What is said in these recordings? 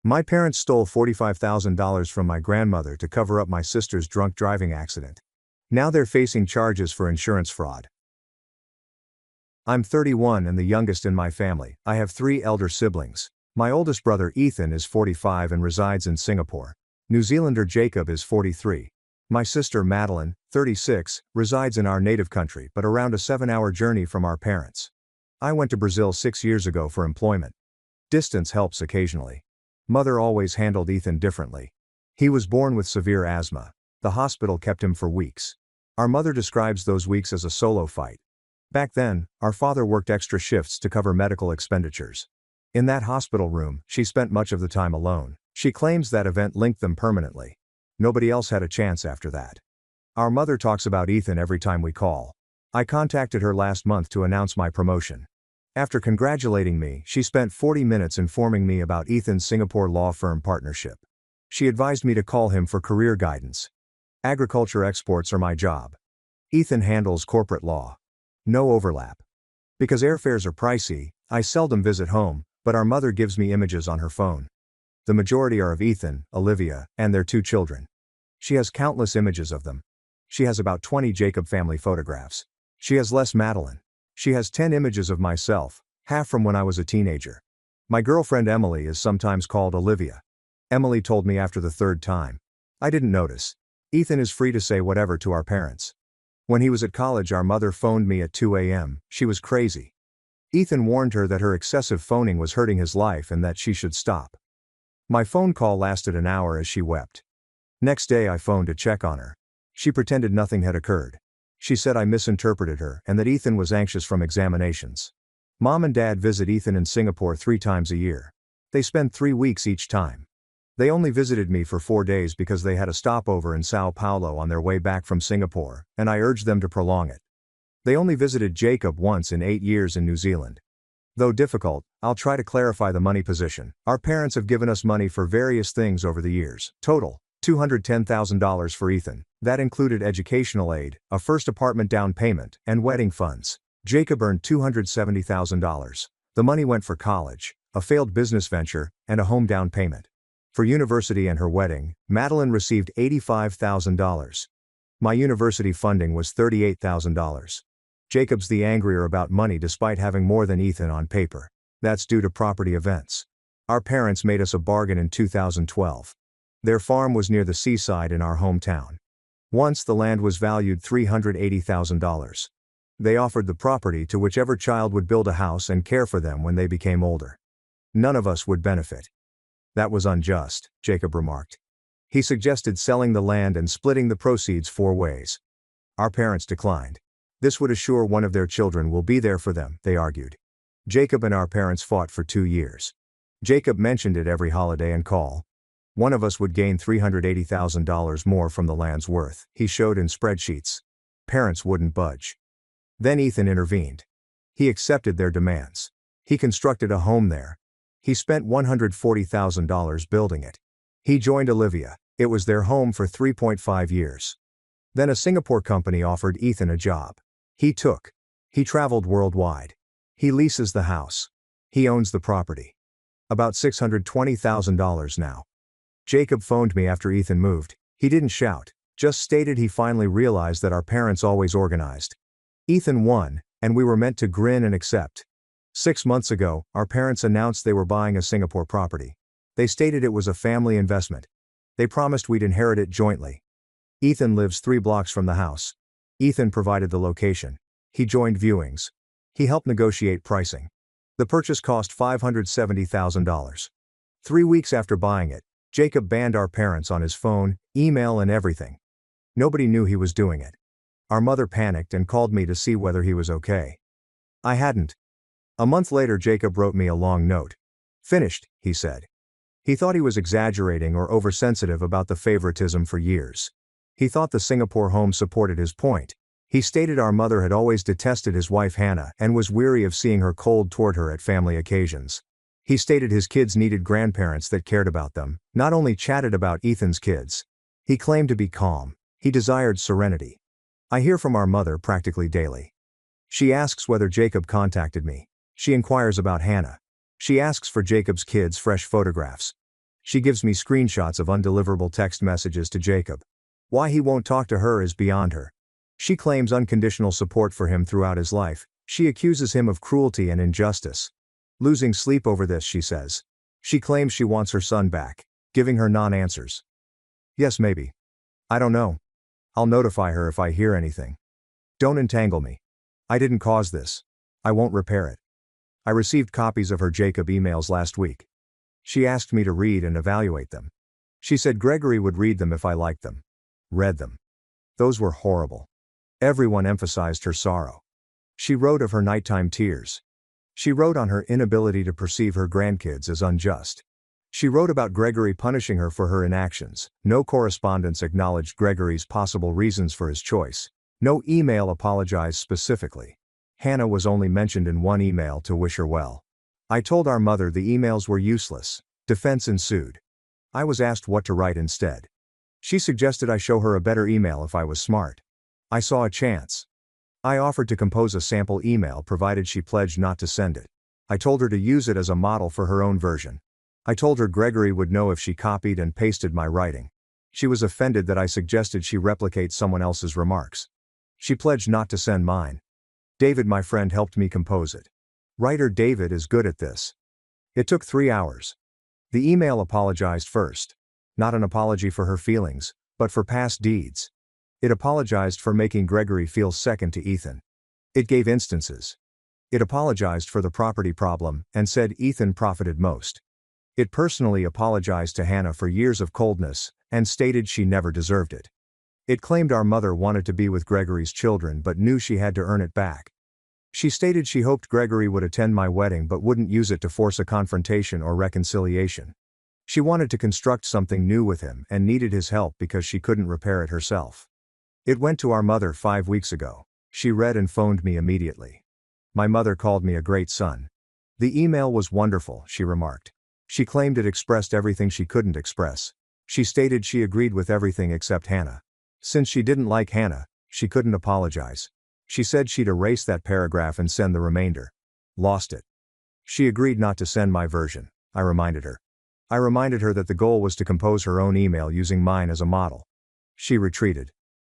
My parents stole $45,000 from my grandmother to cover up my sister's drunk driving accident. Now they're facing charges for insurance fraud. I'm 31 and the youngest in my family. I have 3 elder siblings. My oldest brother Ethan is 45 and resides in Singapore. New Zealander Jacob is 43. My sister Madeline, 36, resides in our native country but around a 7-hour journey from our parents. I went to Brazil 6 years ago for employment. Distance helps occasionally. Mother always handled Ethan differently. He was born with severe asthma. The hospital kept him for weeks. Our mother describes those weeks as a solo fight. Back then, our father worked extra shifts to cover medical expenditures. In that hospital room, she spent much of the time alone. She claims that event linked them permanently. Nobody else had a chance after that. Our mother talks about Ethan every time we call. I contacted her last month to announce my promotion. After congratulating me, she spent 40 minutes informing me about Ethan's Singapore law firm partnership. She advised me to call him for career guidance. Agriculture exports are my job. Ethan handles corporate law. No overlap. Because airfares are pricey, I seldom visit home, but our mother gives me images on her phone. The majority are of Ethan, Olivia, and their 2 children. She has countless images of them. She has about 20 Jacob family photographs. She has less Madeline. She has 10 images of myself, half from when I was a teenager. My girlfriend Emily is sometimes called Olivia. Emily told me after the 3rd time. I didn't notice. Ethan is free to say whatever to our parents. When he was at college, our mother phoned me at 2 a.m. She was crazy. Ethan warned her that her excessive phoning was hurting his life and that she should stop. My phone call lasted an hour as she wept. Next day I phoned to check on her. She pretended nothing had occurred. She said I misinterpreted her and that Ethan was anxious from examinations. Mom and Dad visit Ethan in Singapore 3 times a year. They spend 3 weeks each time. They only visited me for 4 days because they had a stopover in Sao Paulo on their way back from Singapore, and I urged them to prolong it. They only visited Jacob once in 8 years in New Zealand. Though difficult, I'll try to clarify the money position. Our parents have given us money for various things over the years. Total, $210,000 for Ethan. That included educational aid, a first apartment down payment, and wedding funds. Jacob earned $270,000. The money went for college, a failed business venture, and a home down payment. For university and her wedding, Madeline received $85,000. My university funding was $38,000. Jacob's the angrier about money despite having more than Ethan on paper. That's due to property events. Our parents made us a bargain in 2012. Their farm was near the seaside in our hometown. Once the land was valued $380,000. They offered the property to whichever child would build a house and care for them when they became older. None of us would benefit. That was unjust, Jacob remarked. He suggested selling the land and splitting the proceeds 4 ways. Our parents declined. This would assure one of their children will be there for them, they argued. Jacob and our parents fought for 2 years. Jacob mentioned it every holiday and call. One of us would gain $380,000 more from the land's worth, he showed in spreadsheets. Parents wouldn't budge. Then Ethan intervened. He accepted their demands. He constructed a home there. He spent $140,000 building it. He joined Olivia. It was their home for 3.5 years. Then a Singapore company offered Ethan a job. He took. He traveled worldwide. He leases the house. He owns the property. About $620,000 now. Jacob phoned me after Ethan moved. He didn't shout, just stated he finally realized that our parents always organized. Ethan won, and we were meant to grin and accept. 6 months ago, our parents announced they were buying a Singapore property. They stated it was a family investment. They promised we'd inherit it jointly. Ethan lives 3 blocks from the house. Ethan provided the location. He joined viewings. He helped negotiate pricing. The purchase cost $570,000. 3 weeks after buying it, Jacob banned our parents on his phone, email and everything. Nobody knew he was doing it. Our mother panicked and called me to see whether he was okay. I hadn't. A month later Jacob wrote me a long note. Finished, he said. He thought he was exaggerating or oversensitive about the favoritism for years. He thought the Singapore home supported his point. He stated our mother had always detested his wife Hannah and was weary of seeing her cold toward her at family occasions. He stated his kids needed grandparents that cared about them, not only chatted about Ethan's kids. He claimed to be calm. He desired serenity. I hear from our mother practically daily. She asks whether Jacob contacted me. She inquires about Hannah. She asks for Jacob's kids' fresh photographs. She gives me screenshots of undeliverable text messages to Jacob. Why he won't talk to her is beyond her. She claims unconditional support for him throughout his life. She accuses him of cruelty and injustice. Losing sleep over this, she says. She claims she wants her son back, giving her non-answers. Yes, maybe. I don't know. I'll notify her if I hear anything. Don't entangle me. I didn't cause this. I won't repair it. I received copies of her Jacob emails last week. She asked me to read and evaluate them. She said Gregory would read them if I liked them. Read them. Those were horrible. Everyone emphasized her sorrow. She wrote of her nighttime tears. She wrote on her inability to perceive her grandkids as unjust. She wrote about Gregory punishing her for her inactions. No correspondence acknowledged Gregory's possible reasons for his choice. No email apologized specifically. Hannah was only mentioned in one email to wish her well. I told our mother the emails were useless. Defense ensued. I was asked what to write instead. She suggested I show her a better email if I was smart. I saw a chance. I offered to compose a sample email provided she pledged not to send it. I told her to use it as a model for her own version. I told her Gregory would know if she copied and pasted my writing. She was offended that I suggested she replicate someone else's remarks. She pledged not to send mine. David, my friend, helped me compose it. Writer David is good at this. It took 3 hours. The email apologized first. Not an apology for her feelings, but for past deeds. It apologized for making Gregory feel second to Ethan. It gave instances. It apologized for the property problem and said Ethan profited most. It personally apologized to Hannah for years of coldness and stated she never deserved it. It claimed our mother wanted to be with Gregory's children but knew she had to earn it back. She stated she hoped Gregory would attend my wedding but wouldn't use it to force a confrontation or reconciliation. She wanted to construct something new with him and needed his help because she couldn't repair it herself. It went to our mother 5 weeks ago. She read and phoned me immediately. My mother called me a great son. The email was wonderful, she remarked. She claimed it expressed everything she couldn't express. She stated she agreed with everything except Hannah. Since she didn't like Hannah, she couldn't apologize. She said she'd erase that paragraph and send the remainder. Lost it. She agreed not to send my version, I reminded her. I reminded her that the goal was to compose her own email using mine as a model. She retreated.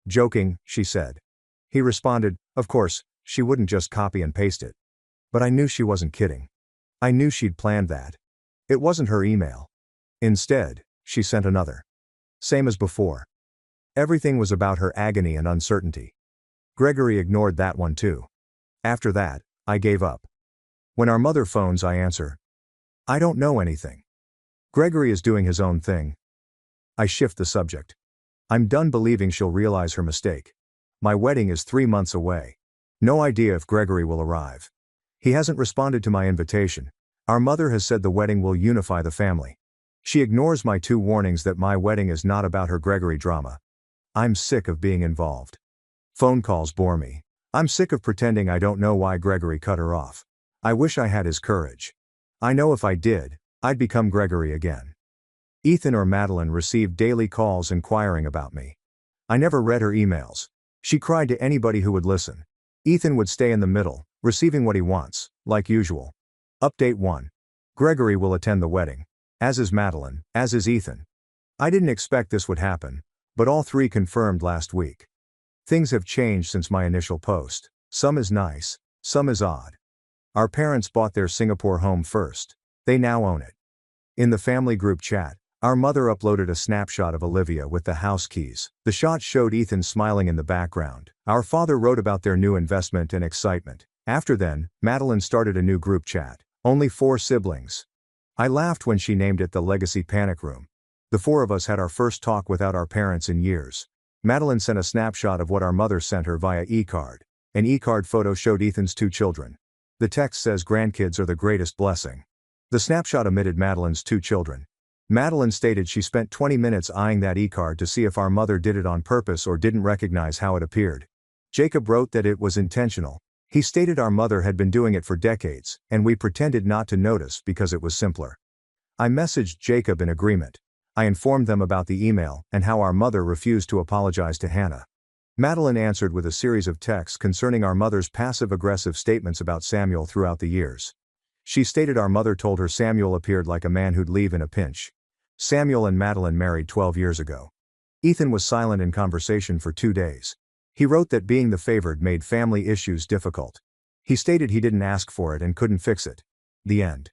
Joking, she said. He responded, of course, she wouldn't just copy and paste it. But I knew she wasn't kidding. I knew she'd planned that. It wasn't her email. Instead, she sent another. Same as before. Everything was about her agony and uncertainty. Gregory ignored that one too. After that, I gave up. When our mother phones, I answer. I don't know anything. Gregory is doing his own thing. I shift the subject. I'm done believing she'll realize her mistake. My wedding is 3 months away. No idea if Gregory will arrive. He hasn't responded to my invitation. Our mother has said the wedding will unify the family. She ignores my 2 warnings that my wedding is not about her Gregory drama. I'm sick of being involved. Phone calls bore me. I'm sick of pretending I don't know why Gregory cut her off. I wish I had his courage. I know if I did, I'd become Gregory again. Ethan or Madeline received daily calls inquiring about me. I never read her emails. She cried to anybody who would listen. Ethan would stay in the middle, receiving what he wants, like usual. Update 1. Gregory will attend the wedding. As is Madeline, as is Ethan. I didn't expect this would happen, but all 3 confirmed last week. Things have changed since my initial post. Some is nice, some is odd. Our parents bought their Singapore home first. They now own it. In the family group chat, our mother uploaded a snapshot of Olivia with the house keys. The shot showed Ethan smiling in the background. Our father wrote about their new investment and excitement. After then, Madeline started a new group chat. Only 4 siblings. I laughed when she named it the Legacy Panic Room. The 4 of us had our first talk without our parents in years. Madeline sent a snapshot of what our mother sent her via e-card. An e-card photo showed Ethan's 2 children. The text says grandkids are the greatest blessing. The snapshot omitted Madeline's 2 children. Madeline stated she spent 20 minutes eyeing that e-card to see if our mother did it on purpose or didn't recognize how it appeared. Jacob wrote that it was intentional. He stated our mother had been doing it for decades, and we pretended not to notice because it was simpler. I messaged Jacob in agreement. I informed them about the email and how our mother refused to apologize to Hannah. Madeline answered with a series of texts concerning our mother's passive-aggressive statements about Samuel throughout the years. She stated our mother told her Samuel appeared like a man who'd leave in a pinch. Samuel and Madeline married 12 years ago. Ethan was silent in conversation for 2 days. He wrote that being the favored made family issues difficult. He stated he didn't ask for it and couldn't fix it. The end.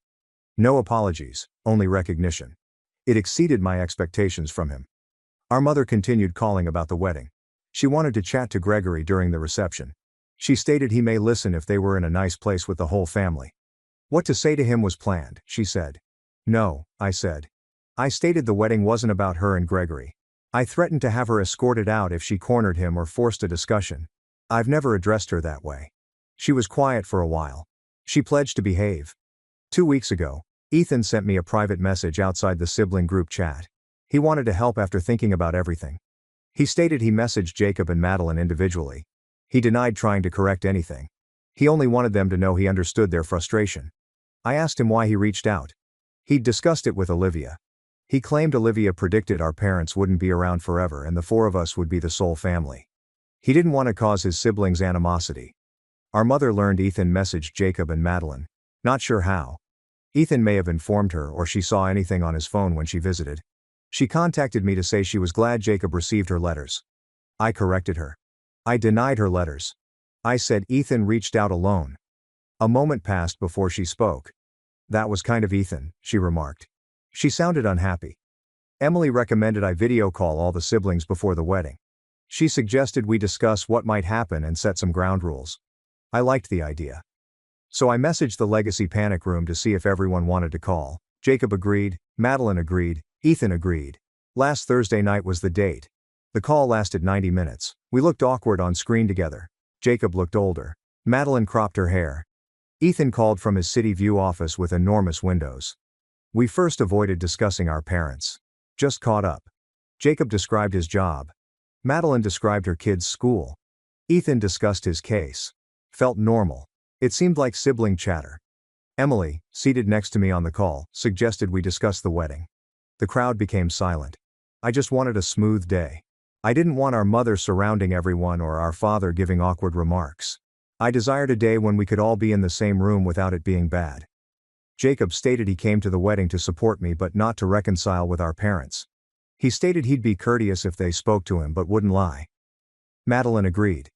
No apologies, only recognition. It exceeded my expectations from him. Our mother continued calling about the wedding. She wanted to chat to Gregory during the reception. She stated he may listen if they were in a nice place with the whole family. What to say to him was planned, she said. No, I said. I stated the wedding wasn't about her and Gregory. I threatened to have her escorted out if she cornered him or forced a discussion. I've never addressed her that way. She was quiet for a while. She pledged to behave. 2 weeks ago, Ethan sent me a private message outside the sibling group chat. He wanted to help after thinking about everything. He stated he messaged Jacob and Madeline individually. He denied trying to correct anything. He only wanted them to know he understood their frustration. I asked him why he reached out. He'd discussed it with Olivia. He claimed Olivia predicted our parents wouldn't be around forever and the 4 of us would be the sole family. He didn't want to cause his siblings animosity. Our mother learned Ethan messaged Jacob and Madeline. Not sure how. Ethan may have informed her or she saw anything on his phone when she visited. She contacted me to say she was glad Jacob received her letters. I corrected her. I denied her letters. I said Ethan reached out alone. A moment passed before she spoke. That was kind of Ethan, she remarked. She sounded unhappy. Emily recommended I video call all the siblings before the wedding. She suggested we discuss what might happen and set some ground rules. I liked the idea. So I messaged the Legacy Panic Room to see if everyone wanted to call. Jacob agreed, Madeline agreed, Ethan agreed. Last Thursday night was the date. The call lasted 90 minutes. We looked awkward on screen together. Jacob looked older. Madeline cropped her hair. Ethan called from his City View office with enormous windows. We first avoided discussing our parents. Just caught up. Jacob described his job. Madeline described her kids' school. Ethan discussed his case. Felt normal. It seemed like sibling chatter. Emily, seated next to me on the call, suggested we discuss the wedding. The crowd became silent. I just wanted a smooth day. I didn't want our mother surrounding everyone or our father giving awkward remarks. I desired a day when we could all be in the same room without it being bad. Jacob stated he came to the wedding to support me but not to reconcile with our parents. He stated he'd be courteous if they spoke to him but wouldn't lie. Madeline agreed.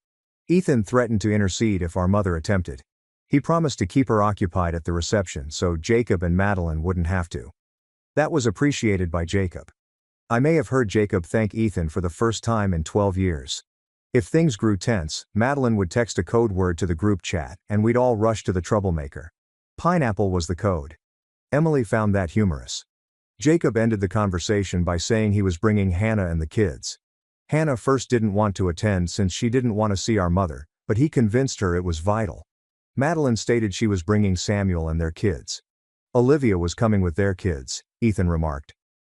Ethan threatened to intercede if our mother attempted. He promised to keep her occupied at the reception so Jacob and Madeline wouldn't have to. That was appreciated by Jacob. I may have heard Jacob thank Ethan for the first time in 12 years. If things grew tense, Madeline would text a code word to the group chat and we'd all rush to the troublemaker. Pineapple was the code. Emily found that humorous. Jacob ended the conversation by saying he was bringing Hannah and the kids. Hannah first didn't want to attend since she didn't want to see our mother, but he convinced her it was vital. Madeline stated she was bringing Samuel and their kids. Olivia was coming with their kids, Ethan remarked.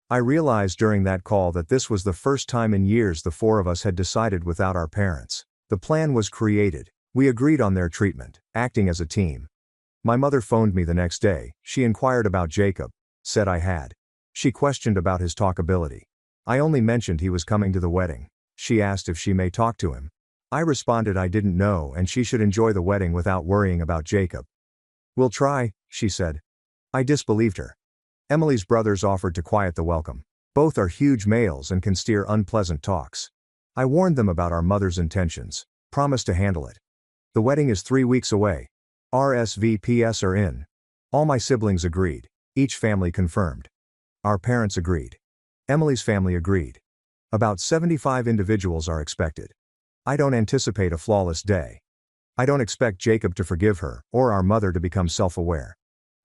I realized during that call that this was the first time in years the 4 of us had decided without our parents. The plan was created. We agreed on their treatment, acting as a team. My mother phoned me the next day. She inquired about Jacob, said I had. She questioned about his talkability. I only mentioned he was coming to the wedding. She asked if she may talk to him. I responded I didn't know and she should enjoy the wedding without worrying about Jacob. We'll try, she said. I disbelieved her. Emily's brothers offered to quiet the welcome. Both are huge males and can steer unpleasant talks. I warned them about our mother's intentions, promised to handle it. The wedding is 3 weeks away. RSVPs are in. All my siblings agreed. Each family confirmed. Our parents agreed. Emily's family agreed. About 75 individuals are expected. I don't anticipate a flawless day. I don't expect Jacob to forgive her, or our mother to become self-aware.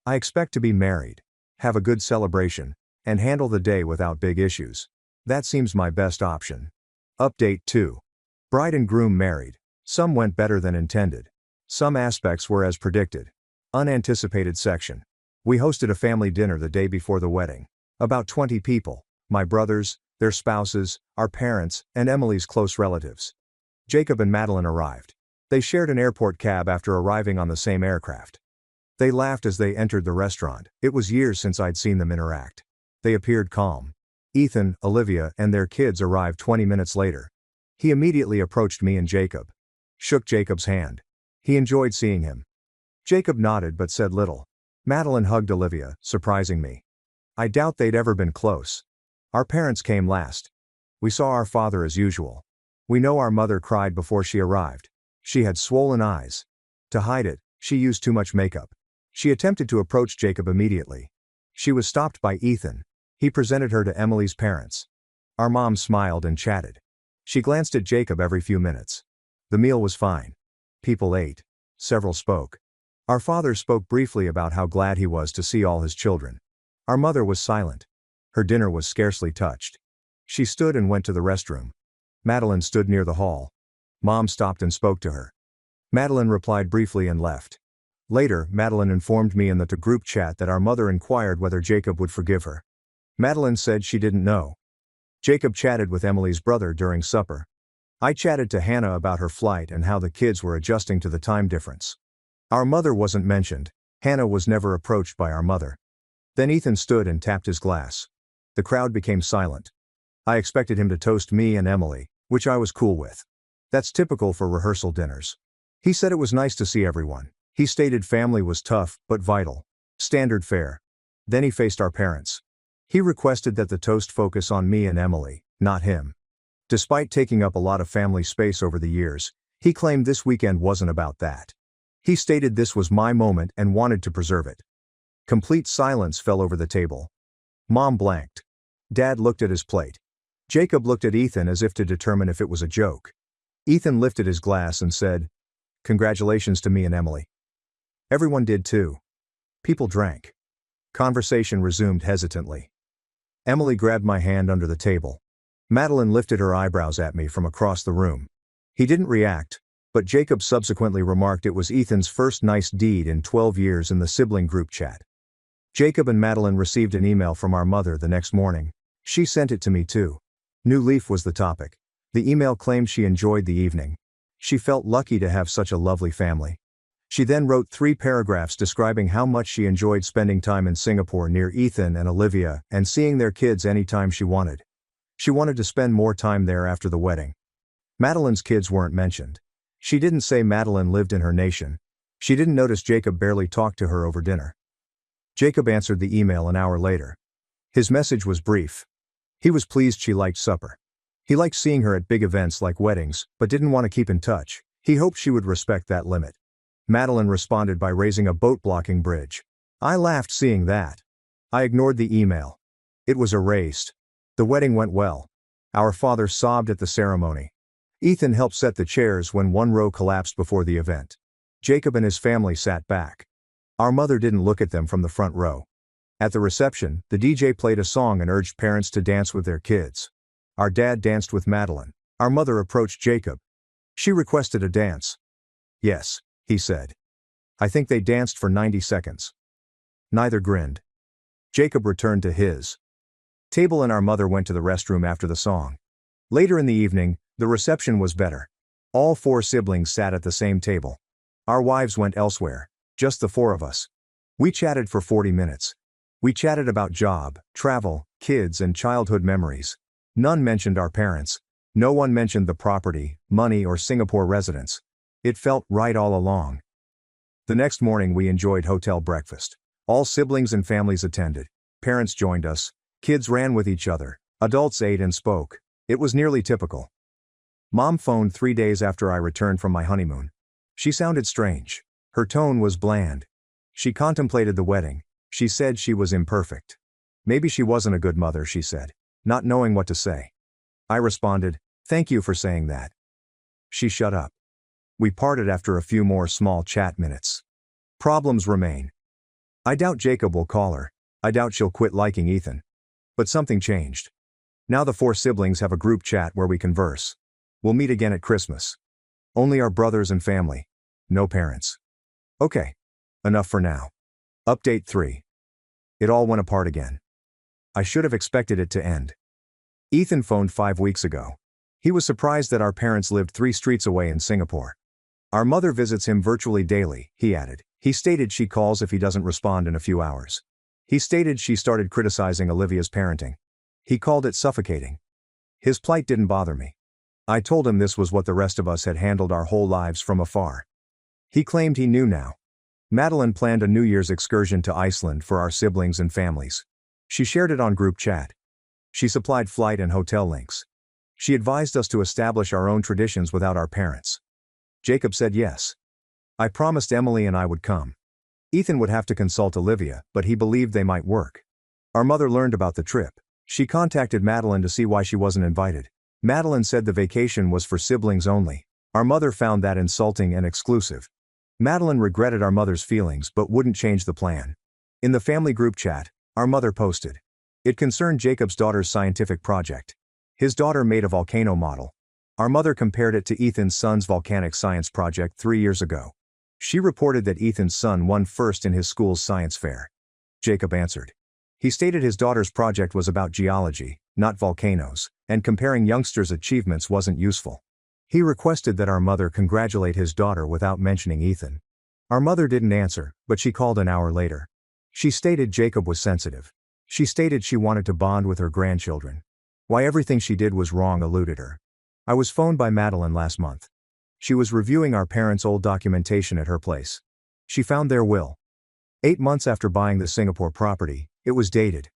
I expect to be married, have a good celebration, and handle the day without big issues. That seems my best option. Update 2. Bride and groom married. Some went better than intended. Some aspects were as predicted. Unanticipated section. We hosted a family dinner the day before the wedding. About 20 people, my brothers, their spouses, our parents, and Emily's close relatives. Jacob and Madeline arrived. They shared an airport cab after arriving on the same aircraft. They laughed as they entered the restaurant. It was years since I'd seen them interact. They appeared calm. Ethan, Olivia, and their kids arrived 20 minutes later. He immediately approached me and Jacob. Shook Jacob's hand. He enjoyed seeing him. Jacob nodded but said little. Madeline hugged Olivia, surprising me. I doubt they'd ever been close. Our parents came last. We saw our father as usual. We know our mother cried before she arrived. She had swollen eyes. To hide it, she used too much makeup. She attempted to approach Jacob immediately. She was stopped by Ethan. He presented her to Emily's parents. Our mom smiled and chatted. She glanced at Jacob every few minutes. The meal was fine. People ate. Several spoke. Our father spoke briefly about how glad he was to see all his children. Our mother was silent. Her dinner was scarcely touched. She stood and went to the restroom. Madeline stood near the hall. Mom stopped and spoke to her. Madeline replied briefly and left. Later, Madeline informed me in the group chat that our mother inquired whether Jacob would forgive her. Madeline said she didn't know. Jacob chatted with Emily's brother during supper. I chatted to Hannah about her flight and how the kids were adjusting to the time difference. Our mother wasn't mentioned. Hannah was never approached by our mother. Then Ethan stood and tapped his glass. The crowd became silent. I expected him to toast me and Emily, which I was cool with. That's typical for rehearsal dinners. He said it was nice to see everyone. He stated family was tough, but vital. Standard fare. Then he faced our parents. He requested that the toast focus on me and Emily, not him. Despite taking up a lot of family space over the years, he claimed this weekend wasn't about that. He stated this was my moment and wanted to preserve it. Complete silence fell over the table. Mom blanked. Dad looked at his plate. Jacob looked at Ethan as if to determine if it was a joke. Ethan lifted his glass and said, "Congratulations to me and Emily." Everyone did too. People drank. Conversation resumed hesitantly. Emily grabbed my hand under the table. Madeline lifted her eyebrows at me from across the room. He didn't react, but Jacob subsequently remarked it was Ethan's first nice deed in 12 years in the sibling group chat. Jacob and Madeline received an email from our mother the next morning. She sent it to me too. New Leaf was the topic. The email claimed she enjoyed the evening. She felt lucky to have such a lovely family. She then wrote 3 paragraphs describing how much she enjoyed spending time in Singapore near Ethan and Olivia and seeing their kids anytime she wanted. She wanted to spend more time there after the wedding. Madeline's kids weren't mentioned. She didn't say Madeline lived in her nation. She didn't notice Jacob barely talked to her over dinner. Jacob answered the email an hour later. His message was brief. He was pleased she liked supper. He liked seeing her at big events like weddings, but didn't want to keep in touch. He hoped she would respect that limit. Madeline responded by raising a boat-blocking bridge. I laughed seeing that. I ignored the email. It was erased. The wedding went well. Our father sobbed at the ceremony. Ethan helped set the chairs when one row collapsed before the event. Jacob and his family sat back. Our mother didn't look at them from the front row. At the reception, the DJ played a song and urged parents to dance with their kids. Our dad danced with Madeline. Our mother approached Jacob. She requested a dance. "Yes," he said. I think they danced for 90 seconds. Neither grinned. Jacob returned to his table and our mother went to the restroom after the song. Later in the evening, the reception was better. All 4 siblings sat at the same table. Our wives went elsewhere, just the 4 of us. We chatted for 40 minutes. We chatted about job, travel, kids and childhood memories. None mentioned our parents. No one mentioned the property, money or Singapore residence. It felt right all along. The next morning we enjoyed hotel breakfast. All siblings and families attended. Parents joined us. Kids ran with each other. Adults ate and spoke. It was nearly typical. Mom phoned 3 days after I returned from my honeymoon. She sounded strange. Her tone was bland. She contemplated the wedding. She said she was imperfect. Maybe she wasn't a good mother, she said, not knowing what to say. I responded, "Thank you for saying that." She shut up. We parted after a few more small chat minutes. Problems remain. I doubt Jacob will call her. I doubt she'll quit liking Ethan. But something changed. Now the 4 siblings have a group chat where we converse. We'll meet again at Christmas. Only our brothers and family. No parents. Okay. Enough for now. Update 3. It all went apart again. I should have expected it to end. Ethan phoned 5 weeks ago. He was surprised that our parents lived 3 streets away in Singapore. Our mother visits him virtually daily, he added. He stated she calls if he doesn't respond in a few hours. He stated she started criticizing Olivia's parenting. He called it suffocating. His plight didn't bother me. I told him this was what the rest of us had handled our whole lives from afar. He claimed he knew now. Madeline planned a New Year's excursion to Iceland for our siblings and families. She shared it on group chat. She supplied flight and hotel links. She advised us to establish our own traditions without our parents. Jacob said yes. I promised Emily and I would come. Ethan would have to consult Olivia, but he believed they might work. Our mother learned about the trip. She contacted Madeline to see why she wasn't invited. Madeline said the vacation was for siblings only. Our mother found that insulting and exclusive. Madeline regretted our mother's feelings but wouldn't change the plan. In the family group chat, our mother posted. It concerned Jacob's daughter's scientific project. His daughter made a volcano model. Our mother compared it to Ethan's son's volcanic science project 3 years ago. She reported that Ethan's son won first in his school's science fair. Jacob answered. He stated his daughter's project was about geology, not volcanoes, and comparing youngsters' achievements wasn't useful. He requested that our mother congratulate his daughter without mentioning Ethan. Our mother didn't answer, but she called an hour later. She stated Jacob was sensitive. She stated she wanted to bond with her grandchildren. Why everything she did was wrong eluded her. I was phoned by Madeline last month. She was reviewing our parents' old documentation at her place. She found their will. 8 months after buying the Singapore property, it was dated.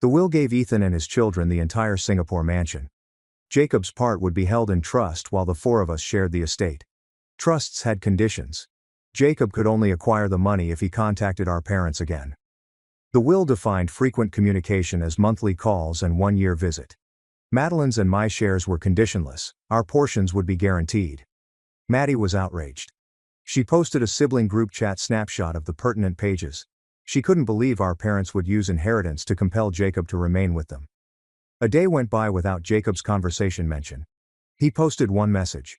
The will gave Ethan and his children the entire Singapore mansion. Jacob's part would be held in trust while the 4 of us shared the estate. Trusts had conditions. Jacob could only acquire the money if he contacted our parents again. The will defined frequent communication as monthly calls and 1-year visit. Madeline's and my shares were conditionless, our portions would be guaranteed. Maddie was outraged. She posted a sibling group chat snapshot of the pertinent pages. She couldn't believe our parents would use inheritance to compel Jacob to remain with them. A day went by without Jacob's conversation mention. He posted one message.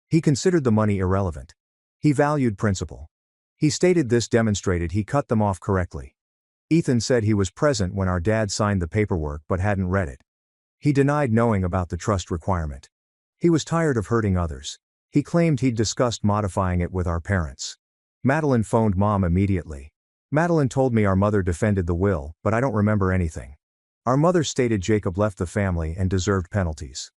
He considered the money irrelevant. He valued principle. He stated this demonstrated he cut them off correctly. Ethan said he was present when our dad signed the paperwork but hadn't read it. He denied knowing about the trust requirement. He was tired of hurting others. He claimed he'd discussed modifying it with our parents. Madeline phoned Mom immediately. Madeline told me our mother defended the will, but I don't remember anything. Our mother stated Jacob left the family and deserved penalties.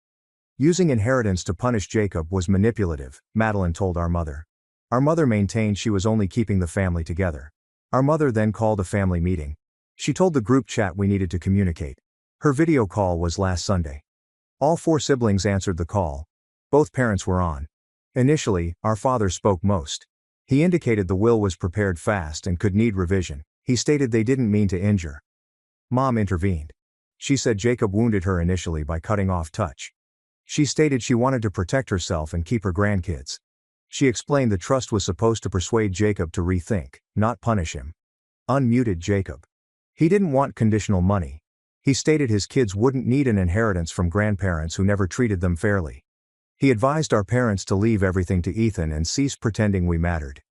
Using inheritance to punish Jacob was manipulative, Madeline told our mother. Our mother maintained she was only keeping the family together. Our mother then called a family meeting. She told the group chat we needed to communicate. Her video call was last Sunday. All 4 siblings answered the call. Both parents were on. Initially, our father spoke most. He indicated the will was prepared fast and could need revision. He stated they didn't mean to injure. Mom intervened. She said Jacob wounded her initially by cutting off touch. She stated she wanted to protect herself and keep her grandkids. She explained the trust was supposed to persuade Jacob to rethink, not punish him. Unmuted Jacob. He didn't want conditional money. He stated his kids wouldn't need an inheritance from grandparents who never treated them fairly. He advised our parents to leave everything to Ethan and cease pretending we mattered.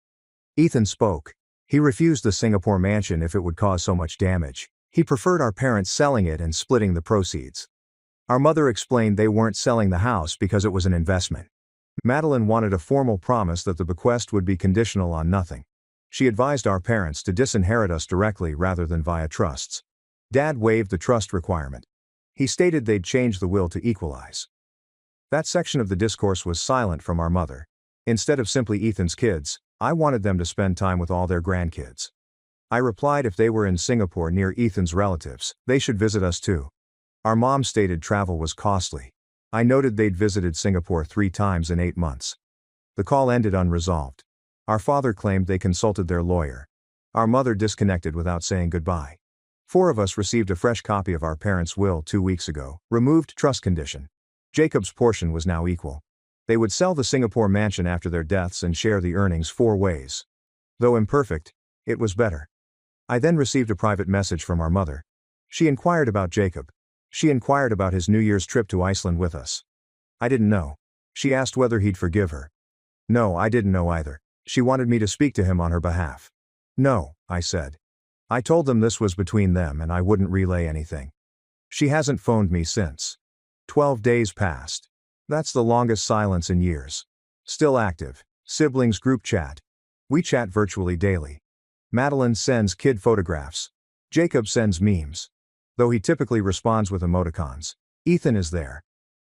Ethan spoke. He refused the Singapore mansion if it would cause so much damage. He preferred our parents selling it and splitting the proceeds. Our mother explained they weren't selling the house because it was an investment. Madeline wanted a formal promise that the bequest would be conditional on nothing. She advised our parents to disinherit us directly rather than via trusts. Dad waived the trust requirement. He stated they'd change the will to equalize. That section of the discourse was silent from our mother. Instead of simply Ethan's kids, I wanted them to spend time with all their grandkids. I replied if they were in Singapore near Ethan's relatives, they should visit us too. Our mom stated travel was costly. I noted they'd visited Singapore 3 times in 8 months. The call ended unresolved. Our father claimed they consulted their lawyer. Our mother disconnected without saying goodbye. 4 of us received a fresh copy of our parents' will 2 weeks ago, removed trust condition. Jacob's portion was now equal. They would sell the Singapore mansion after their deaths and share the earnings 4 ways. Though imperfect, it was better. I then received a private message from our mother. She inquired about Jacob. She inquired about his New Year's trip to Iceland with us. I didn't know. She asked whether he'd forgive her. No, I didn't know either. She wanted me to speak to him on her behalf. No, I said. I told them this was between them and I wouldn't relay anything. She hasn't phoned me since. 12 days passed. That's the longest silence in years. Still active. Siblings group chat. We chat virtually daily. Madeline sends kid photographs. Jacob sends memes. Though he typically responds with emoticons. Ethan is there.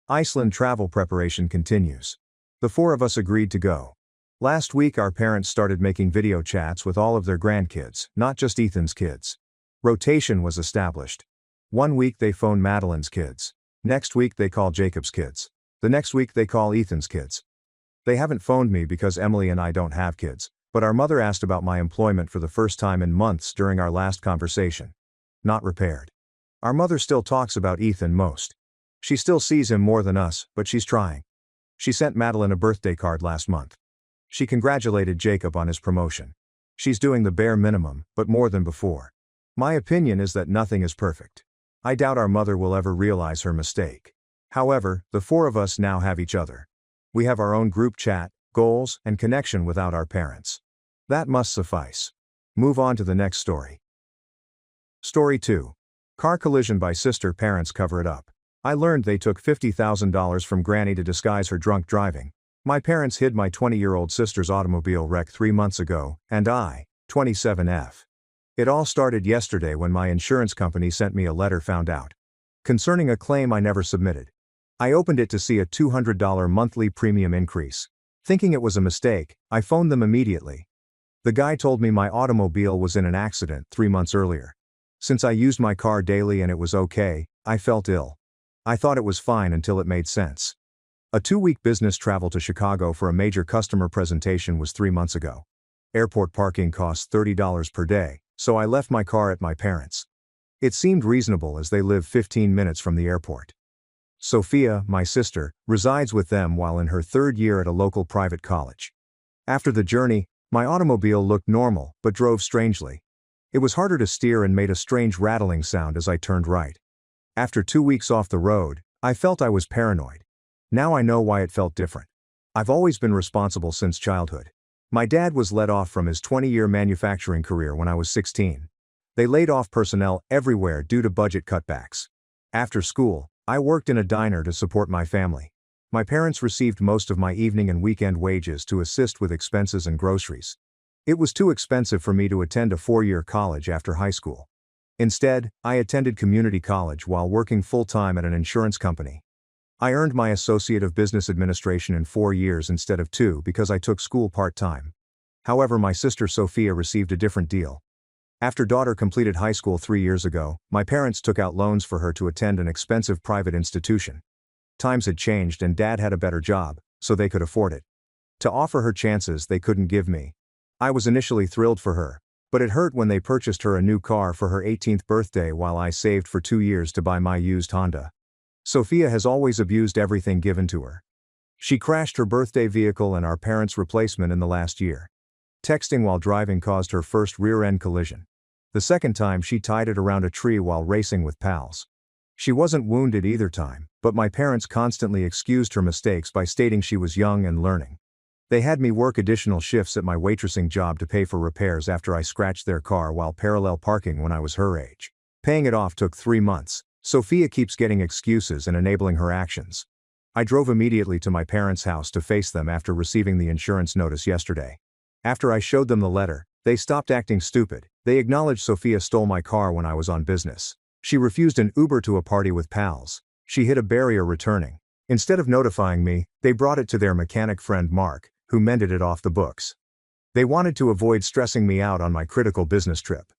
Iceland travel preparation continues. The 4 of us agreed to go. Last week our parents started making video chats with all of their grandkids, not just Ethan's kids. Rotation was established. One week they phone Madeline's kids. Next week they call Jacob's kids. The next week they call Ethan's kids. They haven't phoned me because Emily and I don't have kids, but our mother asked about my employment for the first time in months during our last conversation. Not repaired. Our mother still talks about Ethan most. She still sees him more than us, but she's trying. She sent Madeline a birthday card last month. She congratulated Jacob on his promotion. She's doing the bare minimum, but more than before. My opinion is that nothing is perfect. I doubt our mother will ever realize her mistake. However, the four of us now have each other. We have our own group chat, goals, and connection without our parents. That must suffice. Move on to the next story. Story 2. Car collision by sister, parents cover it up. I learned they took $50,000 from Granny to disguise her drunk driving. My parents hid my 20-year-old sister's automobile wreck 3 months ago, and I, 27F. It all started yesterday when my insurance company sent me a letter found out concerning a claim I never submitted. I opened it to see a $200 monthly premium increase. Thinking it was a mistake, I phoned them immediately. The guy told me my automobile was in an accident 3 months earlier. Since I used my car daily and it was okay, I felt ill. I thought it was fine until it made sense. A 2-week business travel to Chicago for a major customer presentation was 3 months ago. Airport parking costs $30 per day, so I left my car at my parents'. It seemed reasonable as they live 15 minutes from the airport. Sophia, my sister, resides with them while in her 3rd year at a local private college. After the journey, my automobile looked normal but drove strangely. It was harder to steer and made a strange rattling sound as I turned right. After 2 weeks off the road, I felt I was paranoid. Now I know why it felt different. I've always been responsible since childhood. My dad was let off from his 20-year manufacturing career when I was 16. They laid off personnel everywhere due to budget cutbacks. After school, I worked in a diner to support my family. My parents received most of my evening and weekend wages to assist with expenses and groceries. It was too expensive for me to attend a 4-year college after high school. Instead, I attended community college while working full-time at an insurance company. I earned my Associate of Business Administration in 4 years instead of 2 because I took school part-time. However, my sister Sophia received a different deal. After daughter completed high school 3 years ago, my parents took out loans for her to attend an expensive private institution. Times had changed and dad had a better job, so they could afford it. To offer her chances they couldn't give me. I was initially thrilled for her, but it hurt when they purchased her a new car for her 18th birthday while I saved for 2 years to buy my used Honda. Sophia has always abused everything given to her. She crashed her birthday vehicle and our parents' replacement in the last year. Texting while driving caused her first rear-end collision. The second time she tied it around a tree while racing with pals. She wasn't wounded either time, but my parents constantly excused her mistakes by stating she was young and learning. They had me work additional shifts at my waitressing job to pay for repairs after I scratched their car while parallel parking when I was her age. Paying it off took 3 months. Sophia keeps getting excuses and enabling her actions. I drove immediately to my parents' house to face them after receiving the insurance notice yesterday. After I showed them the letter, they stopped acting stupid. They acknowledged Sophia stole my car when I was on business. She refused an Uber to a party with pals. She hit a barrier returning. Instead of notifying me, they brought it to their mechanic friend Mark, who mended it off the books. They wanted to avoid stressing me out on my critical business trip.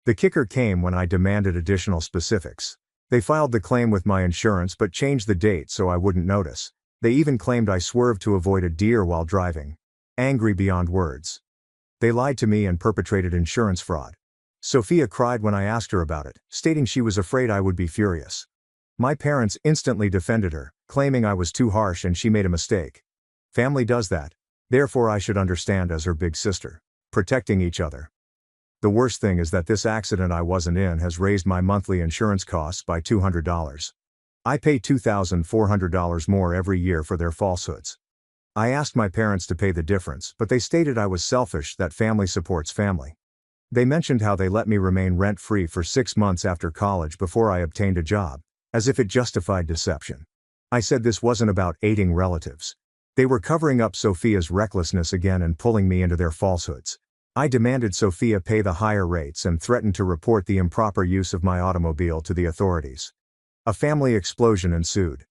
The kicker came when I demanded additional specifics. They filed the claim with my insurance but changed the date so I wouldn't notice. They even claimed I swerved to avoid a deer while driving. Angry beyond words. They lied to me and perpetrated insurance fraud. Sophia cried when I asked her about it, stating she was afraid I would be furious. My parents instantly defended her, claiming I was too harsh and she made a mistake. Family does that. Therefore I should understand as her big sister. Protecting each other. The worst thing is that this accident I wasn't in has raised my monthly insurance costs by $200. I pay $2,400 more every year for their falsehoods. I asked my parents to pay the difference, but they stated I was selfish, that family supports family. They mentioned how they let me remain rent-free for 6 months after college before I obtained a job, as if it justified deception. I said this wasn't about aiding relatives. They were covering up Sophia's recklessness again and pulling me into their falsehoods. I demanded Sophia pay the higher rates and threatened to report the improper use of my automobile to the authorities. A family explosion ensued.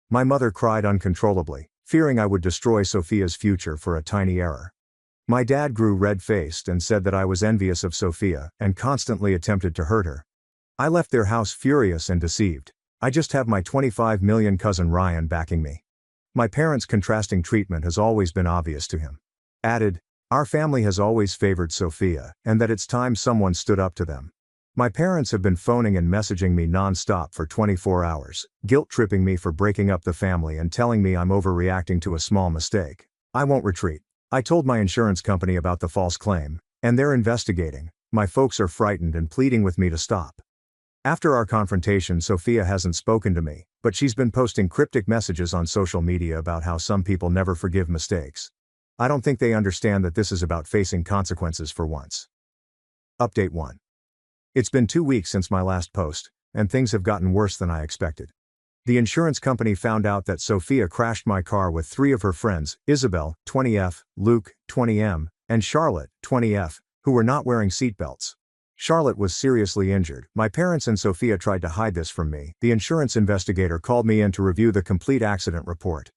My mother cried uncontrollably, fearing I would destroy Sophia's future for a tiny error. My dad grew red-faced and said that I was envious of Sophia and constantly attempted to hurt her. I left their house furious and deceived. I just have my 25 million cousin Ryan backing me. My parents' contrasting treatment has always been obvious to him. Added, our family has always favored Sophia, and that it's time someone stood up to them. My parents have been phoning and messaging me non-stop for 24 hours, guilt-tripping me for breaking up the family and telling me I'm overreacting to a small mistake. I won't retreat. I told my insurance company about the false claim, and they're investigating. My folks are frightened and pleading with me to stop. After our confrontation, Sophia hasn't spoken to me, but she's been posting cryptic messages on social media about how some people never forgive mistakes. I don't think they understand that this is about facing consequences for once. Update 1. It's been 2 weeks since my last post, and things have gotten worse than I expected. The insurance company found out that Sophia crashed my car with 3 of her friends, Isabel, 20F, Luke, 20M, and Charlotte, 20F, who were not wearing seatbelts. Charlotte was seriously injured. My parents and Sophia tried to hide this from me. The insurance investigator called me in to review the complete accident report.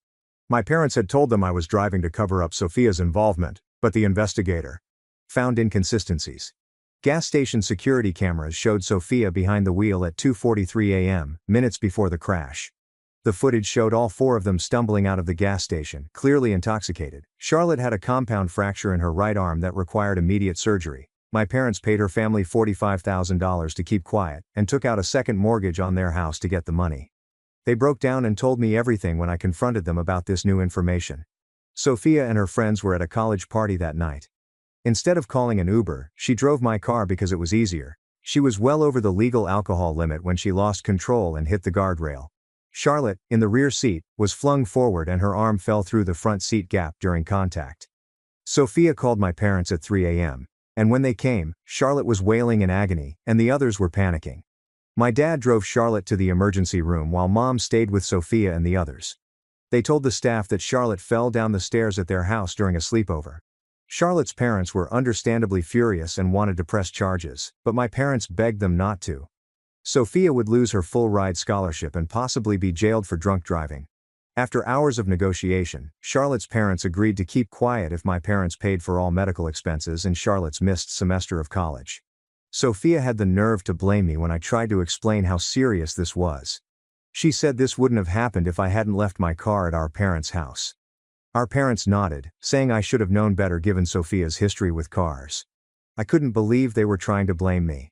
My parents had told them I was driving to cover up Sophia's involvement, but the investigator found inconsistencies. Gas station security cameras showed Sophia behind the wheel at 2:43 a.m., minutes before the crash. The footage showed all 4 of them stumbling out of the gas station, clearly intoxicated. Charlotte had a compound fracture in her right arm that required immediate surgery. My parents paid her family $45,000 to keep quiet, and took out a second mortgage on their house to get the money. They broke down and told me everything when I confronted them about this new information. Sophia and her friends were at a college party that night. Instead of calling an Uber, she drove my car because it was easier. She was well over the legal alcohol limit when she lost control and hit the guardrail. Charlotte, in the rear seat, was flung forward and her arm fell through the front seat gap during contact. Sophia called my parents at 3 a.m., and when they came, Charlotte was wailing in agony, and the others were panicking. My dad drove Charlotte to the emergency room while Mom stayed with Sophia and the others. They told the staff that Charlotte fell down the stairs at their house during a sleepover. Charlotte's parents were understandably furious and wanted to press charges, but my parents begged them not to. Sophia would lose her full ride scholarship and possibly be jailed for drunk driving. After hours of negotiation, Charlotte's parents agreed to keep quiet if my parents paid for all medical expenses and Charlotte's missed semester of college. Sophia had the nerve to blame me when I tried to explain how serious this was. She said this wouldn't have happened if I hadn't left my car at our parents' house. Our parents nodded, saying I should have known better given Sophia's history with cars. I couldn't believe they were trying to blame me.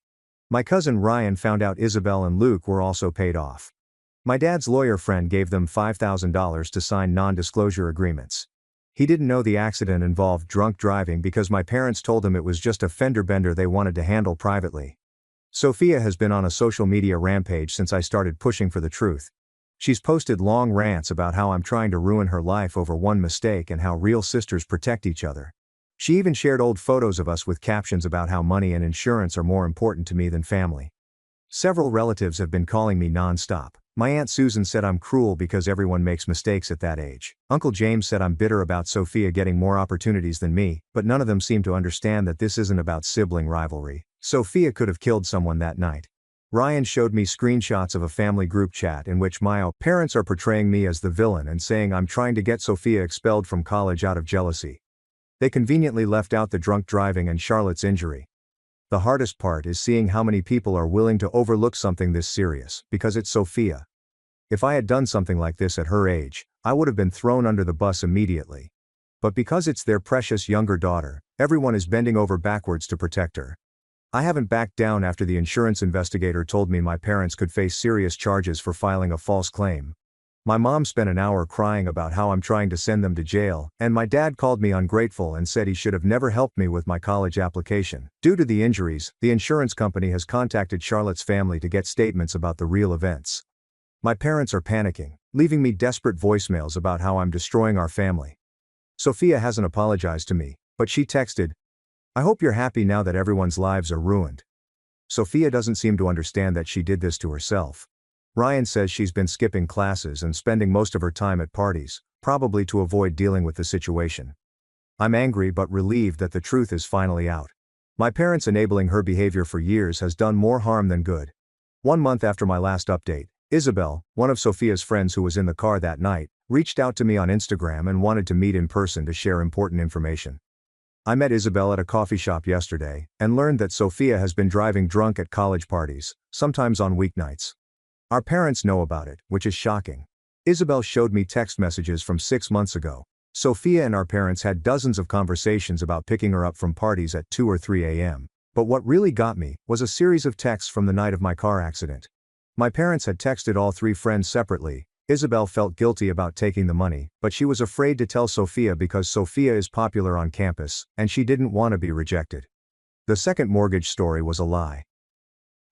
My cousin Ryan found out Isabel and Luke were also paid off. My dad's lawyer friend gave them $5,000 to sign non-disclosure agreements. He didn't know the accident involved drunk driving because my parents told him it was just a fender bender they wanted to handle privately. Sophia has been on a social media rampage since I started pushing for the truth. She's posted long rants about how I'm trying to ruin her life over one mistake and how real sisters protect each other. She even shared old photos of us with captions about how money and insurance are more important to me than family. Several relatives have been calling me non-stop. My Aunt Susan said I'm cruel because everyone makes mistakes at that age. Uncle James said I'm bitter about Sophia getting more opportunities than me, but none of them seem to understand that this isn't about sibling rivalry. Sophia could have killed someone that night. Ryan showed me screenshots of a family group chat in which my parents are portraying me as the villain and saying I'm trying to get Sophia expelled from college out of jealousy. They conveniently left out the drunk driving and Charlotte's injury. The hardest part is seeing how many people are willing to overlook something this serious, because it's Sophia. If I had done something like this at her age, I would have been thrown under the bus immediately. But because it's their precious younger daughter, everyone is bending over backwards to protect her. I haven't backed down after the insurance investigator told me my parents could face serious charges for filing a false claim. My mom spent an hour crying about how I'm trying to send them to jail, and my dad called me ungrateful and said he should have never helped me with my college application. Due to the injuries, the insurance company has contacted Charlotte's family to get statements about the real events. My parents are panicking, leaving me desperate voicemails about how I'm destroying our family. Sophia hasn't apologized to me, but she texted, "I hope you're happy now that everyone's lives are ruined." Sophia doesn't seem to understand that she did this to herself. Ryan says she's been skipping classes and spending most of her time at parties, probably to avoid dealing with the situation. I'm angry but relieved that the truth is finally out. My parents enabling her behavior for years has done more harm than good. 1 month after my last update, Isabel, one of Sophia's friends who was in the car that night, reached out to me on Instagram and wanted to meet in person to share important information. I met Isabel at a coffee shop yesterday and learned that Sophia has been driving drunk at college parties, sometimes on weeknights. Our parents know about it, which is shocking. Isabel showed me text messages from 6 months ago. Sophia and our parents had dozens of conversations about picking her up from parties at 2 or 3 a.m. But what really got me was a series of texts from the night of my car accident. My parents had texted all 3 friends separately. Isabel felt guilty about taking the money, but she was afraid to tell Sophia because Sophia is popular on campus, and she didn't want to be rejected. The second mortgage story was a lie.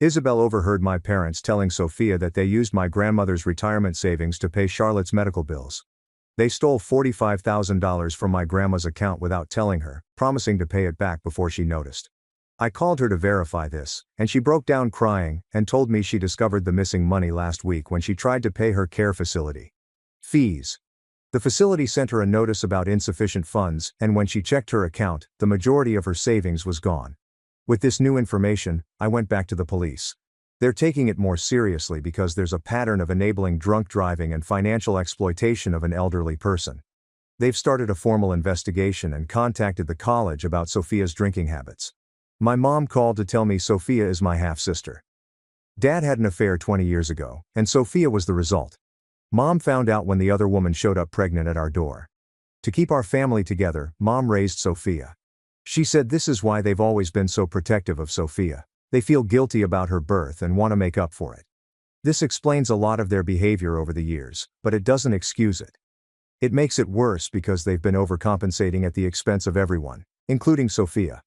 Isabel overheard my parents telling Sophia that they used my grandmother's retirement savings to pay Charlotte's medical bills. They stole $45,000 from my grandma's account without telling her, promising to pay it back before she noticed. I called her to verify this, and she broke down crying and told me she discovered the missing money last week when she tried to pay her care facility fees. The facility sent her a notice about insufficient funds, and when she checked her account, the majority of her savings was gone. With this new information, I went back to the police. They're taking it more seriously because there's a pattern of enabling drunk driving and financial exploitation of an elderly person. They've started a formal investigation and contacted the college about Sophia's drinking habits. My mom called to tell me Sophia is my half-sister. Dad had an affair 20 years ago, and Sophia was the result. Mom found out when the other woman showed up pregnant at our door. To keep our family together, Mom raised Sophia. She said this is why they've always been so protective of Sophia. They feel guilty about her birth and want to make up for it. This explains a lot of their behavior over the years, but it doesn't excuse it. It makes it worse because they've been overcompensating at the expense of everyone, including Sophia.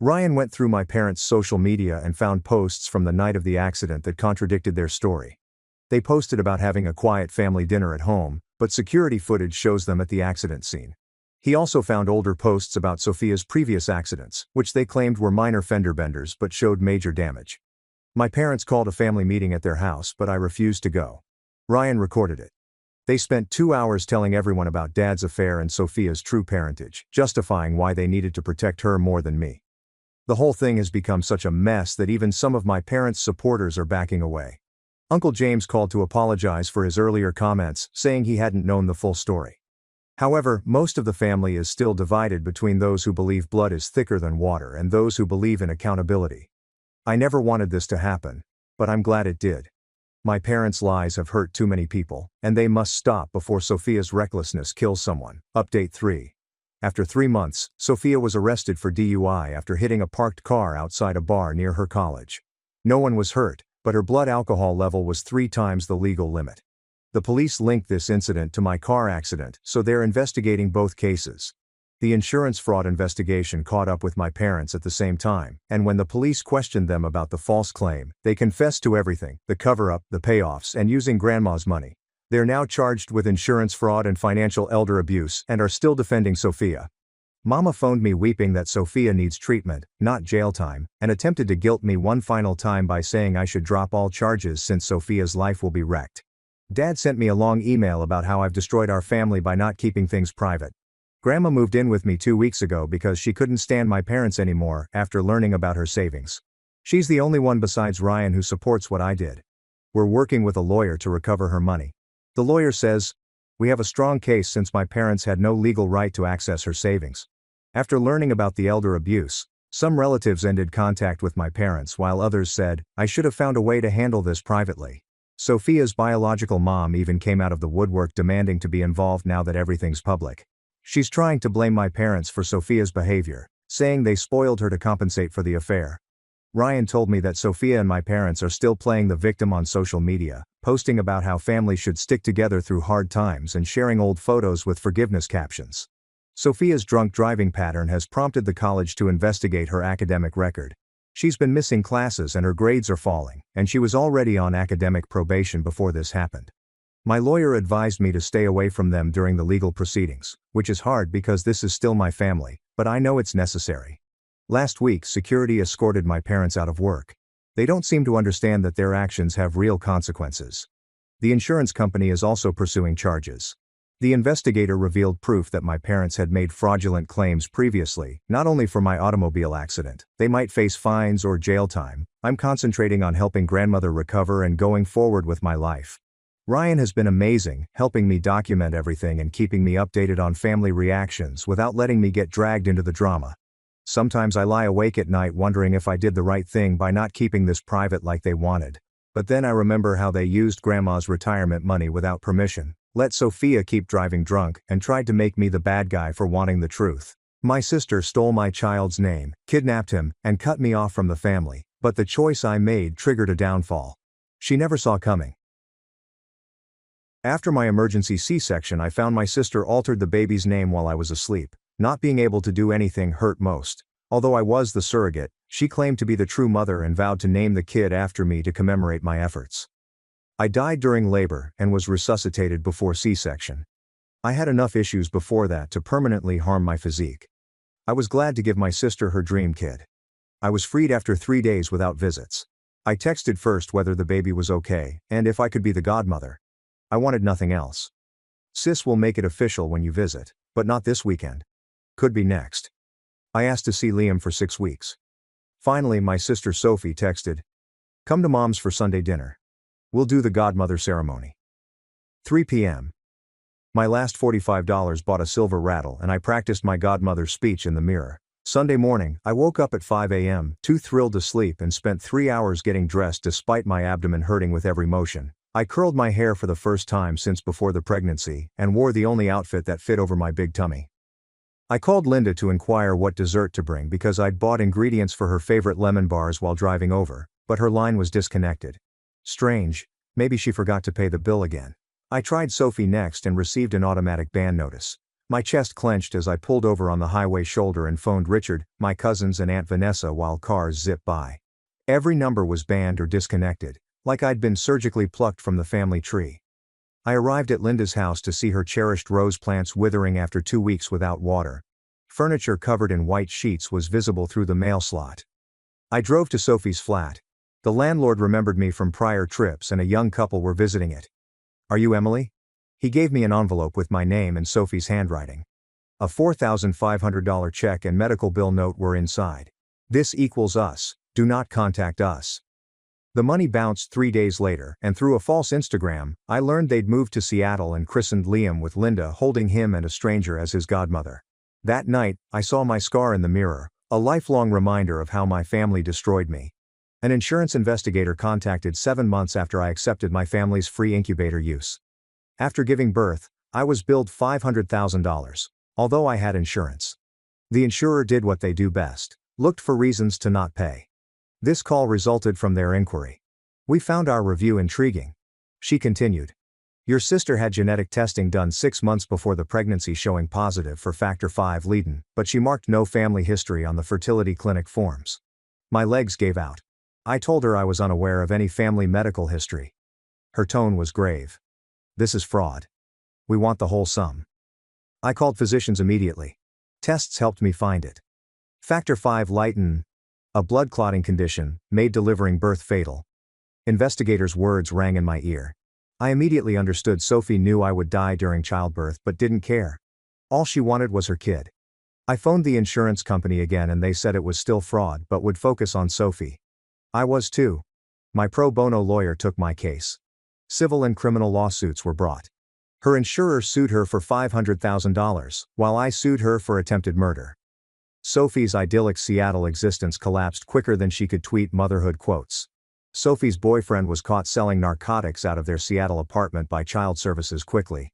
Ryan went through my parents' social media and found posts from the night of the accident that contradicted their story. They posted about having a quiet family dinner at home, but security footage shows them at the accident scene. He also found older posts about Sophia's previous accidents, which they claimed were minor fender benders but showed major damage. My parents called a family meeting at their house, but I refused to go. Ryan recorded it. They spent 2 hours telling everyone about Dad's affair and Sophia's true parentage, justifying why they needed to protect her more than me. The whole thing has become such a mess that even some of my parents' supporters are backing away. Uncle James called to apologize for his earlier comments, saying he hadn't known the full story. However, most of the family is still divided between those who believe blood is thicker than water and those who believe in accountability. I never wanted this to happen, but I'm glad it did. My parents' lies have hurt too many people, and they must stop before Sophia's recklessness kills someone. Update 3. After 3 months, Sophia was arrested for DUI after hitting a parked car outside a bar near her college. No one was hurt, but her blood alcohol level was 3 times the legal limit. The police linked this incident to my car accident, so they're investigating both cases. The insurance fraud investigation caught up with my parents at the same time, and when the police questioned them about the false claim, they confessed to everything: the cover-up, the payoffs, and using grandma's money. They're now charged with insurance fraud and financial elder abuse and are still defending Sophia. Mama phoned me weeping that Sophia needs treatment, not jail time, and attempted to guilt me one final time by saying I should drop all charges since Sophia's life will be wrecked. Dad sent me a long email about how I've destroyed our family by not keeping things private. Grandma moved in with me 2 weeks ago because she couldn't stand my parents anymore after learning about her savings. She's the only one besides Ryan who supports what I did. We're working with a lawyer to recover her money. The lawyer says, we have a strong case since my parents had no legal right to access her savings. After learning about the elder abuse, some relatives ended contact with my parents while others said, I should have found a way to handle this privately. Sophia's biological mom even came out of the woodwork demanding to be involved now that everything's public. She's trying to blame my parents for Sophia's behavior, saying they spoiled her to compensate for the affair. Ryan told me that Sophia and my parents are still playing the victim on social media, posting about how families should stick together through hard times and sharing old photos with forgiveness captions. Sophia's drunk driving pattern has prompted the college to investigate her academic record. She's been missing classes and her grades are falling, and she was already on academic probation before this happened. My lawyer advised me to stay away from them during the legal proceedings, which is hard because this is still my family, but I know it's necessary. Last week, security escorted my parents out of work. They don't seem to understand that their actions have real consequences. The insurance company is also pursuing charges. The investigator revealed proof that my parents had made fraudulent claims previously, not only for my automobile accident. They might face fines or jail time. I'm concentrating on helping grandmother recover and going forward with my life. Ryan has been amazing, helping me document everything and keeping me updated on family reactions without letting me get dragged into the drama. Sometimes I lie awake at night wondering if I did the right thing by not keeping this private like they wanted. But then I remember how they used Grandma's retirement money without permission, let Sophia keep driving drunk, and tried to make me the bad guy for wanting the truth. My sister stole my child's name, kidnapped him, and cut me off from the family, but the choice I made triggered a downfall she never saw coming. After my emergency C-section, I found my sister altered the baby's name while I was asleep. Not being able to do anything hurt most. Although I was the surrogate, she claimed to be the true mother and vowed to name the kid after me to commemorate my efforts. I died during labor and was resuscitated before C-section. I had enough issues before that to permanently harm my physique. I was glad to give my sister her dream kid. I was freed after 3 days without visits. I texted first whether the baby was okay, and if I could be the godmother. I wanted nothing else. Sis will make it official when you visit, but not this weekend. Could be next. I asked to see Liam for 6 weeks. Finally, my sister Sophie texted, "Come to Mom's for Sunday dinner. We'll do the godmother ceremony." 3 p.m. My last $45 bought a silver rattle and I practiced my godmother's speech in the mirror. Sunday morning, I woke up at 5 a.m., too thrilled to sleep, and spent 3 hours getting dressed despite my abdomen hurting with every motion. I curled my hair for the first time since before the pregnancy, and wore the only outfit that fit over my big tummy. I called Linda to inquire what dessert to bring because I'd bought ingredients for her favorite lemon bars while driving over, but her line was disconnected. Strange, maybe she forgot to pay the bill again. I tried Sophie next and received an automatic ban notice. My chest clenched as I pulled over on the highway shoulder and phoned Richard, my cousins, and Aunt Vanessa while cars zipped by. Every number was banned or disconnected, like I'd been surgically plucked from the family tree. I arrived at Linda's house to see her cherished rose plants withering after 2 weeks without water. Furniture covered in white sheets was visible through the mail slot. I drove to Sophie's flat. The landlord remembered me from prior trips and a young couple were visiting it. "Are you Emily?" He gave me an envelope with my name and Sophie's handwriting. A $4,500 check and medical bill note were inside. "This equals us, do not contact us." The money bounced 3 days later, and through a false Instagram, I learned they'd moved to Seattle and christened Liam with Linda holding him and a stranger as his godmother. That night, I saw my scar in the mirror, a lifelong reminder of how my family destroyed me. An insurance investigator contacted 7 months after I accepted my family's free incubator use. After giving birth, I was billed $500,000, although I had insurance. The insurer did what they do best, looked for reasons to not pay. This call resulted from their inquiry. "We found our review intriguing." She continued. "Your sister had genetic testing done 6 months before the pregnancy showing positive for factor V Leiden, but she marked no family history on the fertility clinic forms." My legs gave out. I told her I was unaware of any family medical history. Her tone was grave. "This is fraud. We want the whole sum." I called physicians immediately. Tests helped me find it. Factor V Leiden, a blood clotting condition, made delivering birth fatal. Investigators' words rang in my ear. I immediately understood Sophie knew I would die during childbirth but didn't care. All she wanted was her kid. I phoned the insurance company again and they said it was still fraud but would focus on Sophie. I was too. My pro bono lawyer took my case. Civil and criminal lawsuits were brought. Her insurer sued her for $500,000, while I sued her for attempted murder. Sophie's idyllic Seattle existence collapsed quicker than she could tweet motherhood quotes. Sophie's boyfriend was caught selling narcotics out of their Seattle apartment by child services quickly.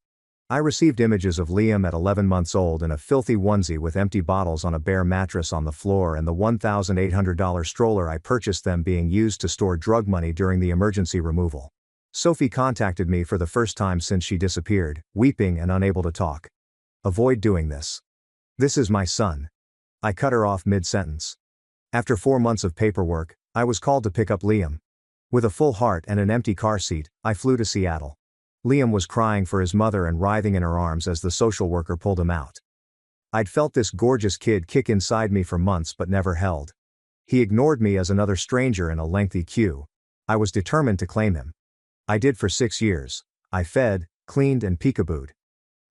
I received images of Liam at 11 months old in a filthy onesie with empty bottles on a bare mattress on the floor and the $1,800 stroller I purchased them being used to store drug money during the emergency removal. Sophie contacted me for the first time since she disappeared, weeping and unable to talk. "Avoid doing this. This is my son." I cut her off mid-sentence. After 4 months of paperwork, I was called to pick up Liam. With a full heart and an empty car seat, I flew to Seattle. Liam was crying for his mother and writhing in her arms as the social worker pulled him out. I'd felt this gorgeous kid kick inside me for months but never held. He ignored me as another stranger in a lengthy queue. I was determined to claim him. I did for 6 years. I fed, cleaned and peekabooed.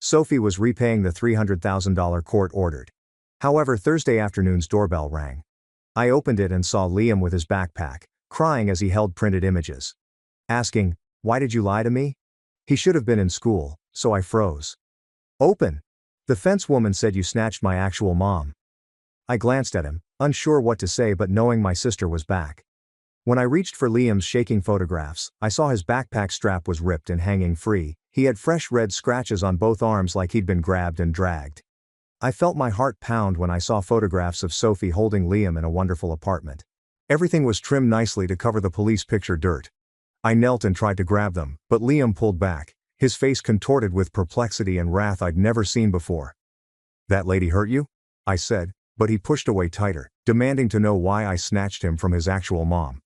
Sophie was repaying the $300,000 court ordered. However, Thursday afternoon's doorbell rang. I opened it and saw Liam with his backpack, crying as he held printed images. Asking, "Why did you lie to me?" He should have been in school, so I froze. Open! The fence woman said you snatched my actual mom. I glanced at him, unsure what to say but knowing my sister was back. When I reached for Liam's shaking photographs, I saw his backpack strap was ripped and hanging free. He had fresh red scratches on both arms like he'd been grabbed and dragged. I felt my heart pound when I saw photographs of Sophie holding Liam in a wonderful apartment. Everything was trimmed nicely to cover the police picture dirt. I knelt and tried to grab them, but Liam pulled back, his face contorted with perplexity and wrath I'd never seen before. "That lady hurt you?" I said, but he pushed away tighter, demanding to know why I snatched him from his actual mom.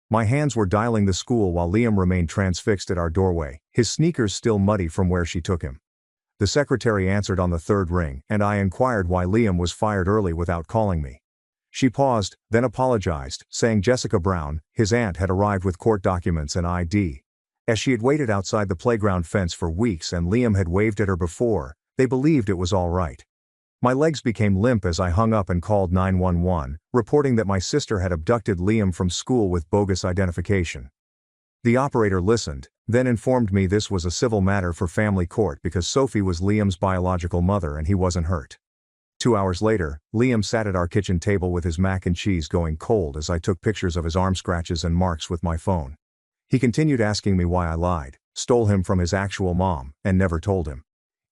My hands were dialing the school while Liam remained transfixed at our doorway, his sneakers still muddy from where she took him. The secretary answered on the third ring, and I inquired why Liam was fired early without calling me. She paused, then apologized, saying Jessica Brown, his aunt, had arrived with court documents and ID. As she had waited outside the playground fence for weeks and Liam had waved at her before, they believed it was all right. My legs became limp as I hung up and called 911, reporting that my sister had abducted Liam from school with bogus identification. The operator listened, then informed me this was a civil matter for family court because Sophie was Liam's biological mother and he wasn't hurt. 2 hours later, Liam sat at our kitchen table with his mac and cheese going cold as I took pictures of his arm scratches and marks with my phone. He continued asking me why I lied, stole him from his actual mom, and never told him.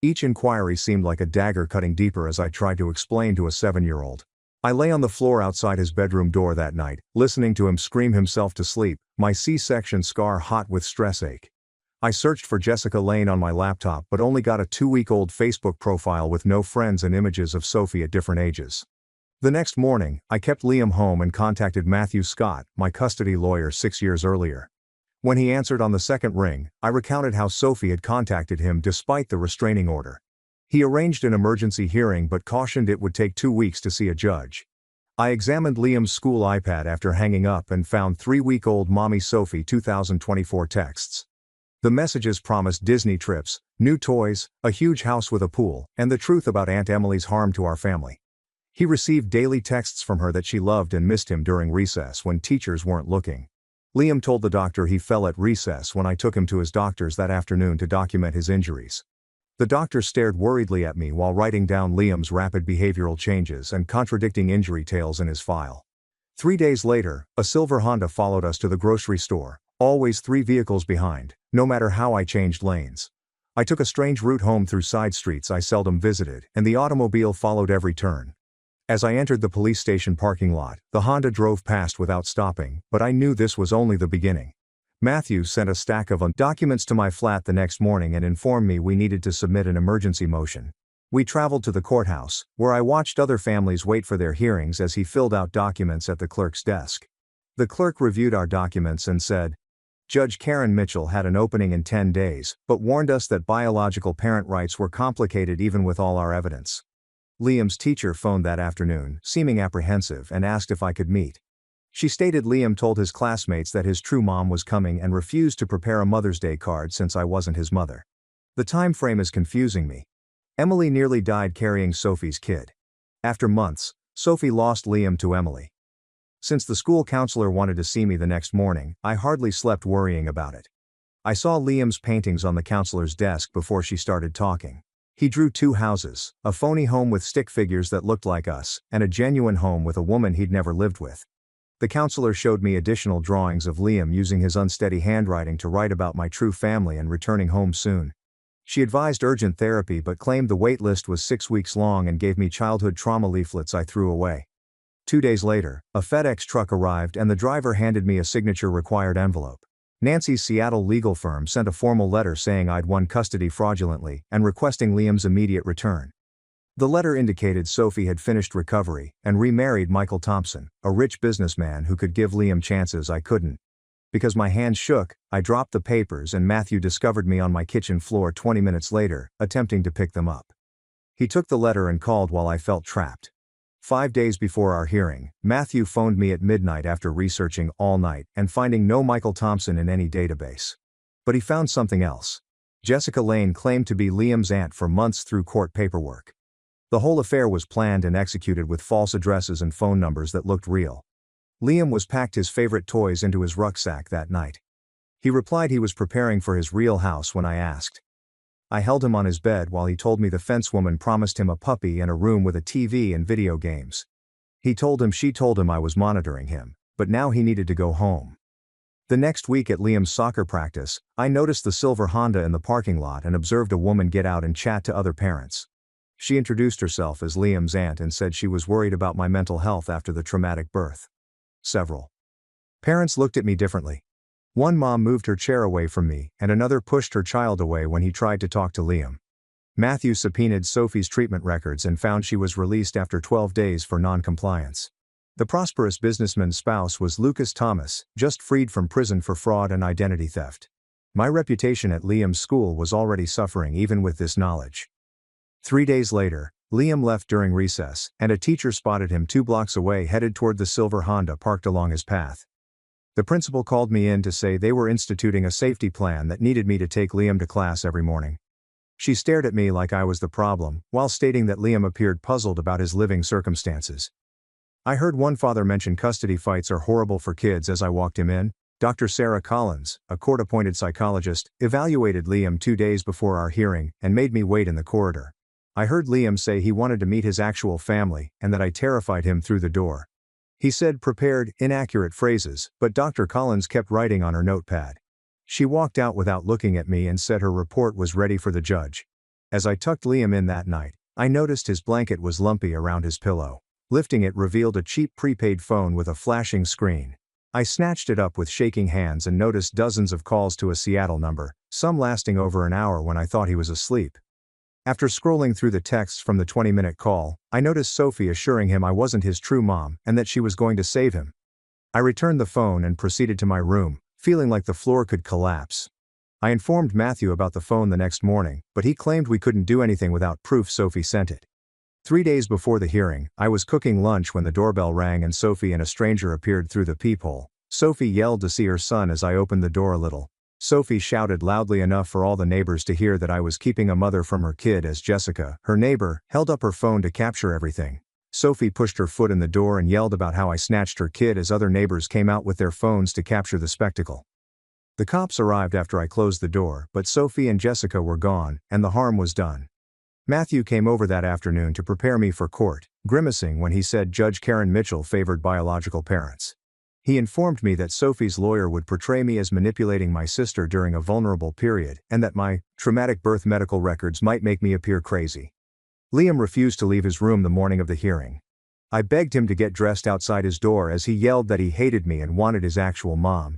Each inquiry seemed like a dagger cutting deeper as I tried to explain to a 7-year-old. I lay on the floor outside his bedroom door that night, listening to him scream himself to sleep, my C-section scar hot with stress ache. I searched for Jessica Lane on my laptop but only got a 2-week-old Facebook profile with no friends and images of Sophie at different ages. The next morning, I kept Liam home and contacted Matthew Scott, my custody lawyer 6 years earlier. When he answered on the second ring, I recounted how Sophie had contacted him despite the restraining order. He arranged an emergency hearing but cautioned it would take 2 weeks to see a judge. I examined Liam's school iPad after hanging up and found 3-week-old Mommy Sophie 2024 texts. The messages promised Disney trips, new toys, a huge house with a pool, and the truth about Aunt Emily's harm to our family. He received daily texts from her that she loved and missed him during recess when teachers weren't looking. Liam told the doctor he fell at recess when I took him to his doctor's that afternoon to document his injuries. The doctor stared worriedly at me while writing down Liam's rapid behavioral changes and contradicting injury tales in his file. 3 days later, a silver Honda followed us to the grocery store, always 3 vehicles behind, no matter how I changed lanes. I took a strange route home through side streets I seldom visited, and the automobile followed every turn. As I entered the police station parking lot, the Honda drove past without stopping, but I knew this was only the beginning. Matthew sent a stack of documents to my flat the next morning and informed me we needed to submit an emergency motion. We traveled to the courthouse, where I watched other families wait for their hearings as he filled out documents at the clerk's desk. The clerk reviewed our documents and said, "Judge Karen Mitchell had an opening in 10 days, but warned us that biological parent rights were complicated even with all our evidence." Liam's teacher phoned that afternoon, seeming apprehensive, and asked if I could meet. She stated Liam told his classmates that his true mom was coming and refused to prepare a Mother's Day card since I wasn't his mother. The time frame is confusing me. Emily nearly died carrying Sophie's kid. After months, Sophie lost Liam to Emily. Since the school counselor wanted to see me the next morning, I hardly slept worrying about it. I saw Liam's paintings on the counselor's desk before she started talking. He drew 2 houses, a phony home with stick figures that looked like us, and a genuine home with a woman he'd never lived with. The counselor showed me additional drawings of Liam using his unsteady handwriting to write about my true family and returning home soon. She advised urgent therapy but claimed the wait list was 6 weeks long and gave me childhood trauma leaflets I threw away. 2 days later, a FedEx truck arrived and the driver handed me a signature-required envelope. Nancy's Seattle legal firm sent a formal letter saying I'd won custody fraudulently and requesting Liam's immediate return. The letter indicated Sophie had finished recovery and remarried Michael Thompson, a rich businessman who could give Liam chances I couldn't. Because my hands shook, I dropped the papers and Matthew discovered me on my kitchen floor 20 minutes later, attempting to pick them up. He took the letter and called while I felt trapped. 5 days before our hearing, Matthew phoned me at midnight after researching all night and finding no Michael Thompson in any database. But he found something else. Jessica Lane claimed to be Liam's aunt for months through court paperwork. The whole affair was planned and executed with false addresses and phone numbers that looked real. Liam was packed his favorite toys into his rucksack that night. He replied he was preparing for his real house when I asked. I held him on his bed while he told me the fence woman promised him a puppy and a room with a TV and video games. She told him I was monitoring him, but now he needed to go home. The next week at Liam's soccer practice, I noticed the silver Honda in the parking lot and observed a woman get out and chat to other parents. She introduced herself as Liam's aunt and said she was worried about my mental health after the traumatic birth. Several parents looked at me differently. One mom moved her chair away from me, and another pushed her child away when he tried to talk to Liam. Matthew subpoenaed Sophie's treatment records and found she was released after 12 days for non-compliance. The prosperous businessman's spouse was Lucas Thomas, just freed from prison for fraud and identity theft. My reputation at Liam's school was already suffering even with this knowledge. 3 days later, Liam left during recess, and a teacher spotted him 2 blocks away headed toward the silver Honda parked along his path. The principal called me in to say they were instituting a safety plan that needed me to take Liam to class every morning. She stared at me like I was the problem, while stating that Liam appeared puzzled about his living circumstances. I heard one father mention custody fights are horrible for kids as I walked him in. Dr. Sarah Collins, a court-appointed psychologist, evaluated Liam 2 days before our hearing and made me wait in the corridor. I heard Liam say he wanted to meet his actual family and that I terrified him through the door. He said prepared, inaccurate phrases, but Dr. Collins kept writing on her notepad. She walked out without looking at me and said her report was ready for the judge. As I tucked Liam in that night, I noticed his blanket was lumpy around his pillow. Lifting it revealed a cheap prepaid phone with a flashing screen. I snatched it up with shaking hands and noticed dozens of calls to a Seattle number, some lasting over an hour when I thought he was asleep. After scrolling through the texts from the 20-minute call, I noticed Sophie assuring him I wasn't his true mom and that she was going to save him. I returned the phone and proceeded to my room, feeling like the floor could collapse. I informed Matthew about the phone the next morning, but he claimed we couldn't do anything without proof Sophie sent it. 3 days before the hearing, I was cooking lunch when the doorbell rang and Sophie and a stranger appeared through the peephole. Sophie yelled to see her son as I opened the door a little. Sophie shouted loudly enough for all the neighbors to hear that I was keeping a mother from her kid as Jessica, her neighbor, held up her phone to capture everything. Sophie pushed her foot in the door and yelled about how I snatched her kid as other neighbors came out with their phones to capture the spectacle. The cops arrived after I closed the door, but Sophie and Jessica were gone, and the harm was done. Matthew came over that afternoon to prepare me for court, grimacing when he said Judge Karen Mitchell favored biological parents. He informed me that Sophie's lawyer would portray me as manipulating my sister during a vulnerable period, and that my traumatic birth medical records might make me appear crazy. Liam refused to leave his room the morning of the hearing. I begged him to get dressed outside his door as he yelled that he hated me and wanted his actual mom.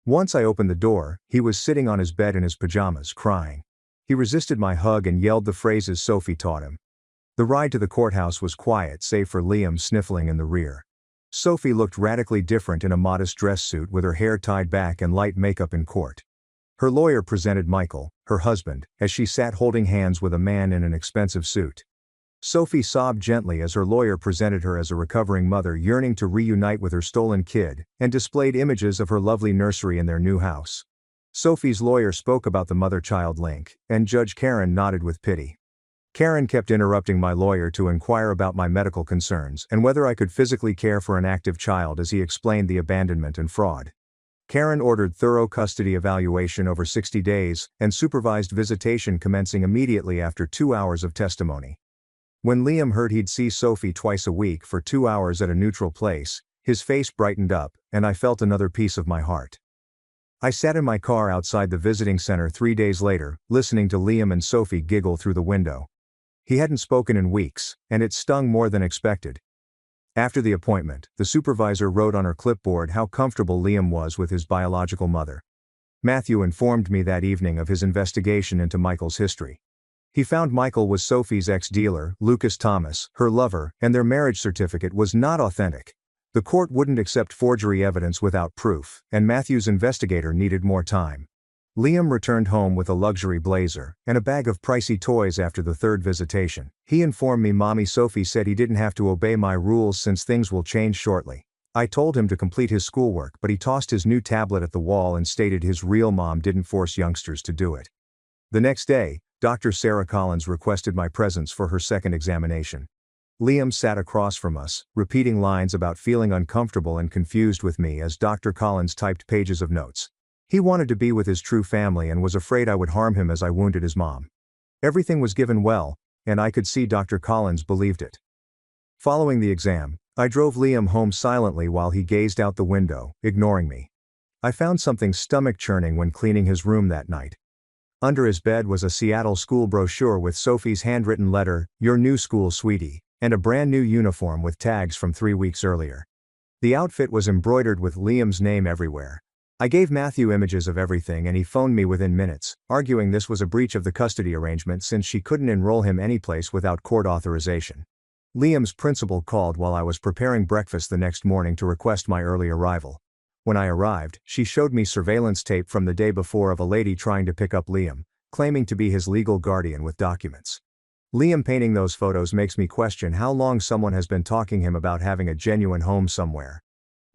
Once I opened the door, he was sitting on his bed in his pajamas, crying. He resisted my hug and yelled the phrases Sophie taught him. The ride to the courthouse was quiet save for Liam sniffling in the rear. Sophie looked radically different in a modest dress suit with her hair tied back and light makeup in court. Her lawyer presented Michael, her husband, as she sat holding hands with a man in an expensive suit. Sophie sobbed gently as her lawyer presented her as a recovering mother yearning to reunite with her stolen kid, and displayed images of her lovely nursery in their new house. Sophie's lawyer spoke about the mother-child link, and Judge Karen nodded with pity. Karen kept interrupting my lawyer to inquire about my medical concerns and whether I could physically care for an active child as he explained the abandonment and fraud. Karen ordered thorough custody evaluation over 60 days and supervised visitation commencing immediately after 2 hours of testimony. When Liam heard he'd see Sophie twice a week for 2 hours at a neutral place, his face brightened up, and I felt another piece of my heart. I sat in my car outside the visiting center 3 days later, listening to Liam and Sophie giggle through the window. He hadn't spoken in weeks, and it stung more than expected. After the appointment, the supervisor wrote on her clipboard how comfortable Liam was with his biological mother. Matthew informed me that evening of his investigation into Michael's history. He found Michael was Sophie's ex-dealer, Lucas Thomas, her lover, and their marriage certificate was not authentic. The court wouldn't accept forgery evidence without proof, and Matthew's investigator needed more time. Liam returned home with a luxury blazer and a bag of pricey toys after the third visitation. He informed me Mommy Sophie said he didn't have to obey my rules since things will change shortly. I told him to complete his schoolwork, but he tossed his new tablet at the wall and stated his real mom didn't force youngsters to do it. The next day, Dr. Sarah Collins requested my presence for her second examination. Liam sat across from us, repeating lines about feeling uncomfortable and confused with me as Dr. Collins typed pages of notes. He wanted to be with his true family and was afraid I would harm him as I wounded his mom. Everything was given well, and I could see Dr. Collins believed it. Following the exam, I drove Liam home silently while he gazed out the window, ignoring me. I found something stomach-churning when cleaning his room that night. Under his bed was a Seattle school brochure with Sophie's handwritten letter, "Your new school, sweetie," and a brand new uniform with tags from 3 weeks earlier. The outfit was embroidered with Liam's name everywhere. I gave Matthew images of everything and he phoned me within minutes, arguing this was a breach of the custody arrangement since she couldn't enroll him anyplace without court authorization. Liam's principal called while I was preparing breakfast the next morning to request my early arrival. When I arrived, she showed me surveillance tape from the day before of a lady trying to pick up Liam, claiming to be his legal guardian with documents. Liam painting those photos makes me question how long someone has been talking him about having a genuine home somewhere.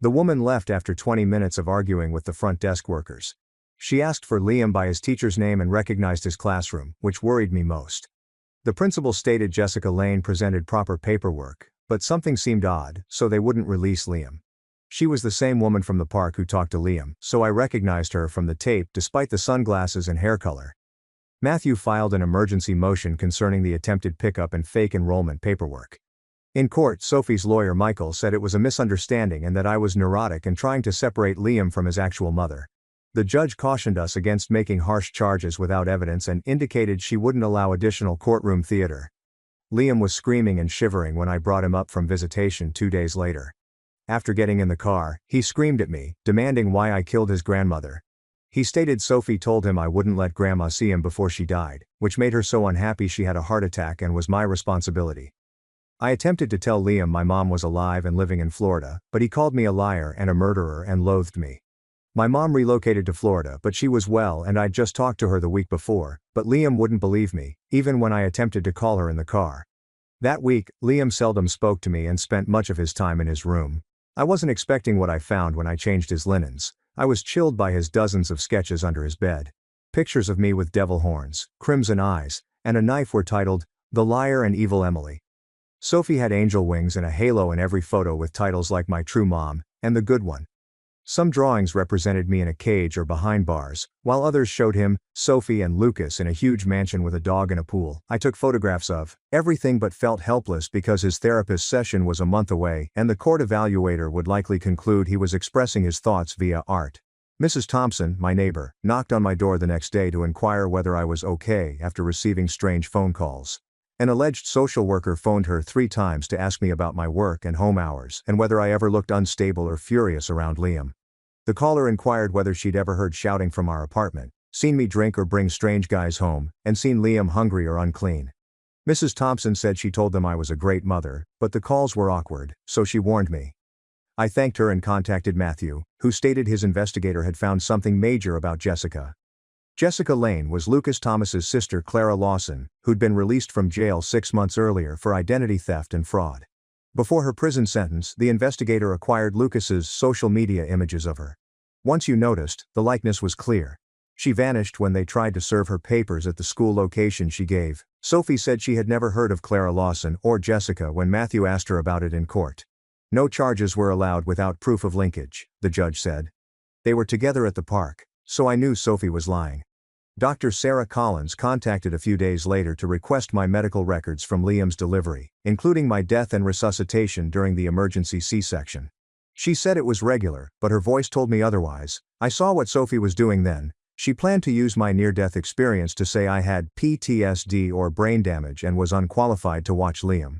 The woman left after 20 minutes of arguing with the front desk workers. She asked for Liam by his teacher's name and recognized his classroom, which worried me most. The principal stated Jessica Lane presented proper paperwork, but something seemed odd, so they wouldn't release Liam. She was the same woman from the park who talked to Liam, so I recognized her from the tape despite the sunglasses and hair color. Matthew filed an emergency motion concerning the attempted pickup and fake enrollment paperwork. In court, Sophie's lawyer Michael said it was a misunderstanding and that I was neurotic and trying to separate Liam from his actual mother. The judge cautioned us against making harsh charges without evidence and indicated she wouldn't allow additional courtroom theater. Liam was screaming and shivering when I brought him up from visitation 2 days later. After getting in the car, he screamed at me, demanding why I killed his grandmother. He stated Sophie told him I wouldn't let Grandma see him before she died, which made her so unhappy she had a heart attack and was my responsibility. I attempted to tell Liam my mom was alive and living in Florida, but he called me a liar and a murderer and loathed me. My mom relocated to Florida but she was well and I'd just talked to her the week before, but Liam wouldn't believe me, even when I attempted to call her in the car. That week, Liam seldom spoke to me and spent much of his time in his room. I wasn't expecting what I found when I changed his linens. I was chilled by his dozens of sketches under his bed. Pictures of me with devil horns, crimson eyes, and a knife were titled, "The Liar and Evil Emily." Sophie had angel wings and a halo in every photo with titles like "My True Mom," and "The Good One." Some drawings represented me in a cage or behind bars, while others showed him, Sophie and Lucas in a huge mansion with a dog and a pool. I took photographs of everything but felt helpless because his therapist's session was a month away and the court evaluator would likely conclude he was expressing his thoughts via art. Mrs. Thompson, my neighbor, knocked on my door the next day to inquire whether I was okay after receiving strange phone calls. An alleged social worker phoned her 3 times to ask me about my work and home hours and whether I ever looked unstable or furious around Liam. The caller inquired whether she'd ever heard shouting from our apartment, seen me drink or bring strange guys home, and seen Liam hungry or unclean. Mrs. Thompson said she told them I was a great mother, but the calls were awkward, so she warned me. I thanked her and contacted Matthew, who stated his investigator had found something major about Jessica. Jessica Lane was Lucas Thomas's sister Clara Lawson, who'd been released from jail 6 months earlier for identity theft and fraud. Before her prison sentence, the investigator acquired Lucas's social media images of her. Once you noticed, the likeness was clear. She vanished when they tried to serve her papers at the school location she gave. Sophie said she had never heard of Clara Lawson or Jessica when Matthew asked her about it in court. No charges were allowed without proof of linkage, the judge said. They were together at the park, so I knew Sophie was lying. Dr. Sarah Collins contacted a few days later to request my medical records from Liam's delivery, including my death and resuscitation during the emergency C-section. She said it was regular, but her voice told me otherwise. I saw what Sophie was doing then. She planned to use my near-death experience to say I had PTSD or brain damage and was unqualified to watch Liam.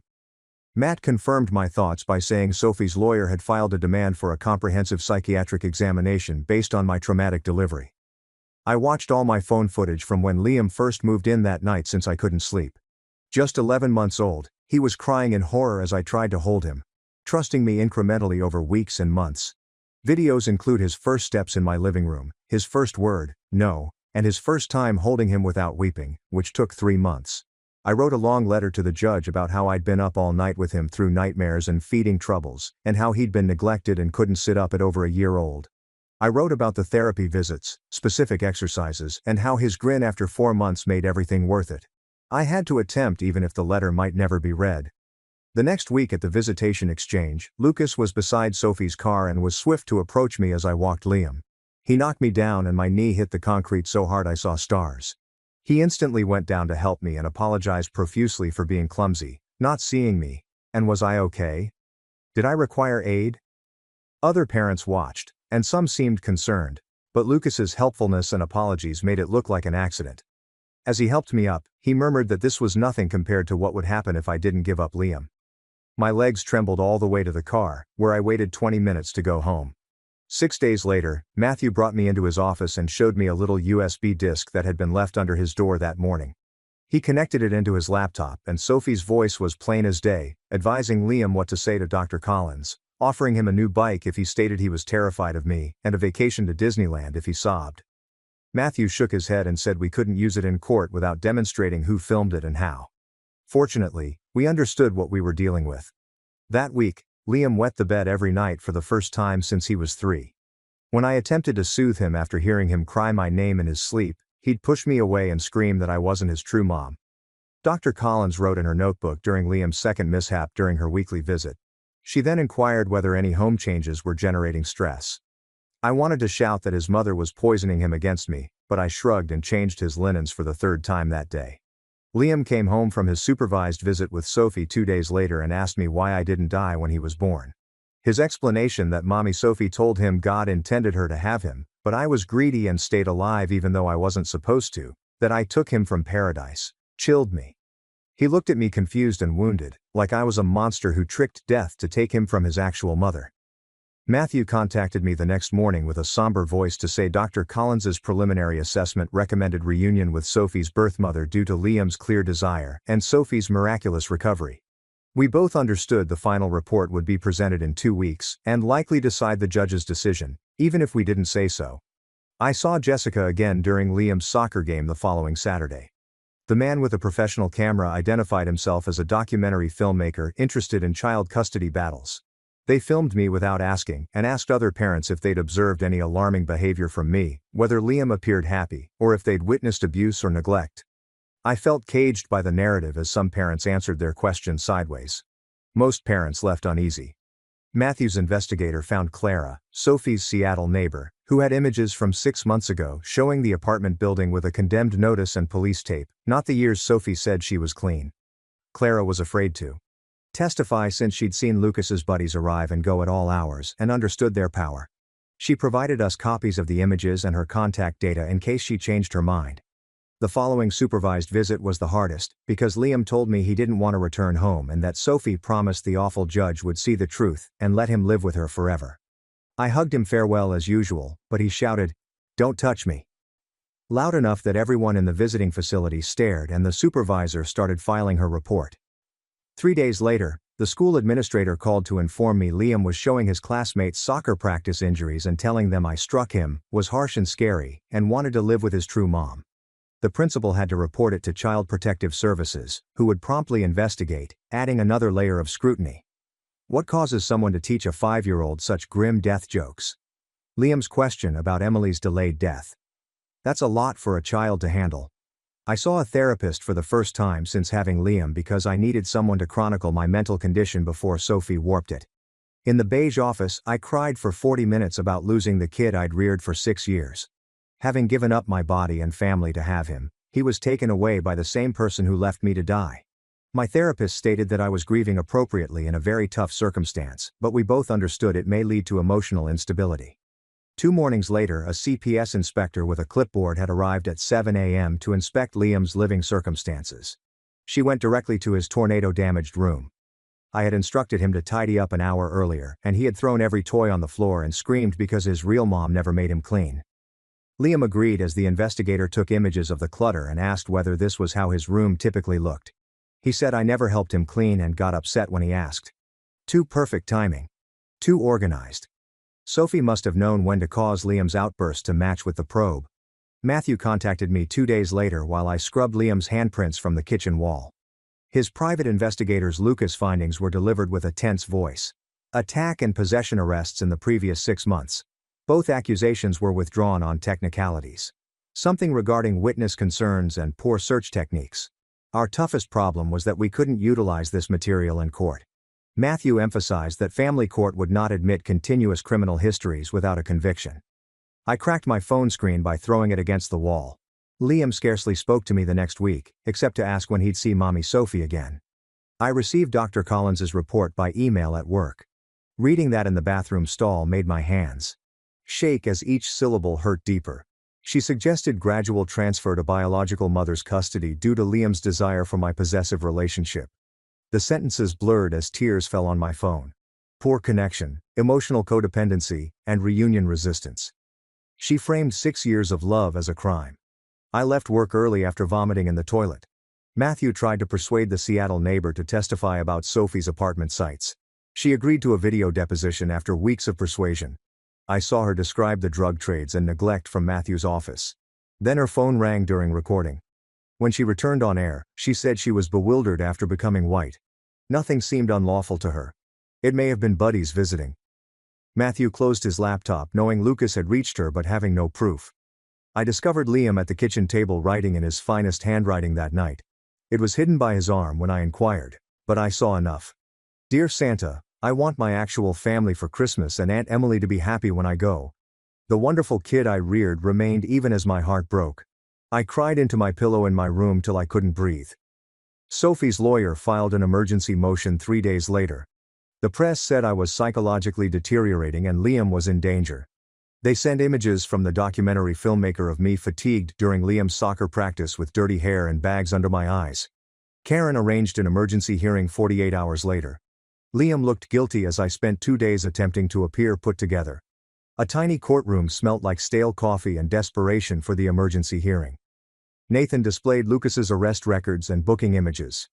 Matt confirmed my thoughts by saying Sophie's lawyer had filed a demand for a comprehensive psychiatric examination based on my traumatic delivery. I watched all my phone footage from when Liam first moved in that night since I couldn't sleep. Just 11 months old, he was crying in horror as I tried to hold him, trusting me incrementally over weeks and months. Videos include his first steps in my living room, his first word, no, and his first time holding him without weeping, which took 3 months. I wrote a long letter to the judge about how I'd been up all night with him through nightmares and feeding troubles, and how he'd been neglected and couldn't sit up at over a year old. I wrote about the therapy visits, specific exercises, and how his grin after 4 months made everything worth it. I had to attempt even if the letter might never be read. The next week at the visitation exchange, Lucas was beside Sophie's car and was swift to approach me as I walked Liam. He knocked me down and my knee hit the concrete so hard I saw stars. He instantly went down to help me and apologized profusely for being clumsy, not seeing me, and was I okay? Did I require aid? Other parents watched, and some seemed concerned, but Lucas's helpfulness and apologies made it look like an accident. As he helped me up, he murmured that this was nothing compared to what would happen if I didn't give up Liam. My legs trembled all the way to the car, where I waited 20 minutes to go home. 6 days later, Matthew brought me into his office and showed me a little USB disk that had been left under his door that morning. He connected it into his laptop and Sophie's voice was plain as day, advising Liam what to say to Dr. Collins, offering him a new bike if he stated he was terrified of me, and a vacation to Disneyland if he sobbed. Matthew shook his head and said we couldn't use it in court without demonstrating who filmed it and how. Fortunately, we understood what we were dealing with. That week, Liam wet the bed every night for the first time since he was 3. When I attempted to soothe him after hearing him cry my name in his sleep, he'd push me away and scream that I wasn't his true mom. Dr. Collins wrote in her notebook during Liam's second mishap during her weekly visit. She then inquired whether any home changes were generating stress. I wanted to shout that his mother was poisoning him against me, but I shrugged and changed his linens for the 3rd time that day. Liam came home from his supervised visit with Sophie 2 days later and asked me why I didn't die when he was born. His explanation that Mommy Sophie told him God intended her to have him, but I was greedy and stayed alive even though I wasn't supposed to, that I took him from paradise, chilled me. He looked at me confused and wounded, like I was a monster who tricked death to take him from his actual mother. Matthew contacted me the next morning with a somber voice to say Dr. Collins's preliminary assessment recommended reunion with Sophie's birth mother due to Liam's clear desire and Sophie's miraculous recovery. We both understood the final report would be presented in 2 weeks and likely decide the judge's decision, even if we didn't say so. I saw Jessica again during Liam's soccer game the following Saturday. The man with a professional camera identified himself as a documentary filmmaker interested in child custody battles. They filmed me without asking and asked other parents if they'd observed any alarming behavior from me, whether Liam appeared happy, or if they'd witnessed abuse or neglect. I felt caged by the narrative as some parents answered their questions sideways. Most parents left uneasy. Matthew's investigator found Clara, Sophie's Seattle neighbor, who had images from 6 months ago showing the apartment building with a condemned notice and police tape, not the years Sophie said she was clean. Clara was afraid to testify since she'd seen Lucas's buddies arrive and go at all hours and understood their power. She provided us copies of the images and her contact data in case she changed her mind. The following supervised visit was the hardest, because Liam told me he didn't want to return home and that Sophie promised the awful judge would see the truth and let him live with her forever. I hugged him farewell as usual, but he shouted, "Don't touch me," loud enough that everyone in the visiting facility stared and the supervisor started filing her report. 3 days later, the school administrator called to inform me Liam was showing his classmates soccer practice injuries and telling them I struck him, was harsh and scary, and wanted to live with his true mom. The principal had to report it to Child Protective Services, who would promptly investigate, adding another layer of scrutiny. What causes someone to teach a 5-year-old such grim death jokes? Liam's question about Emily's delayed death. That's a lot for a child to handle. I saw a therapist for the first time since having Liam because I needed someone to chronicle my mental condition before Sophie warped it. In the beige office, I cried for 40 minutes about losing the kid I'd reared for 6 years. Having given up my body and family to have him, he was taken away by the same person who left me to die. My therapist stated that I was grieving appropriately in a very tough circumstance, but we both understood it may lead to emotional instability. 2 mornings later, a CPS inspector with a clipboard had arrived at 7 a.m. to inspect Liam's living circumstances. She went directly to his tornado-damaged room. I had instructed him to tidy up an hour earlier, and he had thrown every toy on the floor and screamed because his real mom never made him clean. Liam agreed as the investigator took images of the clutter and asked whether this was how his room typically looked. He said I never helped him clean and got upset when he asked. Too perfect timing. Too organized. Sophie must have known when to cause Liam's outburst to match with the probe. Matthew contacted me 2 days later while I scrubbed Liam's handprints from the kitchen wall. His private investigator's Lucas findings were delivered with a tense voice. Attack and possession arrests in the previous 6 months. Both accusations were withdrawn on technicalities. Something regarding witness concerns and poor search techniques. Our toughest problem was that we couldn't utilize this material in court. Matthew emphasized that family court would not admit continuous criminal histories without a conviction. I cracked my phone screen by throwing it against the wall. Liam scarcely spoke to me the next week, except to ask when he'd see Mommy Sophie again. I received Dr. Collins's report by email at work. Reading that in the bathroom stall made my hands shake as each syllable hurt deeper. She suggested gradual transfer to biological mother's custody due to Liam's desire for my possessive relationship. The sentences blurred as tears fell on my phone. Poor connection, emotional codependency, and reunion resistance. She framed 6 years of love as a crime. I left work early after vomiting in the toilet. Matthew tried to persuade the Seattle neighbor to testify about Sophie's apartment sites. She agreed to a video deposition after weeks of persuasion. I saw her describe the drug trades and neglect from Matthew's office. Then her phone rang during recording. When she returned on air, she said she was bewildered after becoming white. Nothing seemed unlawful to her. It may have been buddies visiting. Matthew closed his laptop knowing Lucas had reached her but having no proof. I discovered Liam at the kitchen table writing in his finest handwriting that night. It was hidden by his arm when I inquired, but I saw enough. Dear Santa, I want my actual family for Christmas and Aunt Emily to be happy when I go. The wonderful kid I reared remained even as my heart broke. I cried into my pillow in my room till I couldn't breathe. Sophie's lawyer filed an emergency motion 3 days later. The press said I was psychologically deteriorating and Liam was in danger. They sent images from the documentary filmmaker of me fatigued during Liam's soccer practice with dirty hair and bags under my eyes. Karen arranged an emergency hearing 48 hours later. Liam looked guilty as I spent 2 days attempting to appear put together. A tiny courtroom smelt like stale coffee and desperation for the emergency hearing. Nathan displayed Lucas's arrest records and booking images.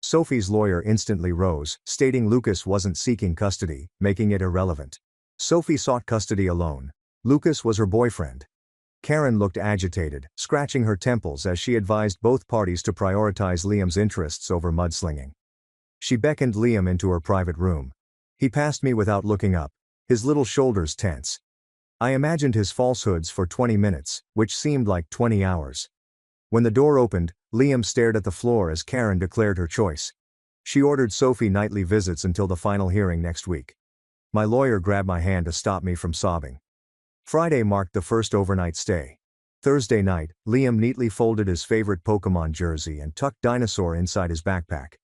Sophie's lawyer instantly rose, stating Lucas wasn't seeking custody, making it irrelevant. Sophie sought custody alone. Lucas was her boyfriend. Karen looked agitated, scratching her temples as she advised both parties to prioritize Liam's interests over mudslinging. She beckoned Liam into her private room. He passed me without looking up, his little shoulders tense. I imagined his falsehoods for 20 minutes, which seemed like 20 hours. When the door opened, Liam stared at the floor as Karen declared her choice. She ordered Sophie nightly visits until the final hearing next week. My lawyer grabbed my hand to stop me from sobbing. Friday marked the first overnight stay. Thursday night, Liam neatly folded his favorite Pokemon jersey and tucked Dinosaur inside his backpack.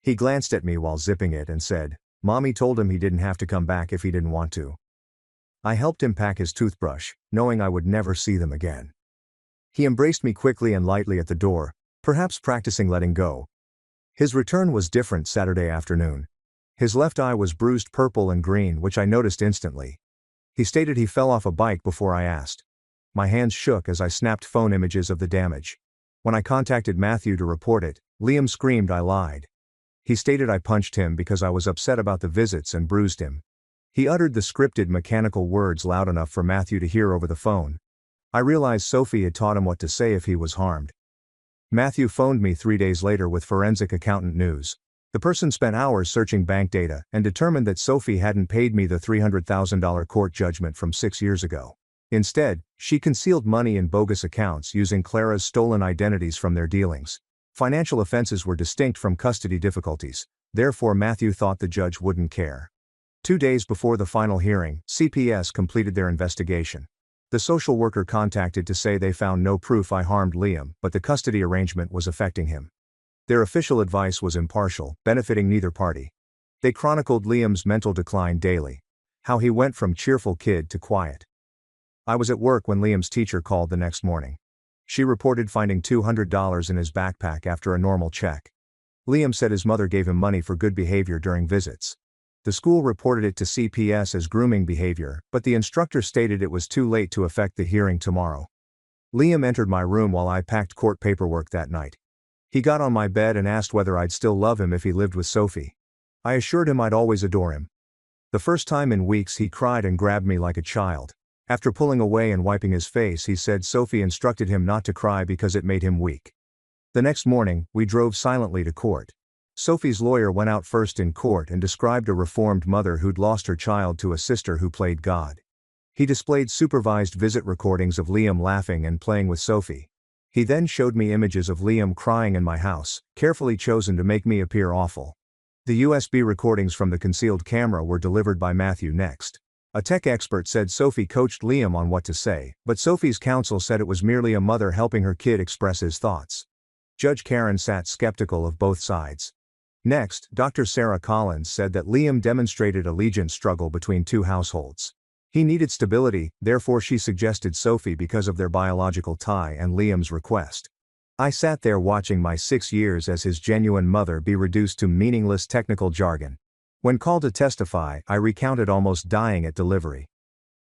He glanced at me while zipping it and said, "Mommy told him he didn't have to come back if he didn't want to." I helped him pack his toothbrush, knowing I would never see them again. He embraced me quickly and lightly at the door, perhaps practicing letting go. His return was different Saturday afternoon. His left eye was bruised purple and green, which I noticed instantly. He stated he fell off a bike before I asked. My hands shook as I snapped phone images of the damage. When I contacted Matthew to report it, Liam screamed I lied. He stated I punched him because I was upset about the visits and bruised him. He uttered the scripted mechanical words loud enough for Matthew to hear over the phone. I realized Sophie had taught him what to say if he was harmed. Matthew phoned me 3 days later with forensic accountant news. The person spent hours searching bank data and determined that Sophie hadn't paid me the $300,000 court judgment from 6 years ago. Instead, she concealed money in bogus accounts using Clara's stolen identities from their dealings. Financial offenses were distinct from custody difficulties, therefore Matthew thought the judge wouldn't care. 2 days before the final hearing, CPS completed their investigation. The social worker contacted to say they found no proof I harmed Liam, but the custody arrangement was affecting him. Their official advice was impartial, benefiting neither party. They chronicled Liam's mental decline daily. How he went from cheerful kid to quiet. I was at work when Liam's teacher called the next morning. She reported finding $200 in his backpack after a normal check. Liam said his mother gave him money for good behavior during visits. The school reported it to CPS as grooming behavior, but the instructor stated it was too late to affect the hearing tomorrow. Liam entered my room while I packed court paperwork that night. He got on my bed and asked whether I'd still love him if he lived with Sophie. I assured him I'd always adore him. The first time in weeks he cried and grabbed me like a child. After pulling away and wiping his face, he said Sophie instructed him not to cry because it made him weak. The next morning, we drove silently to court. Sophie's lawyer went out first in court and described a reformed mother who'd lost her child to a sister who played God. He displayed supervised visit recordings of Liam laughing and playing with Sophie. He then showed me images of Liam crying in my house, carefully chosen to make me appear awful. The USB recordings from the concealed camera were delivered by Matthew next. A tech expert said Sophie coached Liam on what to say, but Sophie's counsel said it was merely a mother helping her kid express his thoughts. Judge Karen sat skeptical of both sides. Next, Dr. Sarah Collins said that Liam demonstrated allegiance struggle between two households. He needed stability, therefore she suggested Sophie because of their biological tie and Liam's request. I sat there watching my 6 years as his genuine mother be reduced to meaningless technical jargon. When called to testify, I recounted almost dying at delivery.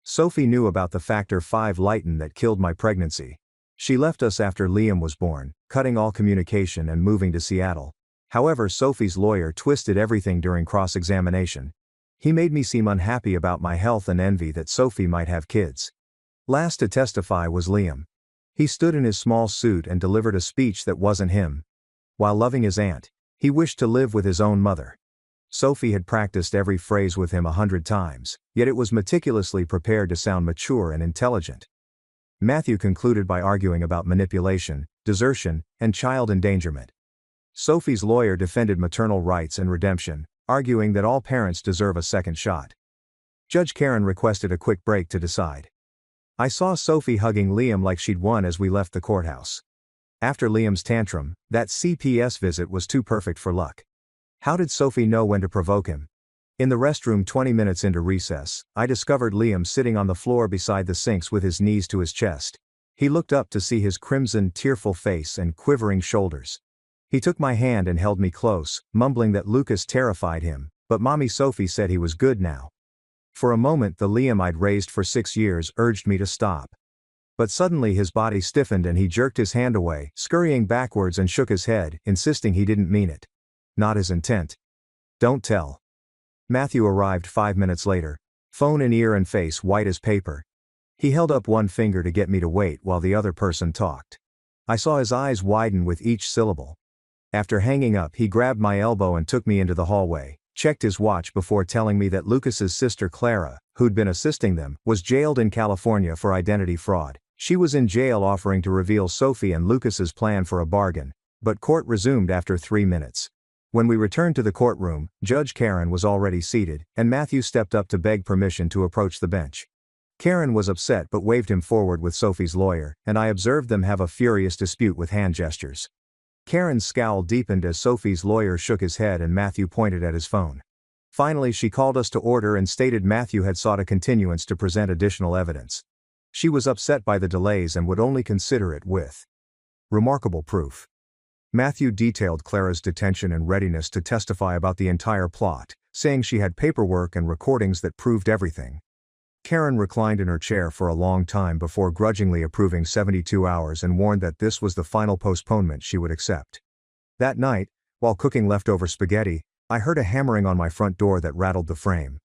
Sophie knew about the Factor V lighten that killed my pregnancy. She left us after Liam was born, cutting all communication and moving to Seattle. However, Sophie's lawyer twisted everything during cross-examination. He made me seem unhappy about my health and envy that Sophie might have kids. Last to testify was Liam. He stood in his small suit and delivered a speech that wasn't him. While loving his aunt, he wished to live with his own mother. Sophie had practiced every phrase with him 100 times, yet it was meticulously prepared to sound mature and intelligent. Matthew concluded by arguing about manipulation, desertion, and child endangerment. Sophie's lawyer defended maternal rights and redemption, arguing that all parents deserve a second shot. Judge Karen requested a quick break to decide. I saw Sophie hugging Liam like she'd won as we left the courthouse. After Liam's tantrum, that CPS visit was too perfect for luck. How did Sophie know when to provoke him? In the restroom 20 minutes into recess, I discovered Liam sitting on the floor beside the sinks with his knees to his chest. He looked up to see his crimson, tearful face and quivering shoulders. He took my hand and held me close, mumbling that Lucas terrified him, but Mommy Sophie said he was good now. For a moment the Liam I'd raised for 6 years urged me to stop. But suddenly his body stiffened and he jerked his hand away, scurrying backwards and shook his head, insisting he didn't mean it. Not his intent. Don't tell. Matthew arrived 5 minutes later, phone in ear and face white as paper. He held up one finger to get me to wait while the other person talked. I saw his eyes widen with each syllable. After hanging up, he grabbed my elbow and took me into the hallway, checked his watch before telling me that Lucas's sister Clara, who'd been assisting them, was jailed in California for identity fraud. She was in jail offering to reveal Sophie and Lucas's plan for a bargain, but court resumed after 3 minutes. When we returned to the courtroom, Judge Karen was already seated, and Matthew stepped up to beg permission to approach the bench. Karen was upset but waved him forward with Sophie's lawyer, and I observed them have a furious dispute with hand gestures. Karen's scowl deepened as Sophie's lawyer shook his head and Matthew pointed at his phone. Finally, she called us to order and stated Matthew had sought a continuance to present additional evidence. She was upset by the delays and would only consider it with remarkable proof. Matthew detailed Clara's detention and readiness to testify about the entire plot, saying she had paperwork and recordings that proved everything. Karen reclined in her chair for a long time before grudgingly approving 72 hours and warned that this was the final postponement she would accept. That night, while cooking leftover spaghetti, I heard a hammering on my front door that rattled the frame.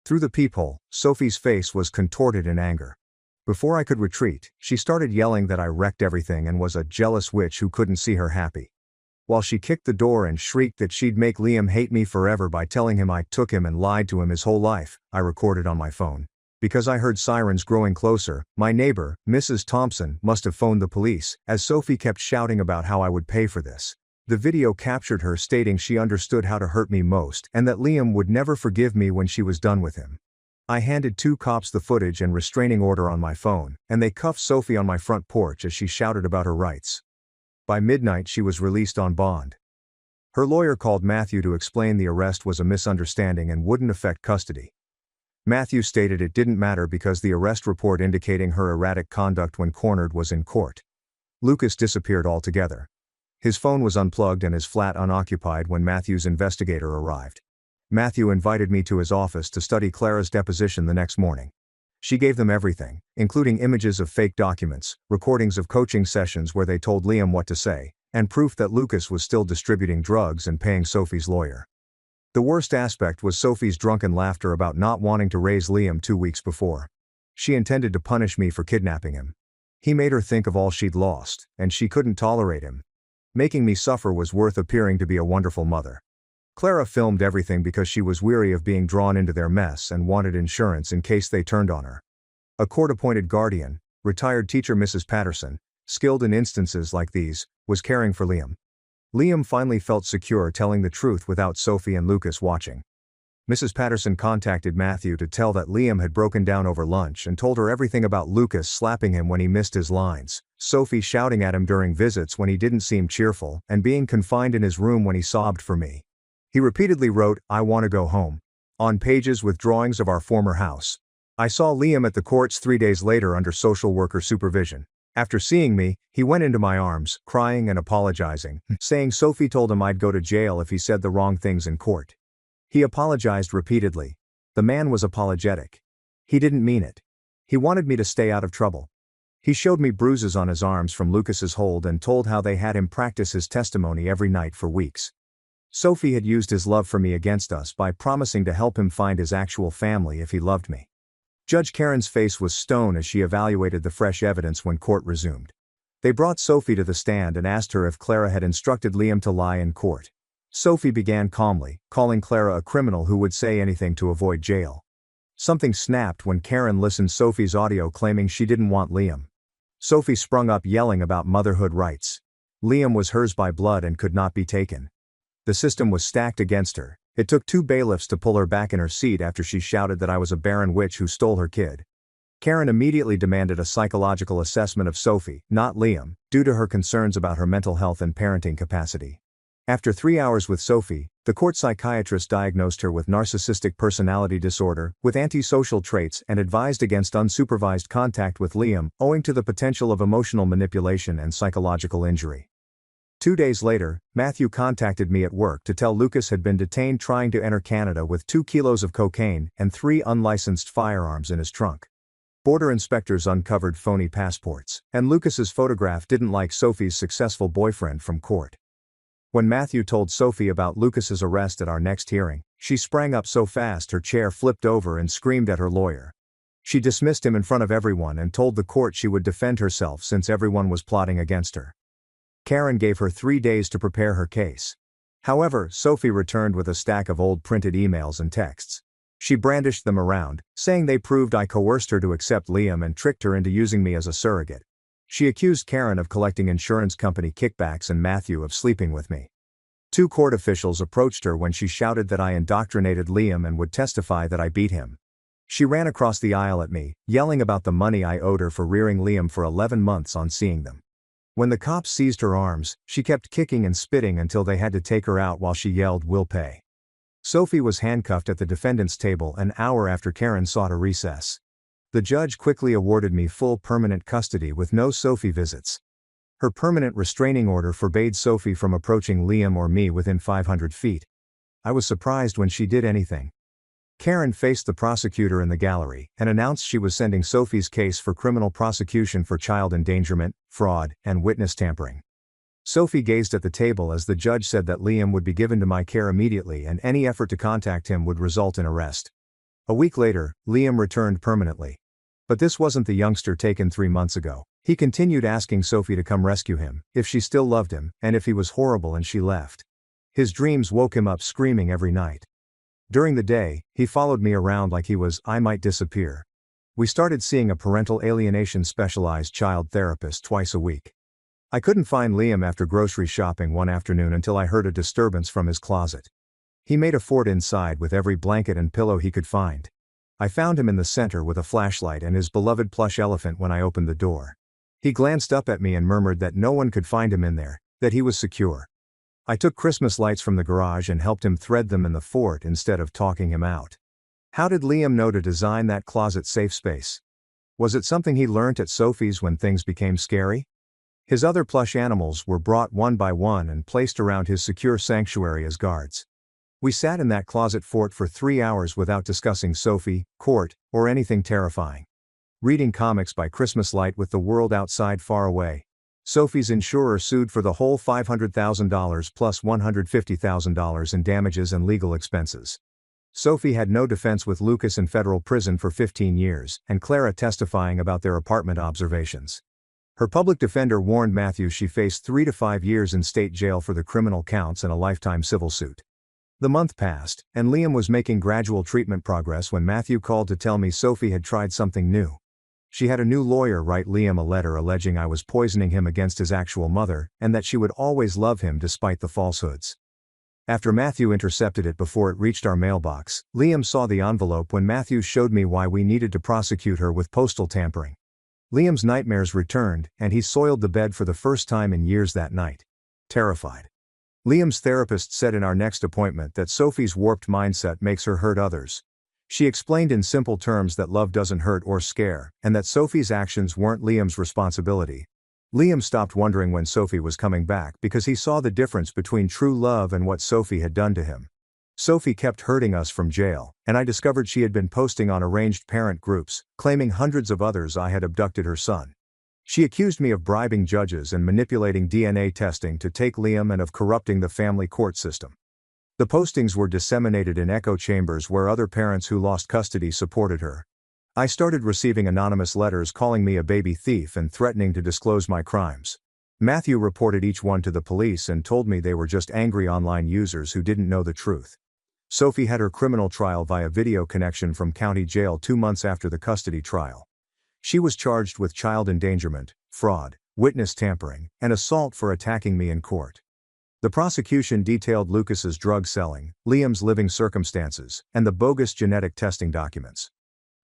Through the peephole, Sophie's face was contorted in anger. Before I could retreat, she started yelling that I wrecked everything and was a jealous witch who couldn't see her happy. While she kicked the door and shrieked that she'd make Liam hate me forever by telling him I took him and lied to him his whole life, I recorded on my phone. Because I heard sirens growing closer, my neighbor, Mrs. Thompson, must have phoned the police, as Sophie kept shouting about how I would pay for this. The video captured her stating she understood how to hurt me most and that Liam would never forgive me when she was done with him. I handed 2 cops the footage and restraining order on my phone, and they cuffed Sophie on my front porch as she shouted about her rights. By midnight she was released on bond. Her lawyer called Matthew to explain the arrest was a misunderstanding and wouldn't affect custody. Matthew stated it didn't matter because the arrest report indicating her erratic conduct when cornered was in court. Lucas disappeared altogether. His phone was unplugged and his flat unoccupied when Matthew's investigator arrived. Matthew invited me to his office to study Clara's deposition the next morning. She gave them everything, including images of fake documents, recordings of coaching sessions where they told Liam what to say, and proof that Lucas was still distributing drugs and paying Sophie's lawyer. The worst aspect was Sophie's drunken laughter about not wanting to raise Liam 2 weeks before. She intended to punish me for kidnapping him. He made her think of all she'd lost, and she couldn't tolerate him. Making me suffer was worth appearing to be a wonderful mother. Clara filmed everything because she was weary of being drawn into their mess and wanted insurance in case they turned on her. A court-appointed guardian, retired teacher Mrs. Patterson, skilled in instances like these, was caring for Liam. Liam finally felt secure telling the truth without Sophie and Lucas watching. Mrs. Patterson contacted Matthew to tell that Liam had broken down over lunch and told her everything about Lucas slapping him when he missed his lines, Sophie shouting at him during visits when he didn't seem cheerful, and being confined in his room when he sobbed for me. He repeatedly wrote, "I want to go home," on pages with drawings of our former house. I saw Liam at the courts 3 days later under social worker supervision. After seeing me, he went into my arms, crying and apologizing, saying Sophie told him I'd go to jail if he said the wrong things in court. He apologized repeatedly. The man was apologetic. He didn't mean it. He wanted me to stay out of trouble. He showed me bruises on his arms from Lucas's hold and told how they had him practice his testimony every night for weeks. Sophie had used his love for me against us by promising to help him find his actual family if he loved me. Judge Karen's face was stone as she evaluated the fresh evidence when court resumed. They brought Sophie to the stand and asked her if Clara had instructed Liam to lie in court. Sophie began calmly, calling Clara a criminal who would say anything to avoid jail. Something snapped when Karen listened to Sophie's audio claiming she didn't want Liam. Sophie sprung up yelling about motherhood rights. Liam was hers by blood and could not be taken. The system was stacked against her. It took 2 bailiffs to pull her back in her seat after she shouted that I was a barren witch who stole her kid. Karen immediately demanded a psychological assessment of Sophie, not Liam, due to her concerns about her mental health and parenting capacity. After 3 hours with Sophie, the court psychiatrist diagnosed her with narcissistic personality disorder, with antisocial traits, and advised against unsupervised contact with Liam, owing to the potential of emotional manipulation and psychological injury. 2 days later, Matthew contacted me at work to tell Lucas had been detained trying to enter Canada with 2 kilos of cocaine and 3 unlicensed firearms in his trunk. Border inspectors uncovered phony passports, and Lucas's photograph didn't like Sophie's successful boyfriend from court. When Matthew told Sophie about Lucas's arrest at our next hearing, she sprang up so fast her chair flipped over and screamed at her lawyer. She dismissed him in front of everyone and told the court she would defend herself since everyone was plotting against her. Karen gave her 3 days to prepare her case. However, Sophie returned with a stack of old printed emails and texts. She brandished them around, saying they proved I coerced her to accept Liam and tricked her into using me as a surrogate. She accused Karen of collecting insurance company kickbacks and Matthew of sleeping with me. 2 court officials approached her when she shouted that I indoctrinated Liam and would testify that I beat him. She ran across the aisle at me, yelling about the money I owed her for rearing Liam for 11 months on seeing them. When the cops seized her arms, she kept kicking and spitting until they had to take her out while she yelled, "We'll pay." Sophie was handcuffed at the defendant's table an hour after Karen sought a recess. The judge quickly awarded me full permanent custody with no Sophie visits. Her permanent restraining order forbade Sophie from approaching Liam or me within 500 feet. I was surprised when she did anything. Karen faced the prosecutor in the gallery and announced she was sending Sophie's case for criminal prosecution for child endangerment, fraud, and witness tampering. Sophie gazed at the table as the judge said that Liam would be given to my care immediately and any effort to contact him would result in arrest. A week later, Liam returned permanently. But this wasn't the youngster taken 3 months ago. He continued asking Sophie to come rescue him, if she still loved him, and if he was horrible and she left. His dreams woke him up screaming every night. During the day, he followed me around like he was, I might disappear. We started seeing a parental alienation specialized child therapist twice a week. I couldn't find Liam after grocery shopping one afternoon until I heard a disturbance from his closet. He made a fort inside with every blanket and pillow he could find. I found him in the center with a flashlight and his beloved plush elephant when I opened the door. He glanced up at me and murmured that no one could find him in there, that he was secure. I took Christmas lights from the garage and helped him thread them in the fort instead of talking him out. How did Liam know to design that closet safe space? Was it something he learnt at Sophie's when things became scary? His other plush animals were brought one by one and placed around his secure sanctuary as guards. We sat in that closet fort for 3 hours without discussing Sophie, court, or anything terrifying. Reading comics by Christmas light with the world outside far away. Sophie's insurer sued for the whole $500,000 plus $150,000 in damages and legal expenses. Sophie had no defense with Lucas in federal prison for 15 years, and Clara testifying about their apartment observations. Her public defender warned Matthew she faced 3 to 5 years in state jail for the criminal counts and a lifetime civil suit. The month passed, and Liam was making gradual treatment progress when Matthew called to tell me Sophie had tried something new. She had a new lawyer write Liam a letter alleging I was poisoning him against his actual mother, and that she would always love him despite the falsehoods. After Matthew intercepted it before it reached our mailbox, Liam saw the envelope when Matthew showed me why we needed to prosecute her with postal tampering. Liam's nightmares returned, and he soiled the bed for the first time in years that night. Terrified. Liam's therapist said in our next appointment that Sophie's warped mindset makes her hurt others. She explained in simple terms that love doesn't hurt or scare, and that Sophie's actions weren't Liam's responsibility. Liam stopped wondering when Sophie was coming back because he saw the difference between true love and what Sophie had done to him. Sophie kept hurting us from jail, and I discovered she had been posting on arranged parent groups, claiming hundreds of others I had abducted her son. She accused me of bribing judges and manipulating DNA testing to take Liam and of corrupting the family court system. The postings were disseminated in echo chambers where other parents who lost custody supported her. I started receiving anonymous letters calling me a baby thief and threatening to disclose my crimes. Matthew reported each one to the police and told me they were just angry online users who didn't know the truth. Sophie had her criminal trial via video connection from county jail 2 months after the custody trial. She was charged with child endangerment, fraud, witness tampering, and assault for attacking me in court. The prosecution detailed Lucas's drug selling, Liam's living circumstances, and the bogus genetic testing documents.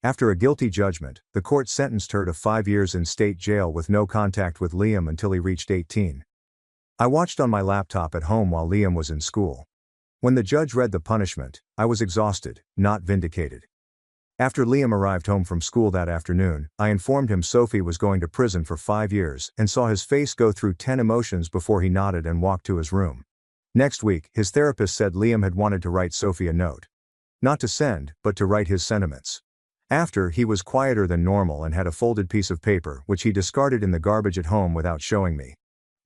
After a guilty judgment, the court sentenced her to 5 years in state jail with no contact with Liam until he reached 18. I watched on my laptop at home while Liam was in school. When the judge read the punishment, I was exhausted, not vindicated. After Liam arrived home from school that afternoon, I informed him Sophie was going to prison for 5 years and saw his face go through 10 emotions before he nodded and walked to his room. Next week, his therapist said Liam had wanted to write Sophie a note. Not to send, but to write his sentiments. After, he was quieter than normal and had a folded piece of paper which he discarded in the garbage at home without showing me.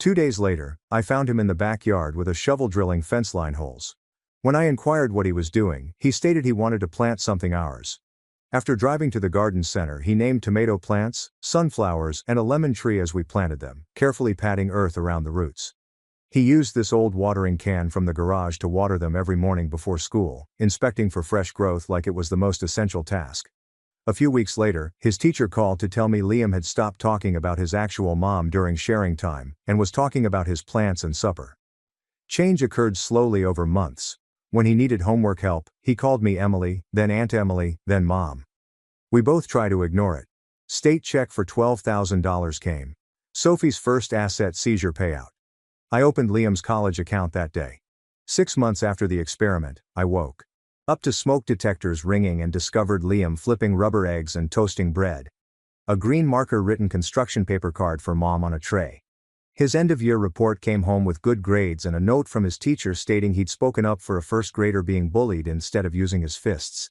2 days later, I found him in the backyard with a shovel drilling fence line holes. When I inquired what he was doing, he stated he wanted to plant something ours. After driving to the garden center, he named tomato plants, sunflowers, and a lemon tree as we planted them, carefully patting earth around the roots. He used this old watering can from the garage to water them every morning before school, inspecting for fresh growth like it was the most essential task. A few weeks later, his teacher called to tell me Liam had stopped talking about his actual mom during sharing time, and was talking about his plants and supper. Change occurred slowly over months. When he needed homework help, he called me Emily, then Aunt Emily, then Mom. We both try to ignore it. State check for $12,000 came. Sophie's first asset seizure payout. I opened Liam's college account that day. 6 months after the experiment, I woke up to smoke detectors ringing and discovered Liam flipping rubber eggs and toasting bread. A green marker-written construction paper card for Mom on a tray. His end-of-year report came home with good grades and a note from his teacher stating he'd spoken up for a first grader being bullied instead of using his fists.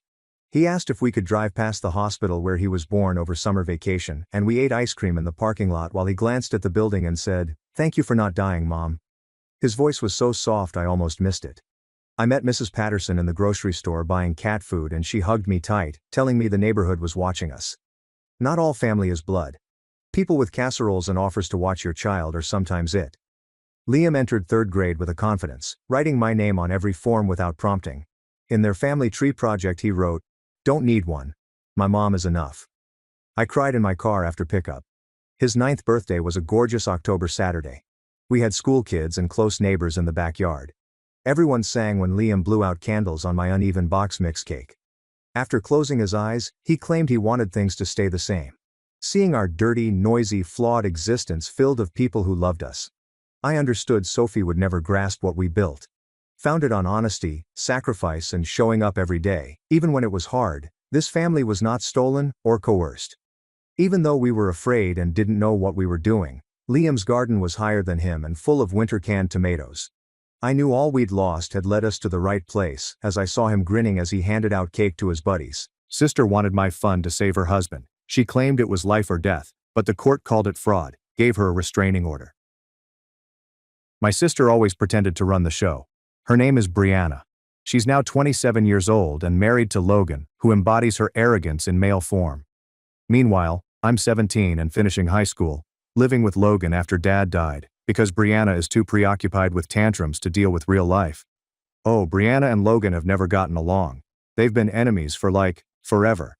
He asked if we could drive past the hospital where he was born over summer vacation, and we ate ice cream in the parking lot while he glanced at the building and said, "Thank you for not dying, Mom." His voice was so soft I almost missed it. I met Mrs. Patterson in the grocery store buying cat food and she hugged me tight, telling me the neighborhood was watching us. Not all family is blood. People with casseroles and offers to watch your child are sometimes it. Liam entered 3rd grade with a confidence, writing my name on every form without prompting. In their family tree project he wrote, "Don't need one. My mom is enough." I cried in my car after pickup. His 9th birthday was a gorgeous October Saturday. We had school kids and close neighbors in the backyard. Everyone sang when Liam blew out candles on my uneven box mix cake. After closing his eyes, he claimed he wanted things to stay the same. Seeing our dirty, noisy, flawed existence filled of people who loved us. I understood Sophie would never grasp what we built. Founded on honesty, sacrifice, and showing up every day, even when it was hard, this family was not stolen or coerced. Even though we were afraid and didn't know what we were doing, Liam's garden was higher than him and full of winter canned tomatoes. I knew all we'd lost had led us to the right place, as I saw him grinning as he handed out cake to his buddies. Sister wanted my fund to save her husband. She claimed it was life or death, but the court called it fraud, gave her a restraining order. My sister always pretended to run the show. Her name is Brianna. She's now 27 years old and married to Logan, who embodies her arrogance in male form. Meanwhile, I'm 17 and finishing high school, living with Logan after Dad died, because Brianna is too preoccupied with tantrums to deal with real life. Oh, Brianna and Logan have never gotten along. They've been enemies for forever.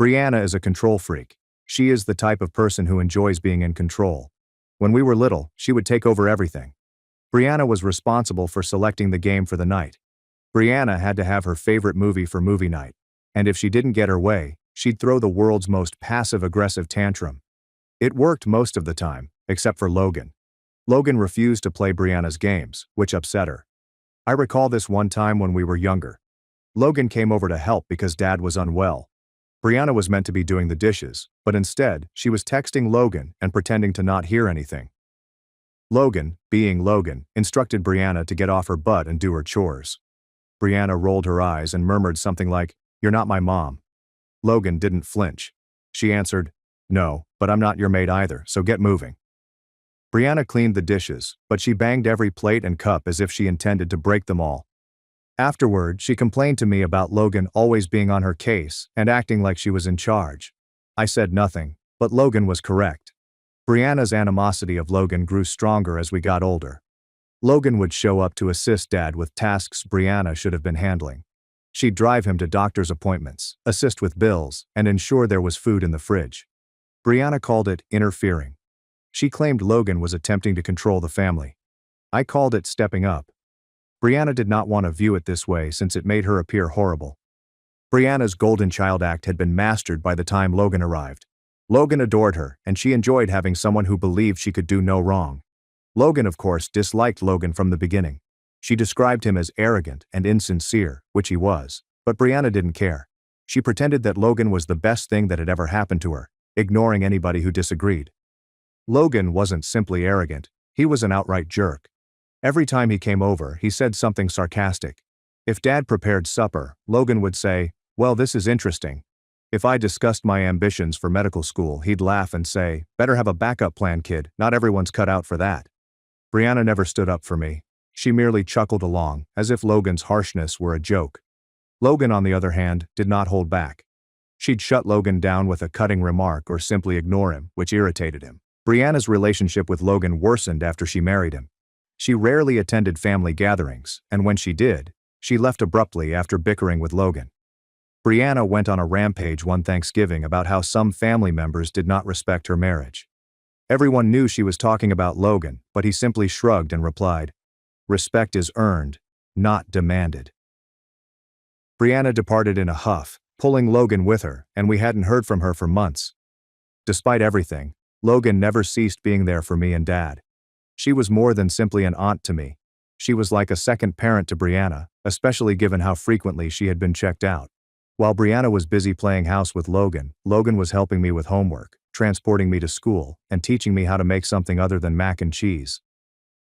Brianna is a control freak. She is the type of person who enjoys being in control. When we were little, she would take over everything. Brianna was responsible for selecting the game for the night. Brianna had to have her favorite movie for movie night, and if she didn't get her way, she'd throw the world's most passive-aggressive tantrum. It worked most of the time, except for Logan. Logan refused to play Brianna's games, which upset her. I recall this one time when we were younger. Logan came over to help because Dad was unwell. Brianna was meant to be doing the dishes, but instead, she was texting Logan and pretending to not hear anything. Logan, being Logan, instructed Brianna to get off her butt and do her chores. Brianna rolled her eyes and murmured something like, "You're not my mom." Logan didn't flinch. She answered, "No, but I'm not your maid either, so get moving." Brianna cleaned the dishes, but she banged every plate and cup as if she intended to break them all. Afterward, she complained to me about Logan always being on her case and acting like she was in charge. I said nothing, but Logan was correct. Brianna's animosity of Logan grew stronger as we got older. Logan would show up to assist Dad with tasks Brianna should have been handling. She'd drive him to doctor's appointments, assist with bills, and ensure there was food in the fridge. Brianna called it interfering. She claimed Logan was attempting to control the family. I called it stepping up. Brianna did not want to view it this way since it made her appear horrible. Brianna's golden child act had been mastered by the time Logan arrived. Logan adored her, and she enjoyed having someone who believed she could do no wrong. Logan, of course, disliked Logan from the beginning. She described him as arrogant and insincere, which he was, but Brianna didn't care. She pretended that Logan was the best thing that had ever happened to her, ignoring anybody who disagreed. Logan wasn't simply arrogant, he was an outright jerk. Every time he came over, he said something sarcastic. If Dad prepared supper, Logan would say, "Well, this is interesting." If I discussed my ambitions for medical school, he'd laugh and say, "Better have a backup plan, kid, not everyone's cut out for that." Brianna never stood up for me. She merely chuckled along, as if Logan's harshness were a joke. Logan, on the other hand, did not hold back. She'd shut Logan down with a cutting remark or simply ignore him, which irritated him. Brianna's relationship with Logan worsened after she married him. She rarely attended family gatherings, and when she did, she left abruptly after bickering with Logan. Brianna went on a rampage one Thanksgiving about how some family members did not respect her marriage. Everyone knew she was talking about Logan, but he simply shrugged and replied, "Respect is earned, not demanded." Brianna departed in a huff, pulling Logan with her, and we hadn't heard from her for months. Despite everything, Logan never ceased being there for me and Dad. She was more than simply an aunt to me. She was like a second parent to Brianna, especially given how frequently she had been checked out. While Brianna was busy playing house with Logan, Logan was helping me with homework, transporting me to school, and teaching me how to make something other than mac and cheese.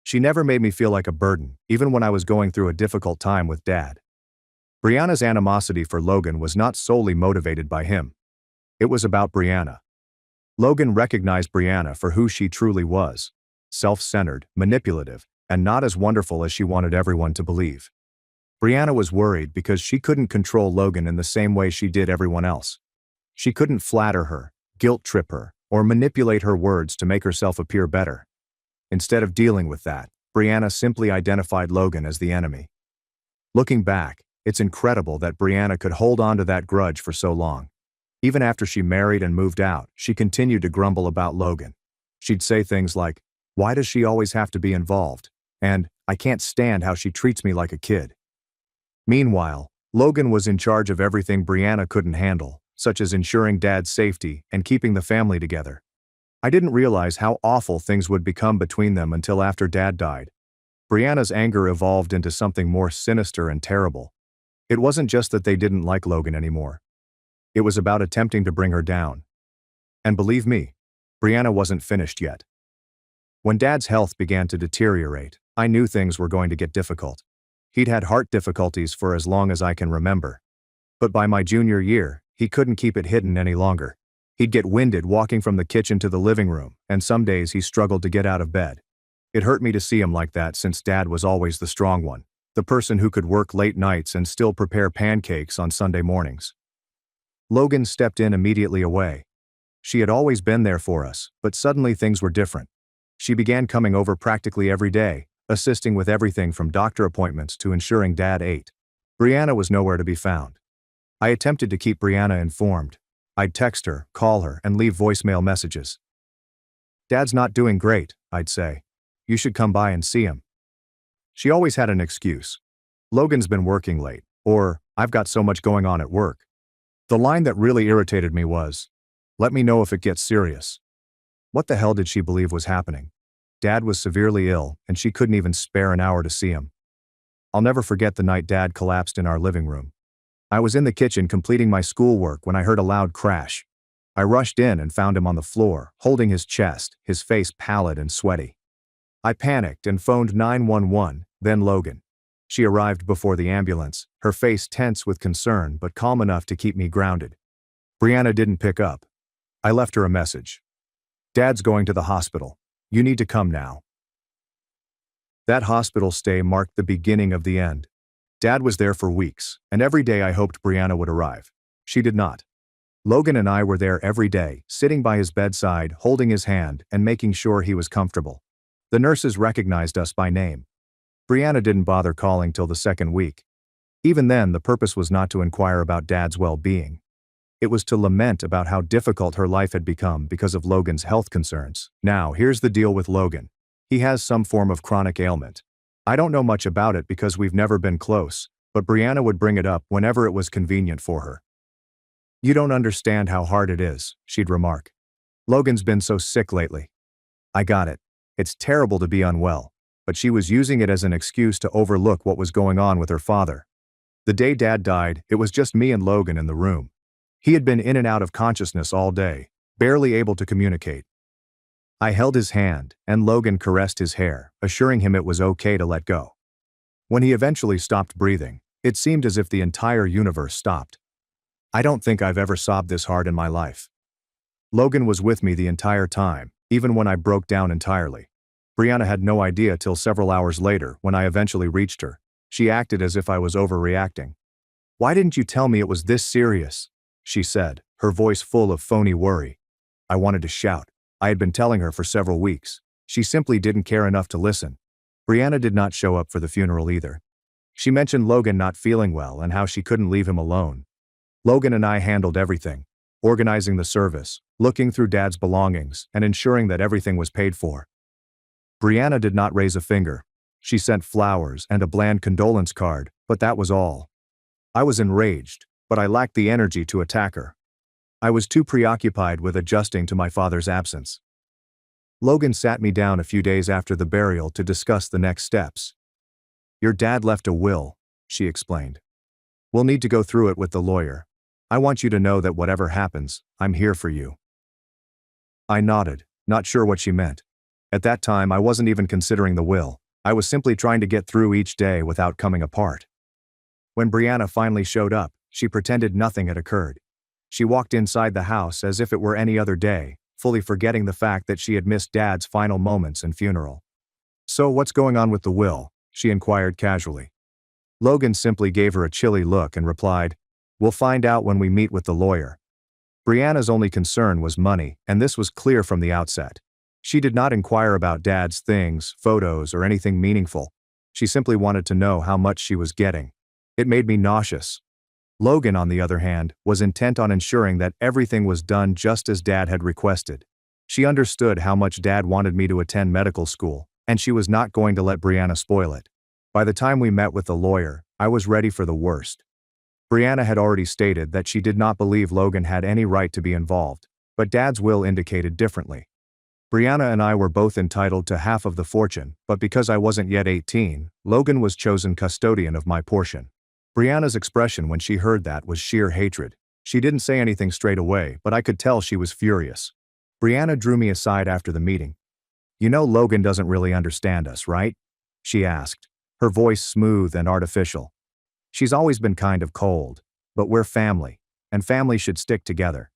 She never made me feel like a burden, even when I was going through a difficult time with Dad. Brianna's animosity for Logan was not solely motivated by him. It was about Brianna. Logan recognized Brianna for who she truly was: self-centered, manipulative, and not as wonderful as she wanted everyone to believe. Brianna was worried because she couldn't control Logan in the same way she did everyone else. She couldn't flatter her, guilt-trip her, or manipulate her words to make herself appear better. Instead of dealing with that, Brianna simply identified Logan as the enemy. Looking back, it's incredible that Brianna could hold on to that grudge for so long. Even after she married and moved out, she continued to grumble about Logan. She'd say things like, "Why does she always have to be involved?" And, "I can't stand how she treats me like a kid." Meanwhile, Logan was in charge of everything Brianna couldn't handle, such as ensuring Dad's safety and keeping the family together. I didn't realize how awful things would become between them until after Dad died. Brianna's anger evolved into something more sinister and terrible. It wasn't just that they didn't like Logan anymore. It was about attempting to bring her down. And believe me, Brianna wasn't finished yet. When Dad's health began to deteriorate, I knew things were going to get difficult. He'd had heart difficulties for as long as I can remember. But by my junior year, he couldn't keep it hidden any longer. He'd get winded walking from the kitchen to the living room, and some days he struggled to get out of bed. It hurt me to see him like that since Dad was always the strong one, the person who could work late nights and still prepare pancakes on Sunday mornings. Logan stepped in immediately away. She had always been there for us, but suddenly things were different. She began coming over practically every day, assisting with everything from doctor appointments to ensuring Dad ate. Brianna was nowhere to be found. I attempted to keep Brianna informed. I'd text her, call her, and leave voicemail messages. "Dad's not doing great," I'd say. "You should come by and see him." She always had an excuse. Logan's been working late, or I've got so much going on at work. The line that really irritated me was, let me know if it gets serious. What the hell did she believe was happening? Dad was severely ill, and she couldn't even spare an hour to see him. I'll never forget the night Dad collapsed in our living room. I was in the kitchen completing my schoolwork when I heard a loud crash. I rushed in and found him on the floor, holding his chest, his face pallid and sweaty. I panicked and phoned 911, then Logan. She arrived before the ambulance, her face tense with concern but calm enough to keep me grounded. Brianna didn't pick up. I left her a message. Dad's going to the hospital. You need to come now. That hospital stay marked the beginning of the end. Dad was there for weeks, and every day I hoped Brianna would arrive. She did not. Logan and I were there every day, sitting by his bedside, holding his hand, and making sure he was comfortable. The nurses recognized us by name. Brianna didn't bother calling till the second week. Even then, the purpose was not to inquire about Dad's well-being. It was to lament about how difficult her life had become because of Logan's health concerns. Now, here's the deal with Logan. He has some form of chronic ailment. I don't know much about it because we've never been close, but Brianna would bring it up whenever it was convenient for her. You don't understand how hard it is, she'd remark. Logan's been so sick lately. I got it. It's terrible to be unwell, but she was using it as an excuse to overlook what was going on with her father. The day Dad died, it was just me and Logan in the room. He had been in and out of consciousness all day, barely able to communicate. I held his hand, and Logan caressed his hair, assuring him it was okay to let go. When he eventually stopped breathing, it seemed as if the entire universe stopped. I don't think I've ever sobbed this hard in my life. Logan was with me the entire time, even when I broke down entirely. Brianna had no idea till several hours later when I eventually reached her. She acted as if I was overreacting. Why didn't you tell me it was this serious? She said, her voice full of phony worry. I wanted to shout. I had been telling her for several weeks. She simply didn't care enough to listen. Brianna did not show up for the funeral either. She mentioned Logan not feeling well and how she couldn't leave him alone. Logan and I handled everything, organizing the service, looking through Dad's belongings, and ensuring that everything was paid for. Brianna did not raise a finger. She sent flowers and a bland condolence card, but that was all. I was enraged, but I lacked the energy to attack her. I was too preoccupied with adjusting to my father's absence. Logan sat me down a few days after the burial to discuss the next steps. Your dad left a will, she explained. We'll need to go through it with the lawyer. I want you to know that whatever happens, I'm here for you. I nodded, not sure what she meant. At that time, I wasn't even considering the will. I was simply trying to get through each day without coming apart. When Brianna finally showed up, she pretended nothing had occurred. She walked inside the house as if it were any other day, fully forgetting the fact that she had missed Dad's final moments and funeral. So what's going on with the will? She inquired casually. Logan simply gave her a chilly look and replied, We'll find out when we meet with the lawyer. Brianna's only concern was money, and this was clear from the outset. She did not inquire about Dad's things, photos, or anything meaningful. She simply wanted to know how much she was getting. It made me nauseous. Logan, on the other hand, was intent on ensuring that everything was done just as Dad had requested. She understood how much Dad wanted me to attend medical school, and she was not going to let Brianna spoil it. By the time we met with the lawyer, I was ready for the worst. Brianna had already stated that she did not believe Logan had any right to be involved, but Dad's will indicated differently. Brianna and I were both entitled to half of the fortune, but because I wasn't yet 18, Logan was chosen custodian of my portion. Brianna's expression when she heard that was sheer hatred. She didn't say anything straight away, but I could tell she was furious. Brianna drew me aside after the meeting. You know Logan doesn't really understand us, right? She asked, her voice smooth and artificial. She's always been kind of cold, but we're family, and family should stick together.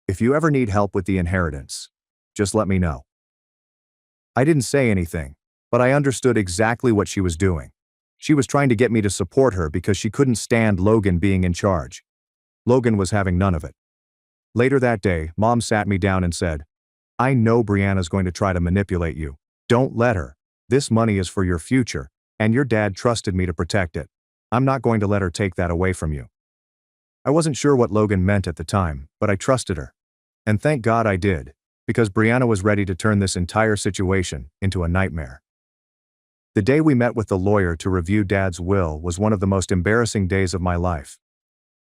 If you ever need help with the inheritance, just let me know. I didn't say anything, but I understood exactly what she was doing. She was trying to get me to support her because she couldn't stand Logan being in charge. Logan was having none of it. Later that day, Mom sat me down and said, I know Brianna's going to try to manipulate you. Don't let her. This money is for your future, and your dad trusted me to protect it. I'm not going to let her take that away from you. I wasn't sure what Logan meant at the time, but I trusted her. And thank God I did, because Brianna was ready to turn this entire situation into a nightmare. The day we met with the lawyer to review Dad's will was one of the most embarrassing days of my life.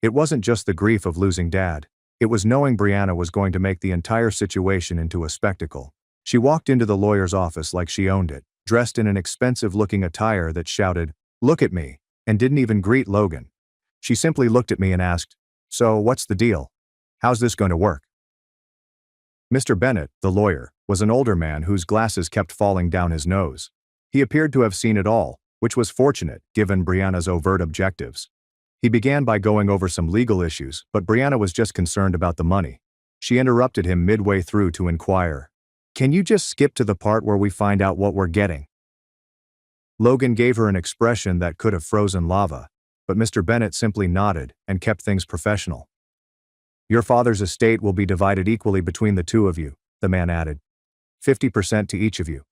It wasn't just the grief of losing Dad. It was knowing Brianna was going to make the entire situation into a spectacle. She walked into the lawyer's office like she owned it, dressed in an expensive-looking attire that shouted, "Look at me," and didn't even greet Logan. She simply looked at me and asked, "So, what's the deal? How's this going to work?" Mr. Bennett, the lawyer, was an older man whose glasses kept falling down his nose. He appeared to have seen it all, which was fortunate given Brianna's overt objectives. He began by going over some legal issues, but Brianna was just concerned about the money. She interrupted him midway through to inquire, "Can you just skip to the part where we find out what we're getting?" Logan gave her an expression that could have frozen lava, but Mr. Bennett simply nodded and kept things professional. "Your father's estate will be divided equally between the two of you," the man added. 50% to each of you.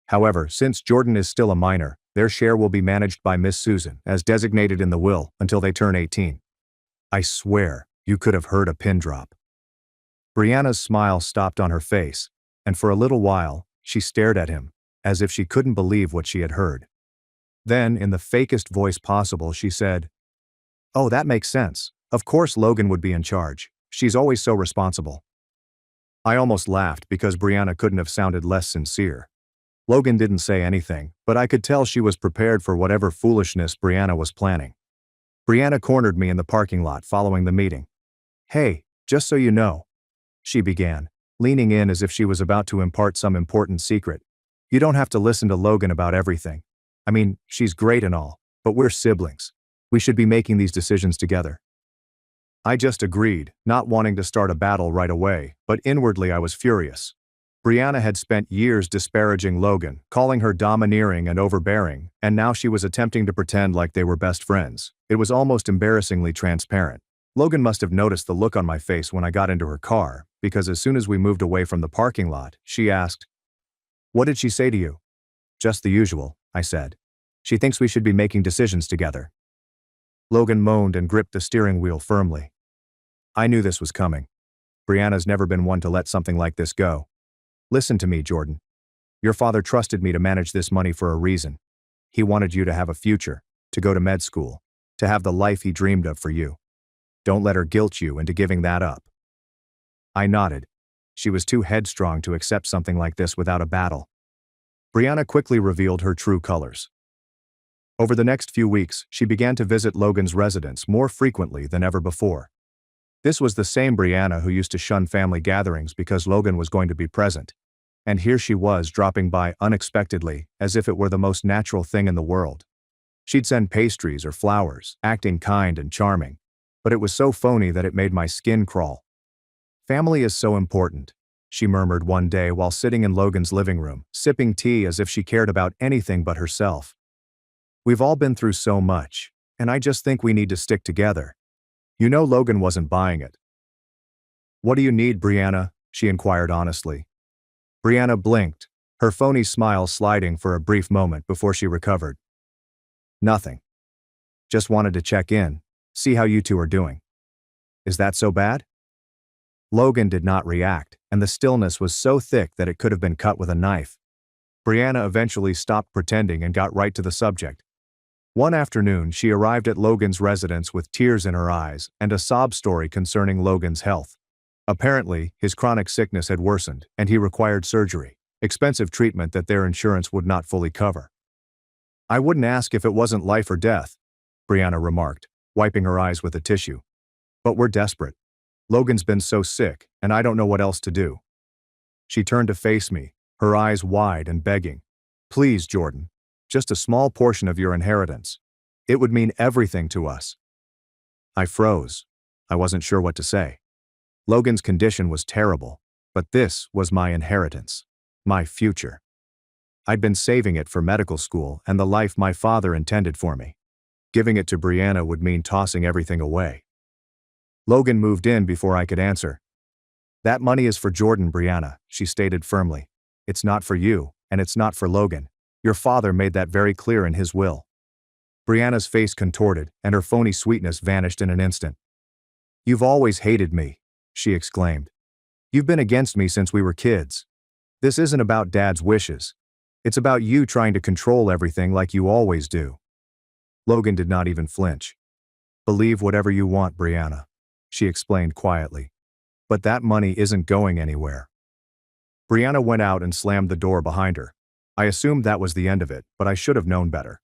However, since Jordan is still a minor, their share will be managed by Miss Susan, as designated in the will, until they turn 18. I swear, you could have heard a pin drop. Brianna's smile stopped on her face, and for a little while, she stared at him, as if she couldn't believe what she had heard. Then, in the fakest voice possible, she said, "Oh, that makes sense. Of course Logan would be in charge. She's always so responsible." I almost laughed because Brianna couldn't have sounded less sincere. Logan didn't say anything, but I could tell she was prepared for whatever foolishness Brianna was planning. Brianna cornered me in the parking lot following the meeting. "Hey, just so you know," she began, leaning in as if she was about to impart some important secret. "You don't have to listen to Logan about everything. I mean, she's great and all, but we're siblings. We should be making these decisions together." I just agreed, not wanting to start a battle right away, but inwardly I was furious. Brianna had spent years disparaging Logan, calling her domineering and overbearing, and now she was attempting to pretend like they were best friends. It was almost embarrassingly transparent. Logan must have noticed the look on my face when I got into her car, because as soon as we moved away from the parking lot, she asked, "What did she say to you?" "Just the usual," I said. "She thinks we should be making decisions together." Logan moaned and gripped the steering wheel firmly. I knew this was coming. Brianna's never been one to let something like this go. "Listen to me, Jordan. Your father trusted me to manage this money for a reason. He wanted you to have a future, to go to med school, to have the life he dreamed of for you. Don't let her guilt you into giving that up." I nodded. She was too headstrong to accept something like this without a battle. Brianna quickly revealed her true colors. Over the next few weeks, she began to visit Logan's residence more frequently than ever before. This was the same Brianna who used to shun family gatherings because Logan was going to be present. And here she was dropping by unexpectedly, as if it were the most natural thing in the world. She'd send pastries or flowers, acting kind and charming, but it was so phony that it made my skin crawl. "Family is so important," she murmured one day while sitting in Logan's living room, sipping tea as if she cared about anything but herself. "We've all been through so much, and I just think we need to stick together." You know Logan wasn't buying it. "What do you need, Brianna?" she inquired honestly. Brianna blinked, her phony smile sliding for a brief moment before she recovered. "Nothing. Just wanted to check in, see how you two are doing." "Is that so bad?" Logan did not react, and the stillness was so thick that it could have been cut with a knife. Brianna eventually stopped pretending and got right to the subject. One afternoon, she arrived at Logan's residence with tears in her eyes and a sob story concerning Logan's health. Apparently, his chronic sickness had worsened, and he required surgery, expensive treatment that their insurance would not fully cover. "I wouldn't ask if it wasn't life or death," Brianna remarked, wiping her eyes with a tissue. "But we're desperate. Logan's been so sick, and I don't know what else to do." She turned to face me, her eyes wide and begging. "Please, Jordan. Just a small portion of your inheritance. It would mean everything to us." I froze. I wasn't sure what to say. Logan's condition was terrible, but this was my inheritance, my future. I'd been saving it for medical school and the life my father intended for me. Giving it to Brianna would mean tossing everything away. Logan moved in before I could answer. "That money is for Jordan, Brianna," she stated firmly. "It's not for you, and it's not for Logan. Your father made that very clear in his will." Brianna's face contorted, and her phony sweetness vanished in an instant. "You've always hated me," she exclaimed. "You've been against me since we were kids. This isn't about Dad's wishes. It's about you trying to control everything like you always do. Logan did not even flinch. Believe whatever you want, Brianna, she explained quietly. But that money isn't going anywhere. Brianna went out and slammed the door behind her. I assumed that was the end of it, but I should have known better.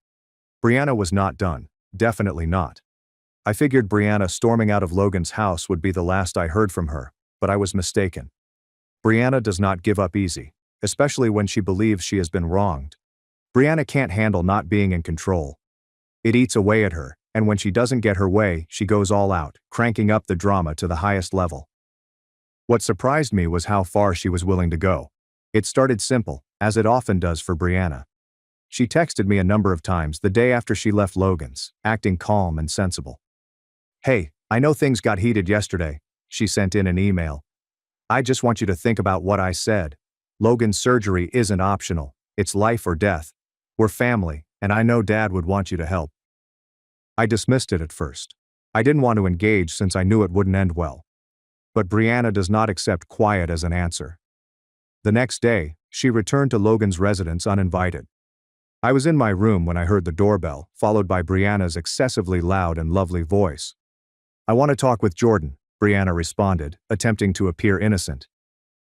Brianna was not done, definitely not. I figured Brianna storming out of Logan's house would be the last I heard from her, but I was mistaken. Brianna does not give up easy, especially when she believes she has been wronged. Brianna can't handle not being in control. It eats away at her, and when she doesn't get her way, she goes all out, cranking up the drama to the highest level. What surprised me was how far she was willing to go. It started simple, as it often does for Brianna. She texted me a number of times the day after she left Logan's, acting calm and sensible. "Hey, I know things got heated yesterday," she sent in an email. "I just want you to think about what I said. Logan's surgery isn't optional, it's life or death. We're family, and I know Dad would want you to help." I dismissed it at first. I didn't want to engage since I knew it wouldn't end well. But Brianna does not accept quiet as an answer. The next day, she returned to Logan's residence uninvited. I was in my room when I heard the doorbell, followed by Brianna's excessively loud and lovely voice. "I want to talk with Jordan," Brianna responded, attempting to appear innocent.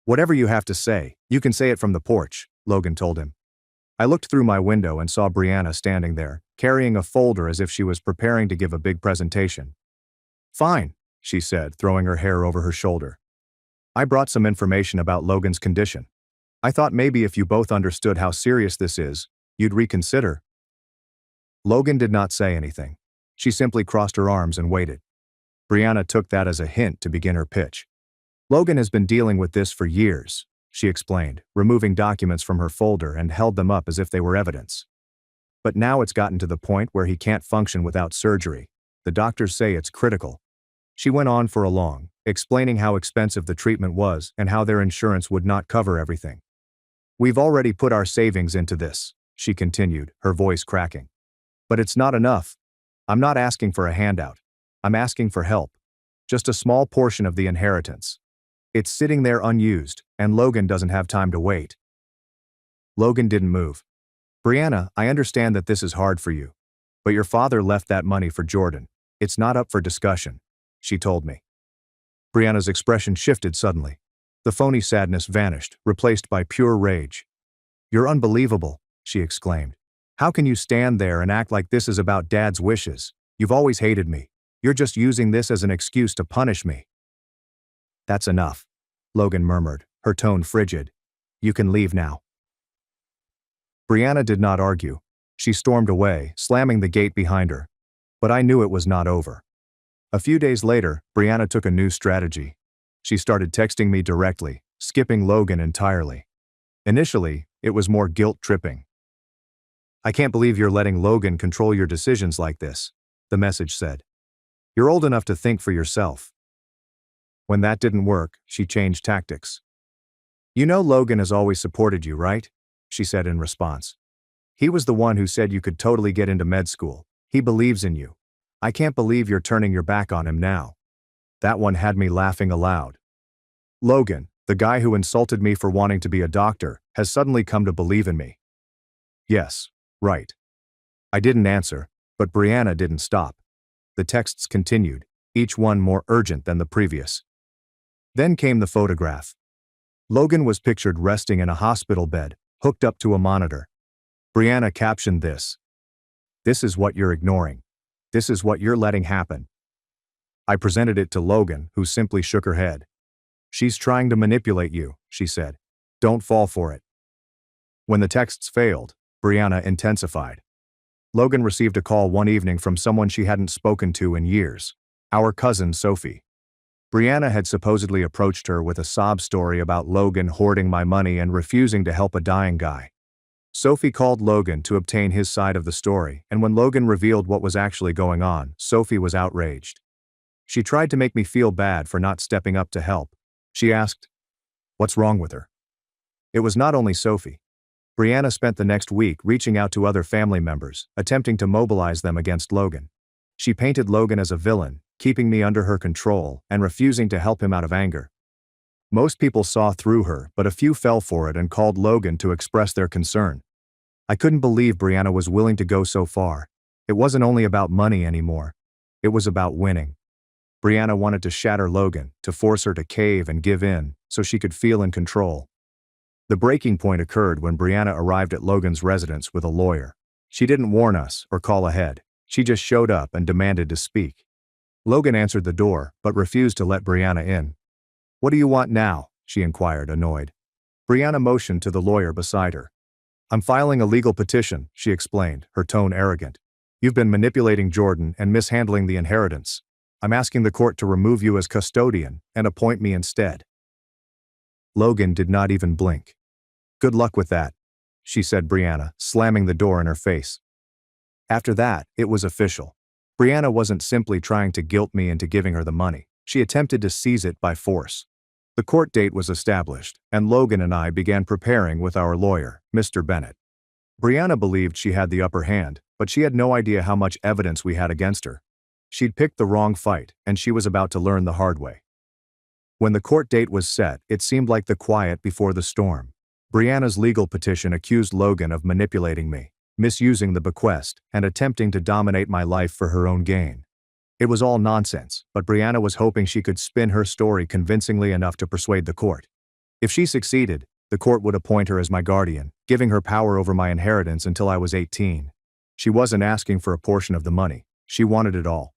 "Whatever you have to say, you can say it from the porch," Logan told him. I looked through my window and saw Brianna standing there, carrying a folder as if she was preparing to give a big presentation. "Fine," she said, throwing her hair over her shoulder. "I brought some information about Logan's condition. I thought maybe if you both understood how serious this is, you'd reconsider." Logan did not say anything. She simply crossed her arms and waited. Brianna took that as a hint to begin her pitch. "Logan has been dealing with this for years," she explained, removing documents from her folder and held them up as if they were evidence. "But now it's gotten to the point where he can't function without surgery. The doctors say it's critical." She went on for a long, explaining how expensive the treatment was and how their insurance would not cover everything. "We've already put our savings into this," she continued, her voice cracking. "But it's not enough. I'm not asking for a handout. I'm asking for help. Just a small portion of the inheritance. It's sitting there unused, and Logan doesn't have time to wait." Logan didn't move. "Brianna, I understand that this is hard for you. But your father left that money for Jordan. It's not up for discussion," she told me. Brianna's expression shifted suddenly. The phony sadness vanished, replaced by pure rage. "You're unbelievable," she exclaimed. "How can you stand there and act like this is about Dad's wishes? You've always hated me. You're just using this as an excuse to punish me." "That's enough," Logan murmured, her tone frigid. "You can leave now." Brianna did not argue. She stormed away, slamming the gate behind her. But I knew it was not over. A few days later, Brianna took a new strategy. She started texting me directly, skipping Logan entirely. Initially, it was more guilt-tripping. "I can't believe you're letting Logan control your decisions like this," the message said. "You're old enough to think for yourself." When that didn't work, she changed tactics. "You know Logan has always supported you, right?" she said in response. "He was the one who said you could totally get into med school. He believes in you. I can't believe you're turning your back on him now." That one had me laughing aloud. Logan, the guy who insulted me for wanting to be a doctor, has suddenly come to believe in me. Yes, right. I didn't answer, but Brianna didn't stop. The texts continued, each one more urgent than the previous. Then came the photograph. Logan was pictured resting in a hospital bed, hooked up to a monitor. Brianna captioned this. "This is what you're ignoring. This is what you're letting happen." I presented it to Logan, who simply shook her head. "She's trying to manipulate you," she said. "Don't fall for it." When the texts failed, Brianna intensified. Logan received a call one evening from someone she hadn't spoken to in years, our cousin Sophie. Brianna had supposedly approached her with a sob story about Logan hoarding my money and refusing to help a dying guy. Sophie called Logan to obtain his side of the story, and when Logan revealed what was actually going on, Sophie was outraged. She tried to make me feel bad for not stepping up to help. She asked, "What's wrong with her?" It was not only Sophie. Brianna spent the next week reaching out to other family members, attempting to mobilize them against Logan. She painted Logan as a villain, keeping me under her control and refusing to help him out of anger. Most people saw through her, but a few fell for it and called Logan to express their concern. I couldn't believe Brianna was willing to go so far. It wasn't only about money anymore. It was about winning. Brianna wanted to shatter Logan, to force her to cave and give in, so she could feel in control. The breaking point occurred when Brianna arrived at Logan's residence with a lawyer. She didn't warn us or call ahead. She just showed up and demanded to speak. Logan answered the door, but refused to let Brianna in. "What do you want now?" she inquired, annoyed. Brianna motioned to the lawyer beside her. "I'm filing a legal petition," she explained, her tone arrogant. "You've been manipulating Jordan and mishandling the inheritance. I'm asking the court to remove you as custodian and appoint me instead." Logan did not even blink. "Good luck with that," she said, Brianna, slamming the door in her face. After that, it was official. Brianna wasn't simply trying to guilt me into giving her the money. She attempted to seize it by force. The court date was established, and Logan and I began preparing with our lawyer, Mr. Bennett. Brianna believed she had the upper hand, but she had no idea how much evidence we had against her. She'd picked the wrong fight, and she was about to learn the hard way. When the court date was set, it seemed like the quiet before the storm. Brianna's legal petition accused Logan of manipulating me, misusing the bequest, and attempting to dominate my life for her own gain. It was all nonsense, but Brianna was hoping she could spin her story convincingly enough to persuade the court. If she succeeded, the court would appoint her as my guardian, giving her power over my inheritance until I was 18. She wasn't asking for a portion of the money. She wanted it all.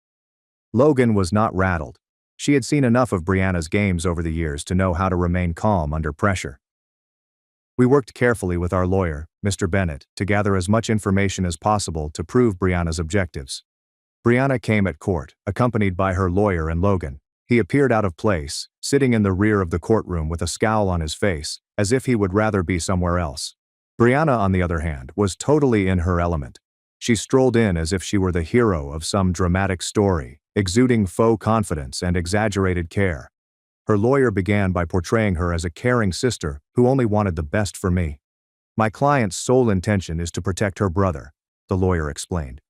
Logan was not rattled. She had seen enough of Brianna's games over the years to know how to remain calm under pressure. We worked carefully with our lawyer, Mr. Bennett, to gather as much information as possible to prove Brianna's objectives. Brianna came at court, accompanied by her lawyer and Logan. He appeared out of place, sitting in the rear of the courtroom with a scowl on his face, as if he would rather be somewhere else. Brianna, on the other hand, was totally in her element. She strolled in as if she were the hero of some dramatic story, exuding faux confidence and exaggerated care. Her lawyer began by portraying her as a caring sister who only wanted the best for me. "My client's sole intention is to protect her brother," the lawyer explained.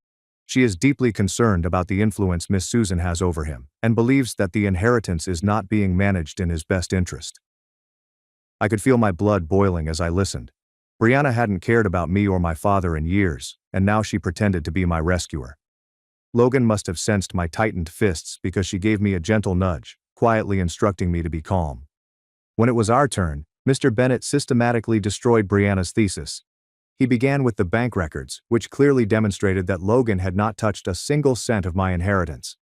"She is deeply concerned about the influence Miss Susan has over him and believes that the inheritance is not being managed in his best interest." I could feel my blood boiling as I listened. Brianna hadn't cared about me or my father in years, and now she pretended to be my rescuer. Logan must have sensed my tightened fists because she gave me a gentle nudge, quietly instructing me to be calm. When it was our turn, Mr. Bennett systematically destroyed Brianna's thesis. He began with the bank records, which clearly demonstrated that Logan had not touched a single cent of my inheritance.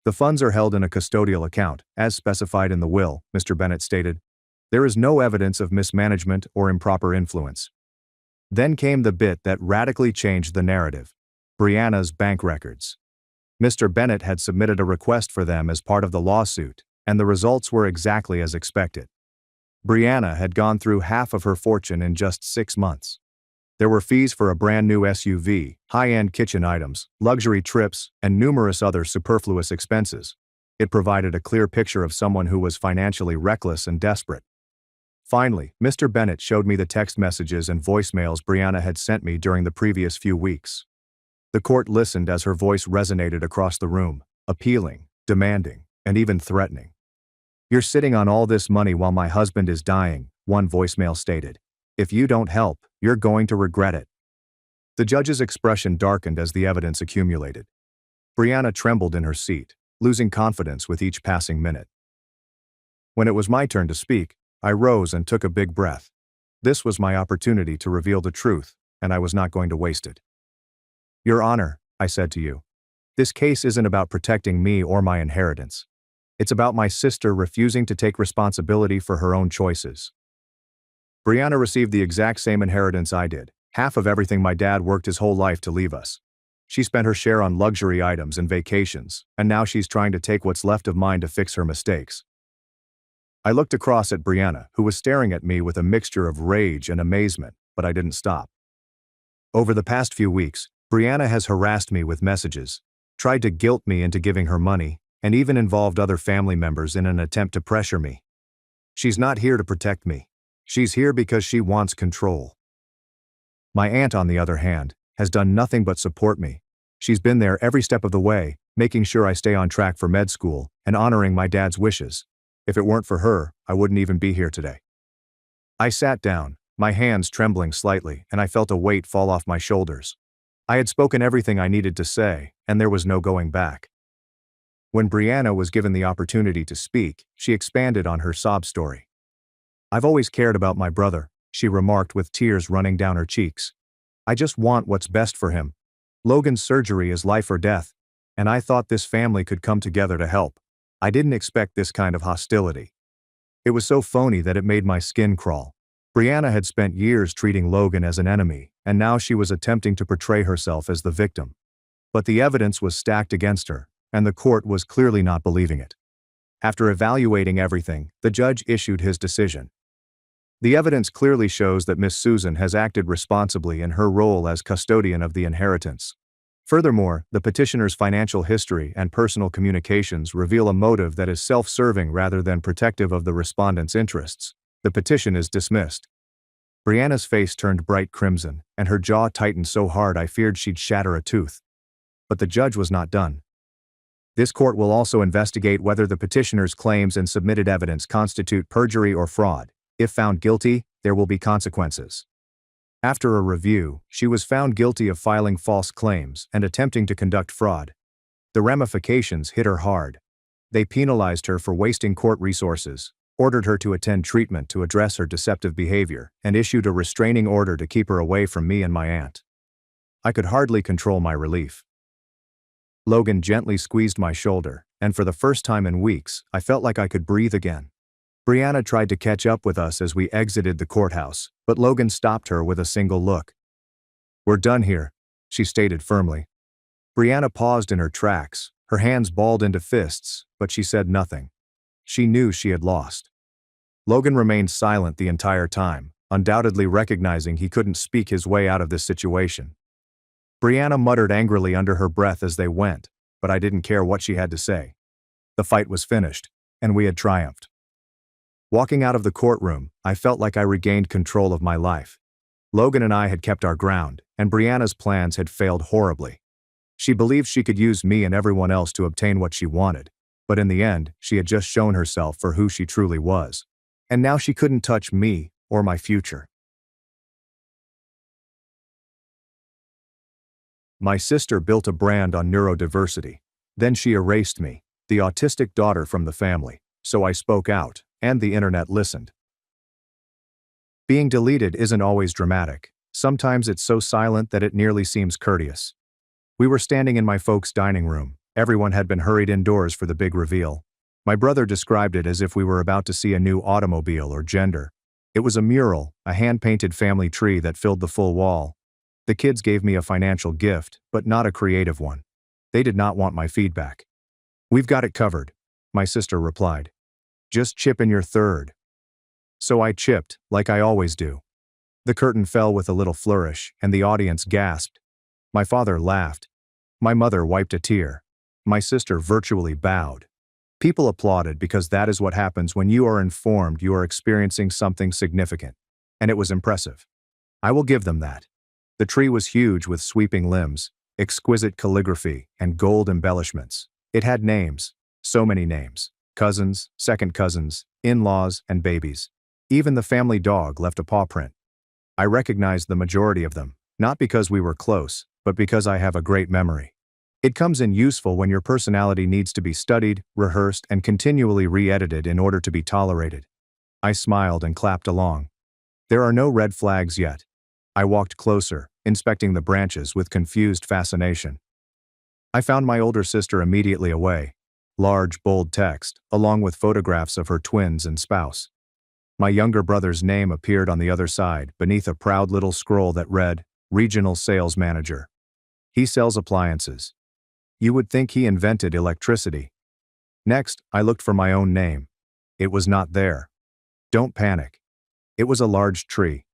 "The funds are held in a custodial account, as specified in the will," Mr. Bennett stated. "There is no evidence of mismanagement or improper influence." Then came the bit that radically changed the narrative: Brianna's bank records. Mr. Bennett had submitted a request for them as part of the lawsuit, and the results were exactly as expected. Brianna had gone through half of her fortune in just 6 months. There were fees for a brand new SUV, high-end kitchen items, luxury trips, and numerous other superfluous expenses. It provided a clear picture of someone who was financially reckless and desperate. Finally, Mr. Bennett showed me the text messages and voicemails Brianna had sent me during the previous few weeks. The court listened as her voice resonated across the room, appealing, demanding, and even threatening. "You're sitting on all this money while my husband is dying," one voicemail stated. "If you don't help, you're going to regret it." The judge's expression darkened as the evidence accumulated. Brianna trembled in her seat, losing confidence with each passing minute. When it was my turn to speak, I rose and took a big breath. This was my opportunity to reveal the truth, and I was not going to waste it. "Your Honor," I said to you, "this case isn't about protecting me or my inheritance. It's about my sister refusing to take responsibility for her own choices." Brianna received the exact same inheritance I did, half of everything my dad worked his whole life to leave us. She spent her share on luxury items and vacations, and now she's trying to take what's left of mine to fix her mistakes. I looked across at Brianna, who was staring at me with a mixture of rage and amazement, but I didn't stop. Over the past few weeks, Brianna has harassed me with messages, tried to guilt me into giving her money, and even involved other family members in an attempt to pressure me. She's not here to protect me. She's here because she wants control. My aunt, on the other hand, has done nothing but support me. She's been there every step of the way, making sure I stay on track for med school and honoring my dad's wishes. If it weren't for her, I wouldn't even be here today. I sat down, my hands trembling slightly, and I felt a weight fall off my shoulders. I had spoken everything I needed to say, and there was no going back. When Brianna was given the opportunity to speak, she expanded on her sob story. "I've always cared about my brother," she remarked with tears running down her cheeks. "I just want what's best for him. Logan's surgery is life or death, and I thought this family could come together to help. I didn't expect this kind of hostility." It was so phony that it made my skin crawl. Brianna had spent years treating Logan as an enemy, and now she was attempting to portray herself as the victim. But the evidence was stacked against her, and the court was clearly not believing it. After evaluating everything, the judge issued his decision. The evidence clearly shows that Miss Susan has acted responsibly in her role as custodian of the inheritance. Furthermore, the petitioner's financial history and personal communications reveal a motive that is self-serving rather than protective of the respondent's interests. The petition is dismissed. Brianna's face turned bright crimson, and her jaw tightened so hard I feared she'd shatter a tooth. But the judge was not done. This court will also investigate whether the petitioner's claims and submitted evidence constitute perjury or fraud. If found guilty, there will be consequences. After a review, she was found guilty of filing false claims and attempting to conduct fraud. The ramifications hit her hard. They penalized her for wasting court resources, ordered her to attend treatment to address her deceptive behavior, and issued a restraining order to keep her away from me and my aunt. I could hardly control my relief. Logan gently squeezed my shoulder, and for the first time in weeks, I felt like I could breathe again. Brianna tried to catch up with us as we exited the courthouse, but Logan stopped her with a single look. "We're done here," she stated firmly. Brianna paused in her tracks, her hands balled into fists, but she said nothing. She knew she had lost. Logan remained silent the entire time, undoubtedly recognizing he couldn't speak his way out of this situation. Brianna muttered angrily under her breath as they went, but I didn't care what she had to say. The fight was finished, and we had triumphed. Walking out of the courtroom, I felt like I regained control of my life. Logan and I had kept our ground, and Brianna's plans had failed horribly. She believed she could use me and everyone else to obtain what she wanted, but in the end, she had just shown herself for who she truly was. And now she couldn't touch me or my future. My sister built a brand on neurodiversity. Then she erased me, the autistic daughter from the family, so I spoke out, and the internet listened. Being deleted isn't always dramatic. Sometimes it's so silent that it nearly seems courteous. We were standing in my folks' dining room. Everyone had been hurried indoors for the big reveal. My brother described it as if we were about to see a new automobile or gender. It was a mural, a hand-painted family tree that filled the full wall. The kids gave me a financial gift, but not a creative one. They did not want my feedback. "We've got it covered," my sister replied. "Just chip in your third." So I chipped, like I always do. The curtain fell with a little flourish, and the audience gasped. My father laughed. My mother wiped a tear. My sister virtually bowed. People applauded because that is what happens when you are informed you are experiencing something significant. And it was impressive. I will give them that. The tree was huge with sweeping limbs, exquisite calligraphy, and gold embellishments. It had names. So many names. Cousins, second cousins, in-laws, and babies. Even the family dog left a paw print. I recognized the majority of them, not because we were close, but because I have a great memory. It comes in useful when your personality needs to be studied, rehearsed, and continually re-edited in order to be tolerated. I smiled and clapped along. There are no red flags yet. I walked closer, inspecting the branches with confused fascination. I found my older sister immediately away. Large, bold text, along with photographs of her twins and spouse. My younger brother's name appeared on the other side, beneath a proud little scroll that read, "Regional Sales Manager." He sells appliances. You would think he invented electricity. Next, I looked for my own name. It was not there. Don't panic. It was a large tree.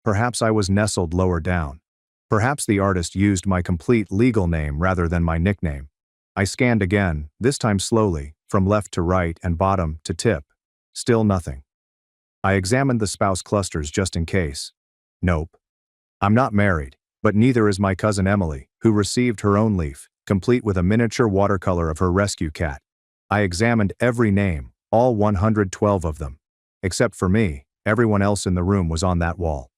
Perhaps I was nestled lower down. Perhaps the artist used my complete legal name rather than my nickname. I scanned again, this time slowly, from left to right and bottom to tip. Still nothing. I examined the spouse clusters just in case. Nope. I'm not married, but neither is my cousin Emily, who received her own leaf, complete with a miniature watercolor of her rescue cat. I examined every name, all 112 of them. Except for me, Everyone else in the room was on that wall.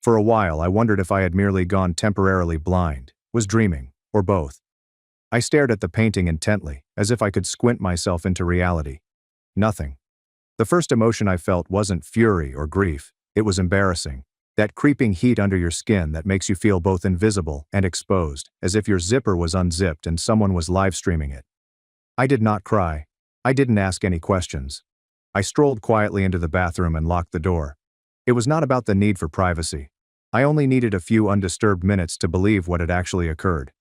For a while I wondered if I had merely gone temporarily blind, was dreaming, or both. I stared at the painting intently, as if I could squint myself into reality. Nothing. The first emotion I felt wasn't fury or grief, it was embarrassing. That creeping heat under your skin that makes you feel both invisible and exposed, as if your zipper was unzipped and someone was live streaming it. I did not cry. I didn't ask any questions. I strolled quietly into the bathroom and locked the door. It was not about the need for privacy. I only needed a few undisturbed minutes to believe what had actually occurred.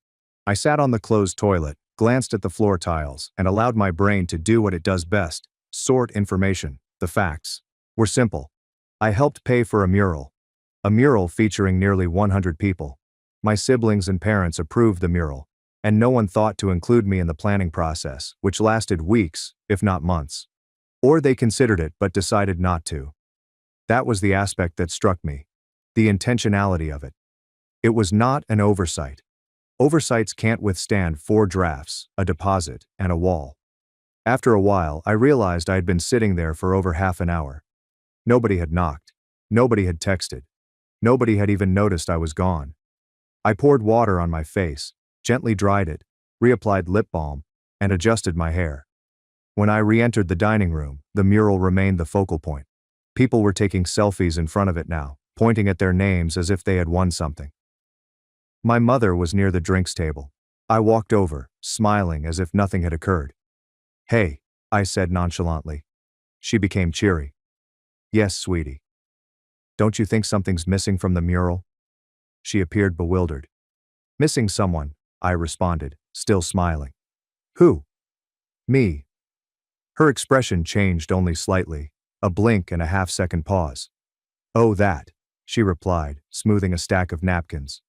I sat on the closed toilet, glanced at the floor tiles, and allowed my brain to do what it does best: sort information. The facts were simple. I helped pay for a mural. A mural featuring nearly 100 people. My siblings and parents approved the mural, and no one thought to include me in the planning process, which lasted weeks, if not months. Or they considered it but decided not to. That was the aspect that struck me. The intentionality of it. It was not an oversight. Oversights can't withstand 4 drafts, a deposit, and a wall. After a while, I realized I had been sitting there for over half an hour. Nobody had knocked. Nobody had texted. Nobody had even noticed I was gone. I poured water on my face, gently dried it, reapplied lip balm, and adjusted my hair. When I re-entered the dining room, the mural remained the focal point. People were taking selfies in front of it now, pointing at their names as if they had won something. My mother was near the drinks table. I walked over, smiling as if nothing had occurred. "Hey," I said nonchalantly. She became cheery. "Yes, sweetie. Don't you think something's missing from the mural?" She appeared bewildered. "Missing someone," I responded, still smiling. "Who?" "Me." Her expression changed only slightly, a blink and a half-second pause. "Oh, that," she replied, smoothing a stack of napkins.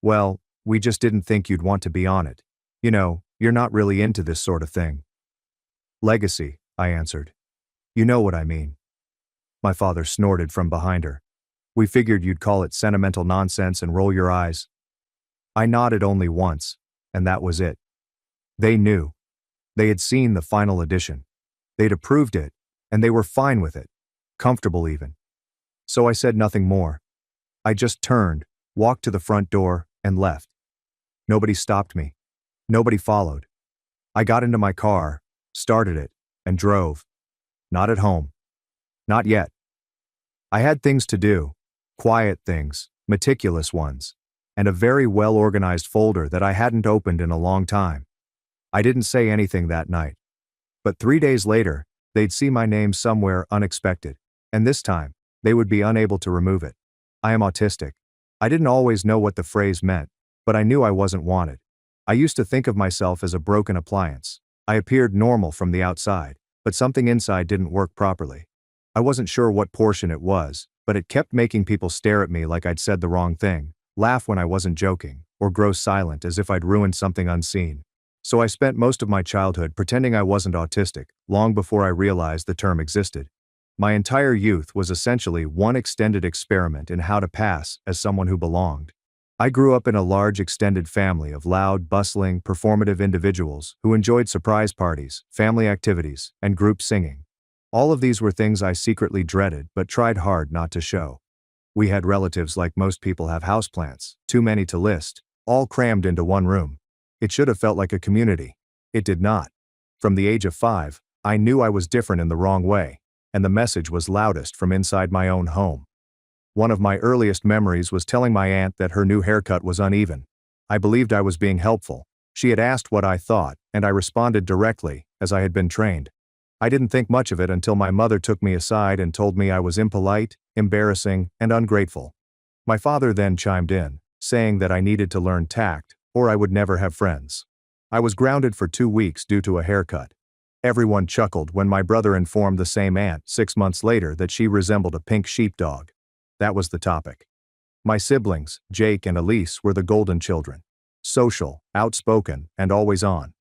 "Well, we just didn't think you'd want to be on it. You know, you're not really into this sort of thing." "Legacy," I answered. "You know what I mean." My father snorted from behind her. "We figured you'd call it sentimental nonsense and roll your eyes." I nodded only once, and that was it. They knew. They had seen the final edition. They'd approved it, and they were fine with it. Comfortable even. So I said nothing more. I just turned, walked to the front door, and left. Nobody stopped me. Nobody followed. I got into my car, started it, and drove. Not at home. Not yet. I had things to do. Quiet things, meticulous ones, and a very well-organized folder that I hadn't opened in a long time. I didn't say anything that night. But 3 days later, they'd see my name somewhere unexpected, and this time, they would be unable to remove it. I am autistic. I didn't always know what the phrase meant, but I knew I wasn't wanted. I used to think of myself as a broken appliance. I appeared normal from the outside, but something inside didn't work properly. I wasn't sure what portion it was, but it kept making people stare at me like I'd said the wrong thing, laugh when I wasn't joking, or grow silent as if I'd ruined something unseen. So I spent most of my childhood pretending I wasn't autistic, long before I realized the term existed. My entire youth was essentially one extended experiment in how to pass as someone who belonged. I grew up in a large extended family of loud, bustling, performative individuals who enjoyed surprise parties, family activities, and group singing. All of these were things I secretly dreaded but tried hard not to show. We had relatives like most people have houseplants, too many to list, all crammed into one room. It should have felt like a community. It did not. From the age of 5, I knew I was different in the wrong way, and the message was loudest from inside my own home. One of my earliest memories was telling my aunt that her new haircut was uneven. I believed I was being helpful. She had asked what I thought, and I responded directly, as I had been trained. I didn't think much of it until my mother took me aside and told me I was impolite, embarrassing, and ungrateful. My father then chimed in, saying that I needed to learn tact, or I would never have friends. I was grounded for 2 weeks due to a haircut. Everyone chuckled when my brother informed the same aunt 6 months later that she resembled a pink sheepdog. That was the topic. My siblings, Jake and Elise, were the golden children. Social, outspoken, and always on.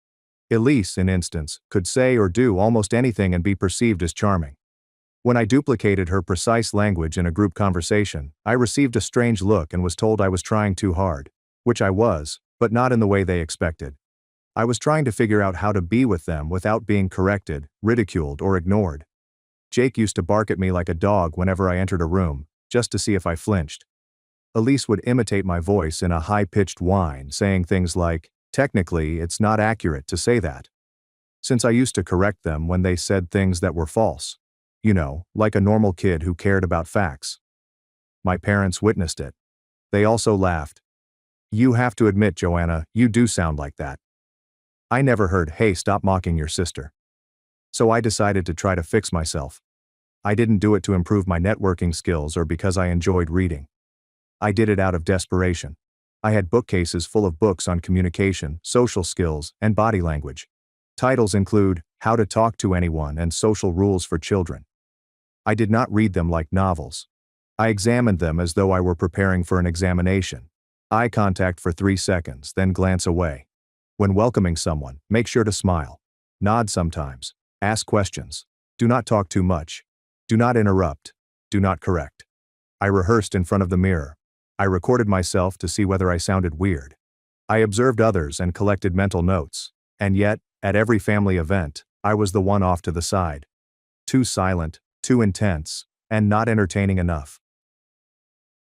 Elise, in instance, could say or do almost anything and be perceived as charming. When I duplicated her precise language in a group conversation, I received a strange look and was told I was trying too hard, which I was, but not in the way they expected. I was trying to figure out how to be with them without being corrected, ridiculed, or ignored. Jake used to bark at me like a dog whenever I entered a room, just to see if I flinched. Elise would imitate my voice in a high-pitched whine, saying things like, "Technically, it's not accurate to say that." Since I used to correct them when they said things that were false. You know, like a normal kid who cared about facts. My parents witnessed it. They also laughed. "You have to admit, Joanna, you do sound like that." I never heard, "Hey, stop mocking your sister." So I decided to try to fix myself. I didn't do it to improve my networking skills or because I enjoyed reading. I did it out of desperation. I had bookcases full of books on communication, social skills, and body language. Titles include How to Talk to Anyone and Social Rules for Children. I did not read them like novels. I examined them as though I were preparing for an examination. Eye contact for 3 seconds, then glance away. When welcoming someone, make sure to smile. Nod sometimes. Ask questions. Do not talk too much. Do not interrupt. Do not correct. I rehearsed in front of the mirror. I recorded myself to see whether I sounded weird. I observed others and collected mental notes. And yet, at every family event, I was the one off to the side. Too silent, too intense, and not entertaining enough.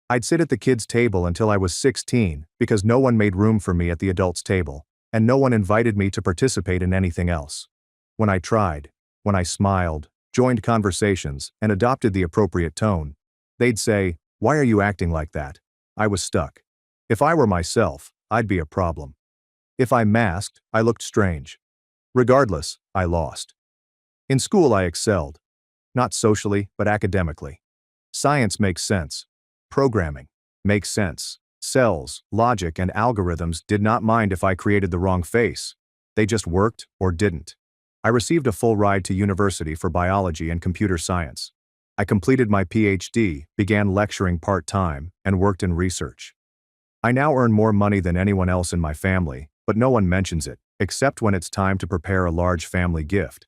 I'd sit at the kids' table until I was 16 because no one made room for me at the adults' table, and no one invited me to participate in anything else. When I tried, when I smiled, joined conversations, and adopted the appropriate tone, they'd say, "Why are you acting like that?" I was stuck. If I were myself, I'd be a problem. If I masked, I looked strange. Regardless, I lost. In school I excelled. Not socially, but academically. Science makes sense. Programming makes sense. Cells, logic, and algorithms did not mind if I created the wrong face. They just worked or didn't. I received a full ride to university for biology and computer science. I completed my PhD, began lecturing part-time, and worked in research. I now earn more money than anyone else in my family, but no one mentions it, except when it's time to prepare a large family gift.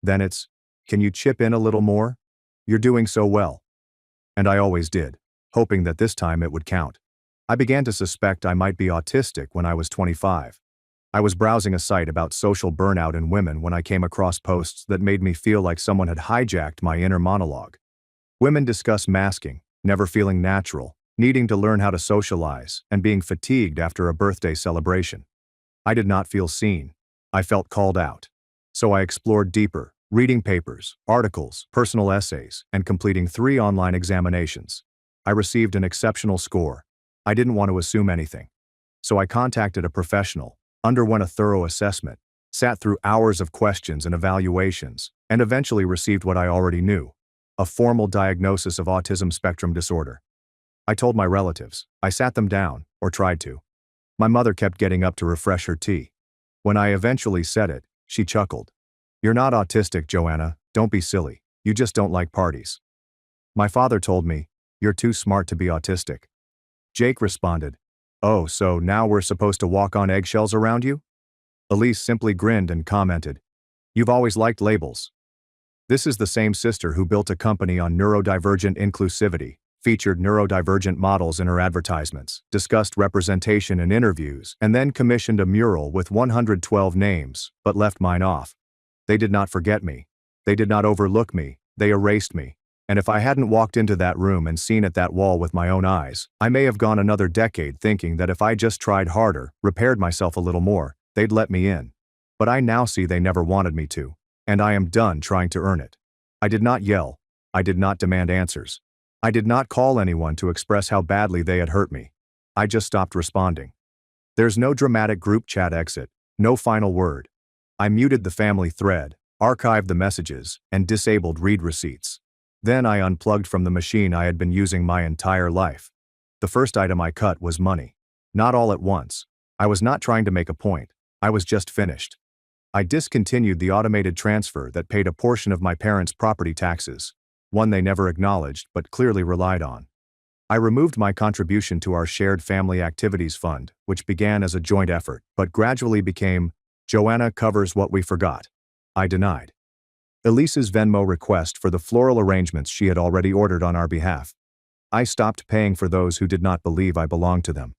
Then it's, "Can you chip in a little more? You're doing so well." And I always did, hoping that this time it would count. I began to suspect I might be autistic when I was 25. I was browsing a site about social burnout in women when I came across posts that made me feel like someone had hijacked my inner monologue. Women discuss masking, never feeling natural, needing to learn how to socialize, and being fatigued after a birthday celebration. I did not feel seen. I felt called out. So I explored deeper, reading papers, articles, personal essays, and completing 3 online examinations. I received an exceptional score. I didn't want to assume anything. So I contacted a professional, underwent a thorough assessment, sat through hours of questions and evaluations, and eventually received what I already knew: a formal diagnosis of autism spectrum disorder. I told my relatives. I sat them down, or tried to. My mother kept getting up to refresh her tea. When I eventually said it, she chuckled. "You're not autistic, Joanna, don't be silly, you just don't like parties." My father told me, "You're too smart to be autistic." Jake responded, "Oh, so now we're supposed to walk on eggshells around you?" Elise simply grinned and commented, "You've always liked labels." This is the same sister who built a company on neurodivergent inclusivity, featured neurodivergent models in her advertisements, discussed representation in interviews, and then commissioned a mural with 112 names, but left mine off. They did not forget me. They did not overlook me. They erased me. And if I hadn't walked into that room and seen at that wall with my own eyes, I may have gone another decade thinking that if I just tried harder, repaired myself a little more, they'd let me in. But I now see they never wanted me to. And I am done trying to earn it. I did not yell. I did not demand answers. I did not call anyone to express how badly they had hurt me. I just stopped responding. There's no dramatic group chat exit, no final word. I muted the family thread, archived the messages, and disabled read receipts. Then I unplugged from the machine I had been using my entire life. The first item I cut was money. Not all at once. I was not trying to make a point. I was just finished. I discontinued the automated transfer that paid a portion of my parents' property taxes, one they never acknowledged but clearly relied on. I removed my contribution to our shared family activities fund, which began as a joint effort but gradually became, "Joanna covers what we forgot." I denied Elise's Venmo request for the floral arrangements she had already ordered on our behalf. I stopped paying for those who did not believe I belonged to them.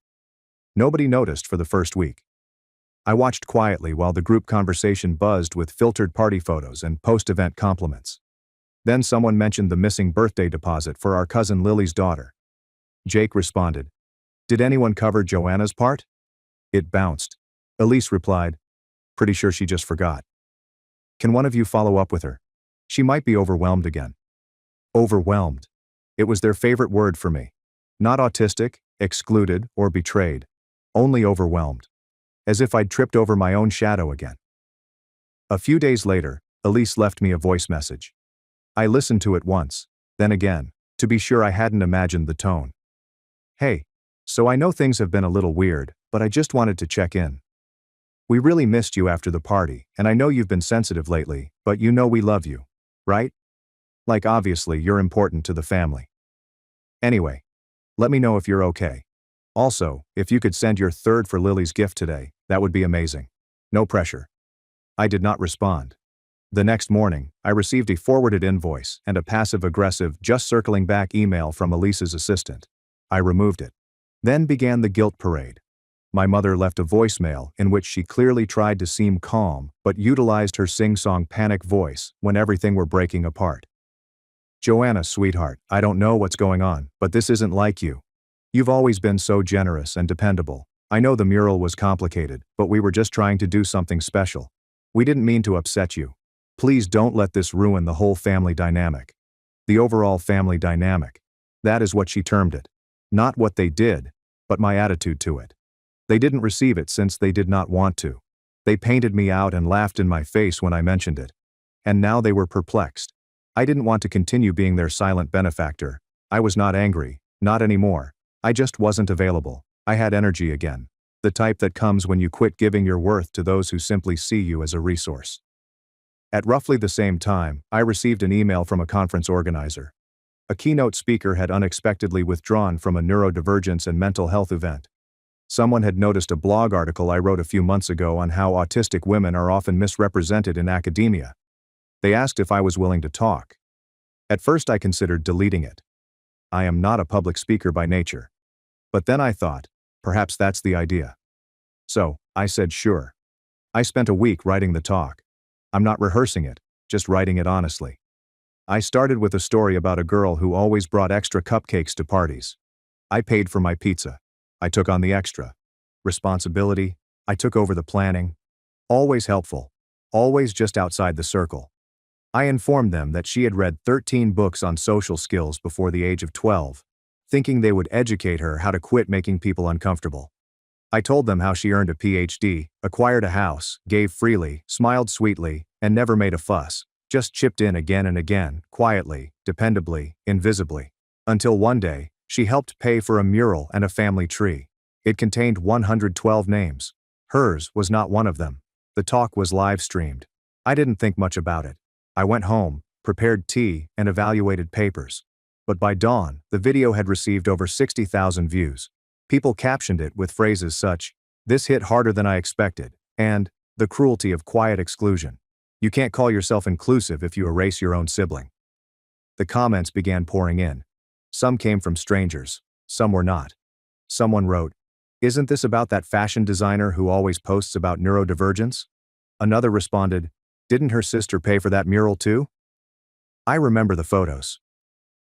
Nobody noticed for the first week. I watched quietly while the group conversation buzzed with filtered party photos and post-event compliments. Then someone mentioned the missing birthday deposit for our cousin Lily's daughter. Jake responded, "Did anyone cover Joanna's part?" It bounced. Elise replied, "Pretty sure she just forgot. Can one of you follow up with her? She might be overwhelmed again." Overwhelmed. It was their favorite word for me. Not autistic, excluded, or betrayed. Only overwhelmed. As if I'd tripped over my own shadow again. A few days later, Elise left me a voice message. I listened to it once, then again, to be sure I hadn't imagined the tone. "Hey, so I know things have been a little weird, but I just wanted to check in. We really missed you after the party, and I know you've been sensitive lately, but you know we love you, right? Like obviously you're important to the family. Anyway, let me know if you're okay. Also, if you could send your third for Lily's gift today, that would be amazing. No pressure." I did not respond. The next morning, I received a forwarded invoice and a passive-aggressive "just circling back" email from Elise's assistant. I removed it. Then began the guilt parade. My mother left a voicemail in which she clearly tried to seem calm but utilized her sing-song panic voice when everything were breaking apart. "Joanna, sweetheart, I don't know what's going on, but this isn't like you. You've always been so generous and dependable. I know the mural was complicated, but we were just trying to do something special. We didn't mean to upset you. Please don't let this ruin the whole family dynamic." The overall family dynamic. That is what she termed it. Not what they did, but my attitude to it. They didn't receive it since they did not want to. They painted me out and laughed in my face when I mentioned it. And now they were perplexed. I didn't want to continue being their silent benefactor. I was not angry, not anymore. I just wasn't available. I had energy again. The type that comes when you quit giving your worth to those who simply see you as a resource. At roughly the same time, I received an email from a conference organizer. A keynote speaker had unexpectedly withdrawn from a neurodivergence and mental health event. Someone had noticed a blog article I wrote a few months ago on how autistic women are often misrepresented in academia. They asked if I was willing to talk. At first I considered deleting it. I am not a public speaker by nature. But then I thought, perhaps that's the idea. So, I said sure. I spent a week writing the talk. I'm not rehearsing it, just writing it honestly. I started with a story about a girl who always brought extra cupcakes to parties. I paid for my pizza. I took on the extra responsibility. I took over the planning. Always helpful. Always just outside the circle. I informed them that she had read 13 books on social skills before the age of 12, thinking they would educate her how to quit making people uncomfortable. I told them how she earned a PhD, acquired a house, gave freely, smiled sweetly, and never made a fuss, just chipped in again and again, quietly, dependably, invisibly. Until one day, she helped pay for a mural and a family tree. It contained 112 names. Hers was not one of them. The talk was live-streamed. I didn't think much about it. I went home, prepared tea, and evaluated papers. But by dawn, the video had received over 60,000 views. People captioned it with phrases such, "This hit harder than I expected," and "The cruelty of quiet exclusion. You can't call yourself inclusive if you erase your own sibling." The comments began pouring in. Some came from strangers, some were not. Someone wrote, "Isn't this about that fashion designer who always posts about neurodivergence?" Another responded, "Didn't her sister pay for that mural too?" I remember the photos.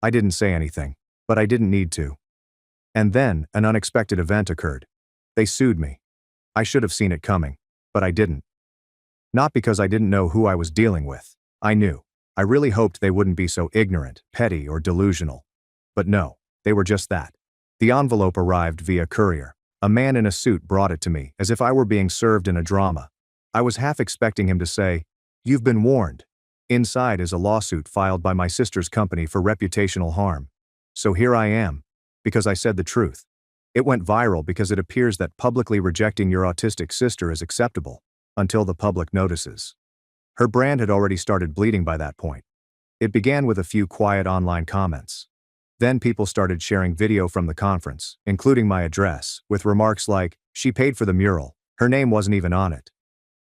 I didn't say anything, but I didn't need to. And then, an unexpected event occurred. They sued me. I should have seen it coming, but I didn't. Not because I didn't know who I was dealing with. I knew. I really hoped they wouldn't be so ignorant, petty, or delusional. But no, they were just that. The envelope arrived via courier. A man in a suit brought it to me, as if I were being served in a drama. I was half expecting him to say, "You've been warned." Inside is a lawsuit filed by my sister's company for reputational harm. So here I am, because I said the truth. It went viral because it appears that publicly rejecting your autistic sister is acceptable, until the public notices. Her brand had already started bleeding by that point. It began with a few quiet online comments. Then people started sharing video from the conference, including my address, with remarks like, "She paid for the mural. Her name wasn't even on it."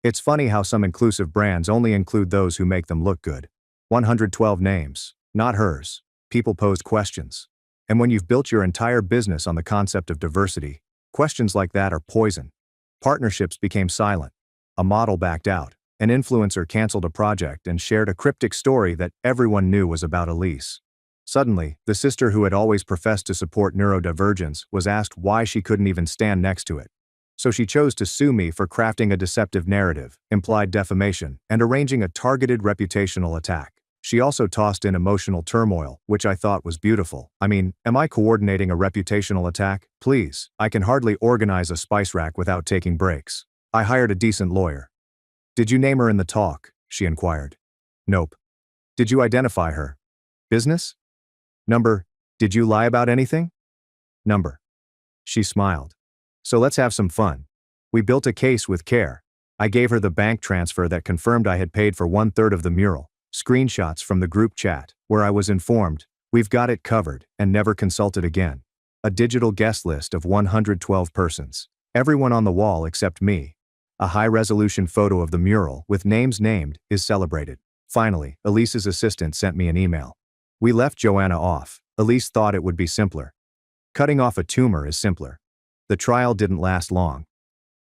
It's funny how some inclusive brands only include those who make them look good. 112 names, not hers. People posed questions. And when you've built your entire business on the concept of diversity, questions like that are poison. Partnerships became silent. A model backed out. An influencer canceled a project and shared a cryptic story that everyone knew was about Elise. Suddenly, the sister who had always professed to support neurodivergence was asked why she couldn't even stand next to it. So she chose to sue me for crafting a deceptive narrative, implied defamation, and arranging a targeted reputational attack. She also tossed in emotional turmoil, which I thought was beautiful. I mean, am I coordinating a reputational attack? Please, I can hardly organize a spice rack without taking breaks. I hired a decent lawyer. Did you name her in the talk? She inquired. Nope. Did you identify her? Business? Number. Did you lie about anything? Number. She smiled. So let's have some fun. We built a case with care. I gave her the bank transfer that confirmed I had paid for 1/3 of the mural, screenshots from the group chat, where I was informed, we've got it covered, and never consulted again. A digital guest list of 112 persons. Everyone on the wall except me. A high-resolution photo of the mural, with names named, is celebrated. Finally, Elise's assistant sent me an email. We left Joanna off. Elise thought it would be simpler. Cutting off a tumor is simpler. The trial didn't last long.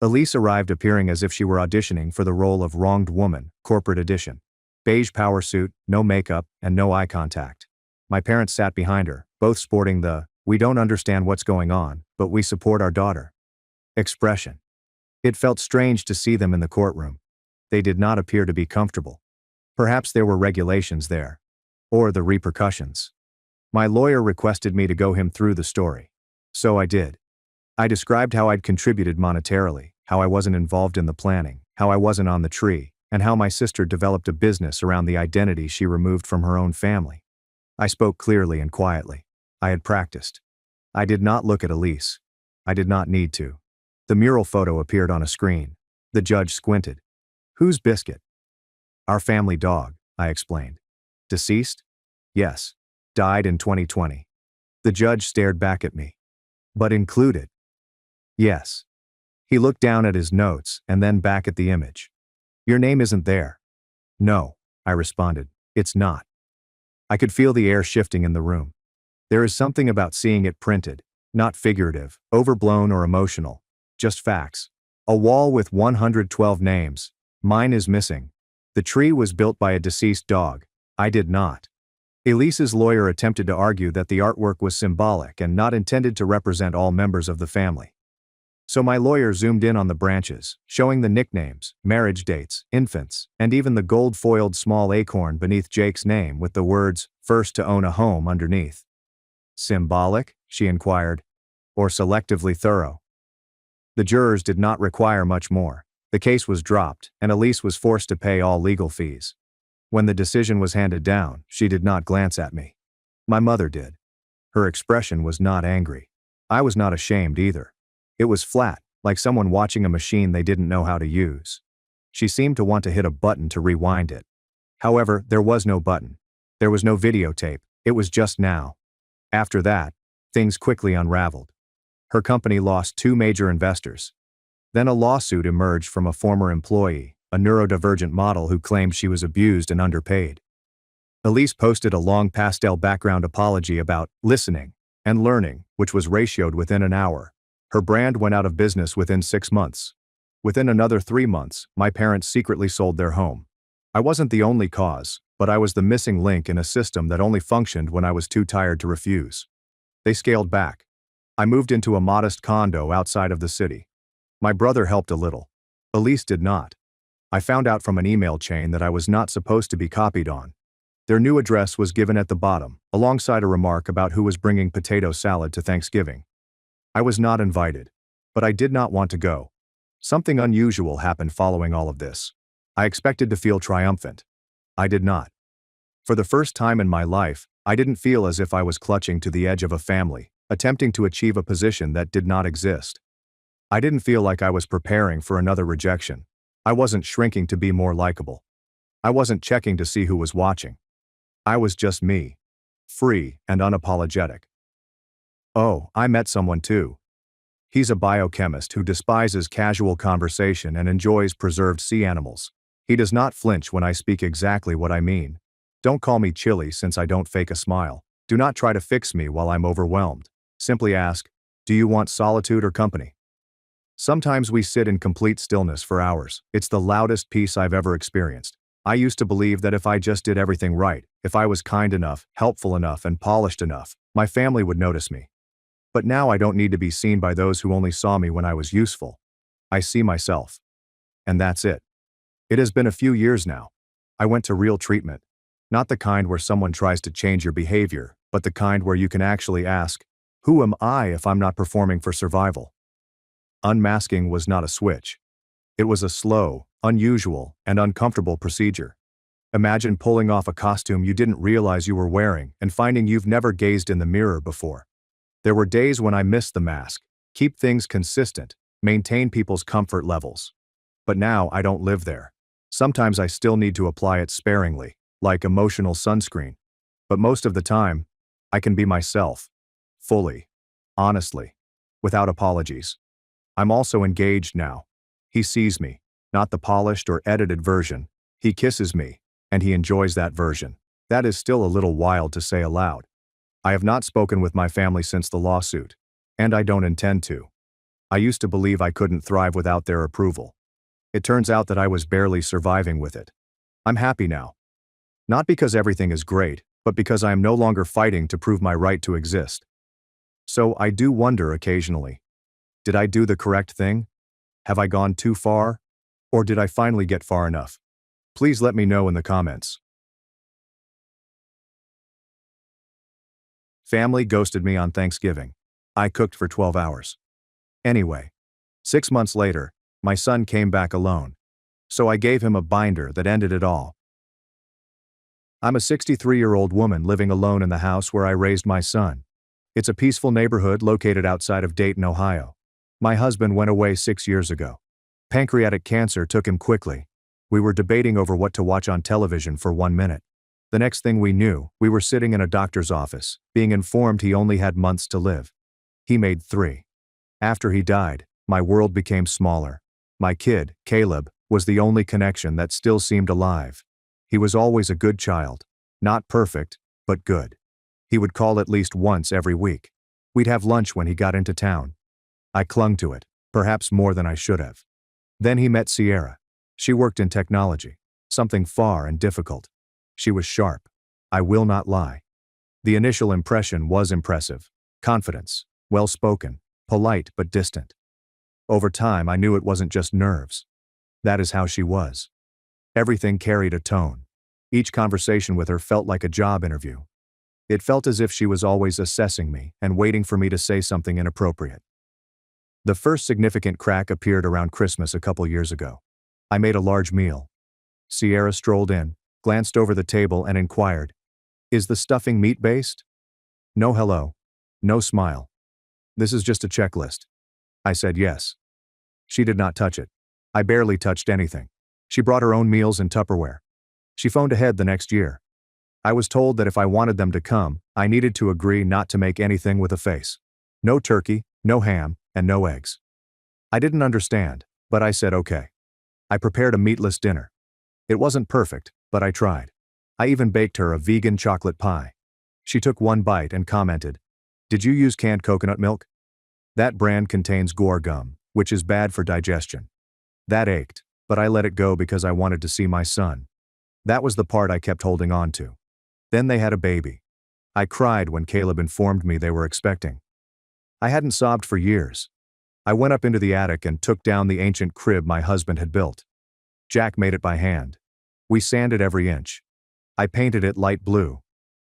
Elise arrived appearing as if she were auditioning for the role of wronged woman, corporate edition. Beige power suit, no makeup, and no eye contact. My parents sat behind her, both sporting the, "We don't understand what's going on, but we support our daughter" expression. It felt strange to see them in the courtroom. They did not appear to be comfortable. Perhaps there were regulations there. Or the repercussions. My lawyer requested me to go him through the story. So I did. I described how I'd contributed monetarily, how I wasn't involved in the planning, how I wasn't on the tree, and how my sister developed a business around the identity she removed from her own family. I spoke clearly and quietly. I had practiced. I did not look at Elise. I did not need to. The mural photo appeared on a screen. The judge squinted. Whose biscuit? Our family dog, I explained. Deceased? Yes. Died in 2020. The judge stared back at me. But included? Yes. He looked down at his notes and then back at the image. Your name isn't there. No, I responded. It's not. I could feel the air shifting in the room. There is something about seeing it printed, not figurative, overblown or emotional, just facts. A wall with 112 names. Mine is missing. The tree was built by a deceased dog. I did not. Elise's lawyer attempted to argue that the artwork was symbolic and not intended to represent all members of the family. So my lawyer zoomed in on the branches, showing the nicknames, marriage dates, infants, and even the gold-foiled small acorn beneath Jake's name with the words, "First to own a home" underneath. Symbolic? She inquired. Or selectively thorough? The jurors did not require much more. The case was dropped, and Elise was forced to pay all legal fees. When the decision was handed down, she did not glance at me. My mother did. Her expression was not angry. I was not ashamed either. It was flat, like someone watching a machine they didn't know how to use. She seemed to want to hit a button to rewind it. However, there was no button. There was no videotape. It was just now. After that, things quickly unraveled. Her company lost 2 major investors. Then a lawsuit emerged from a former employee, a neurodivergent model who claimed she was abused and underpaid. Elise posted a long pastel background apology about listening and learning, which was ratioed within an hour. Her brand went out of business within 6 months. Within another 3 months, my parents secretly sold their home. I wasn't the only cause, but I was the missing link in a system that only functioned when I was too tired to refuse. They scaled back. I moved into a modest condo outside of the city. My brother helped a little. Elise did not. I found out from an email chain that I was not supposed to be copied on. Their new address was given at the bottom, alongside a remark about who was bringing potato salad to Thanksgiving. I was not invited, but I did not want to go. Something unusual happened following all of this. I expected to feel triumphant. I did not. For the first time in my life, I didn't feel as if I was clutching to the edge of a family, attempting to achieve a position that did not exist. I didn't feel like I was preparing for another rejection. I wasn't shrinking to be more likable. I wasn't checking to see who was watching. I was just me. Free and unapologetic. Oh, I met someone too. He's a biochemist who despises casual conversation and enjoys preserved sea animals. He does not flinch when I speak exactly what I mean. Don't call me chilly since I don't fake a smile. Do not try to fix me while I'm overwhelmed. Simply ask, do you want solitude or company? Sometimes we sit in complete stillness for hours. It's the loudest peace I've ever experienced. I used to believe that if I just did everything right, if I was kind enough, helpful enough, and polished enough, my family would notice me. But now I don't need to be seen by those who only saw me when I was useful. I see myself. And that's it. It has been a few years now. I went to real treatment. Not the kind where someone tries to change your behavior, but the kind where you can actually ask, who am I if I'm not performing for survival? Unmasking was not a switch. It was a slow, unusual, and uncomfortable procedure. Imagine pulling off a costume you didn't realize you were wearing and finding you've never gazed in the mirror before. There were days when I missed the mask, keep things consistent, maintain people's comfort levels. But now I don't live there. Sometimes I still need to apply it sparingly, like emotional sunscreen. But most of the time, I can be myself. Fully. Honestly. Without apologies. I'm also engaged now. He sees me, not the polished or edited version. He kisses me, and he enjoys that version. That is still a little wild to say aloud. I have not spoken with my family since the lawsuit, and I don't intend to. I used to believe I couldn't thrive without their approval. It turns out that I was barely surviving with it. I'm happy now. Not because everything is great, but because I am no longer fighting to prove my right to exist. So I do wonder occasionally. Did I do the correct thing? Have I gone too far? Or did I finally get far enough? Please let me know in the comments. Family ghosted me on Thanksgiving. I cooked for 12 hours. Anyway, 6 months later, my son came back alone. So I gave him a binder that ended it all. I'm a 63-year-old woman living alone in the house where I raised my son. It's a peaceful neighborhood located outside of Dayton, Ohio. My husband went away 6 years ago. Pancreatic cancer took him quickly. We were debating over what to watch on television for 1 minute. The next thing we knew, we were sitting in a doctor's office, being informed he only had months to live. He made 3. After he died, my world became smaller. My kid, Caleb, was the only connection that still seemed alive. He was always a good child. Not perfect, but good. He would call at least once every week. We'd have lunch when he got into town. I clung to it, perhaps more than I should have. Then he met Sierra. She worked in technology, something far and difficult. She was sharp. I will not lie. The initial impression was impressive. Confidence, well-spoken, polite but distant. Over time I knew it wasn't just nerves. That is how she was. Everything carried a tone. Each conversation with her felt like a job interview. It felt as if she was always assessing me and waiting for me to say something inappropriate. The first significant crack appeared around Christmas a couple years ago. I made a large meal. Sierra strolled in, glanced over the table and inquired, "Is the stuffing meat-based?" No hello. No smile. "This is just a checklist." I said yes. She did not touch it. I barely touched anything. She brought her own meals in Tupperware. She phoned ahead the next year. I was told that if I wanted them to come, I needed to agree not to make anything with a face. No turkey, no ham, and no eggs. I didn't understand, but I said okay. I prepared a meatless dinner. It wasn't perfect, but I tried. I even baked her a vegan chocolate pie. She took one bite and commented, "Did you use canned coconut milk? That brand contains guar gum, which is bad for digestion." That ached, but I let it go because I wanted to see my son. That was the part I kept holding on to. Then they had a baby. I cried when Caleb informed me they were expecting. I hadn't sobbed for years. I went up into the attic and took down the ancient crib my husband had built. Jack made it by hand. We sanded every inch. I painted it light blue.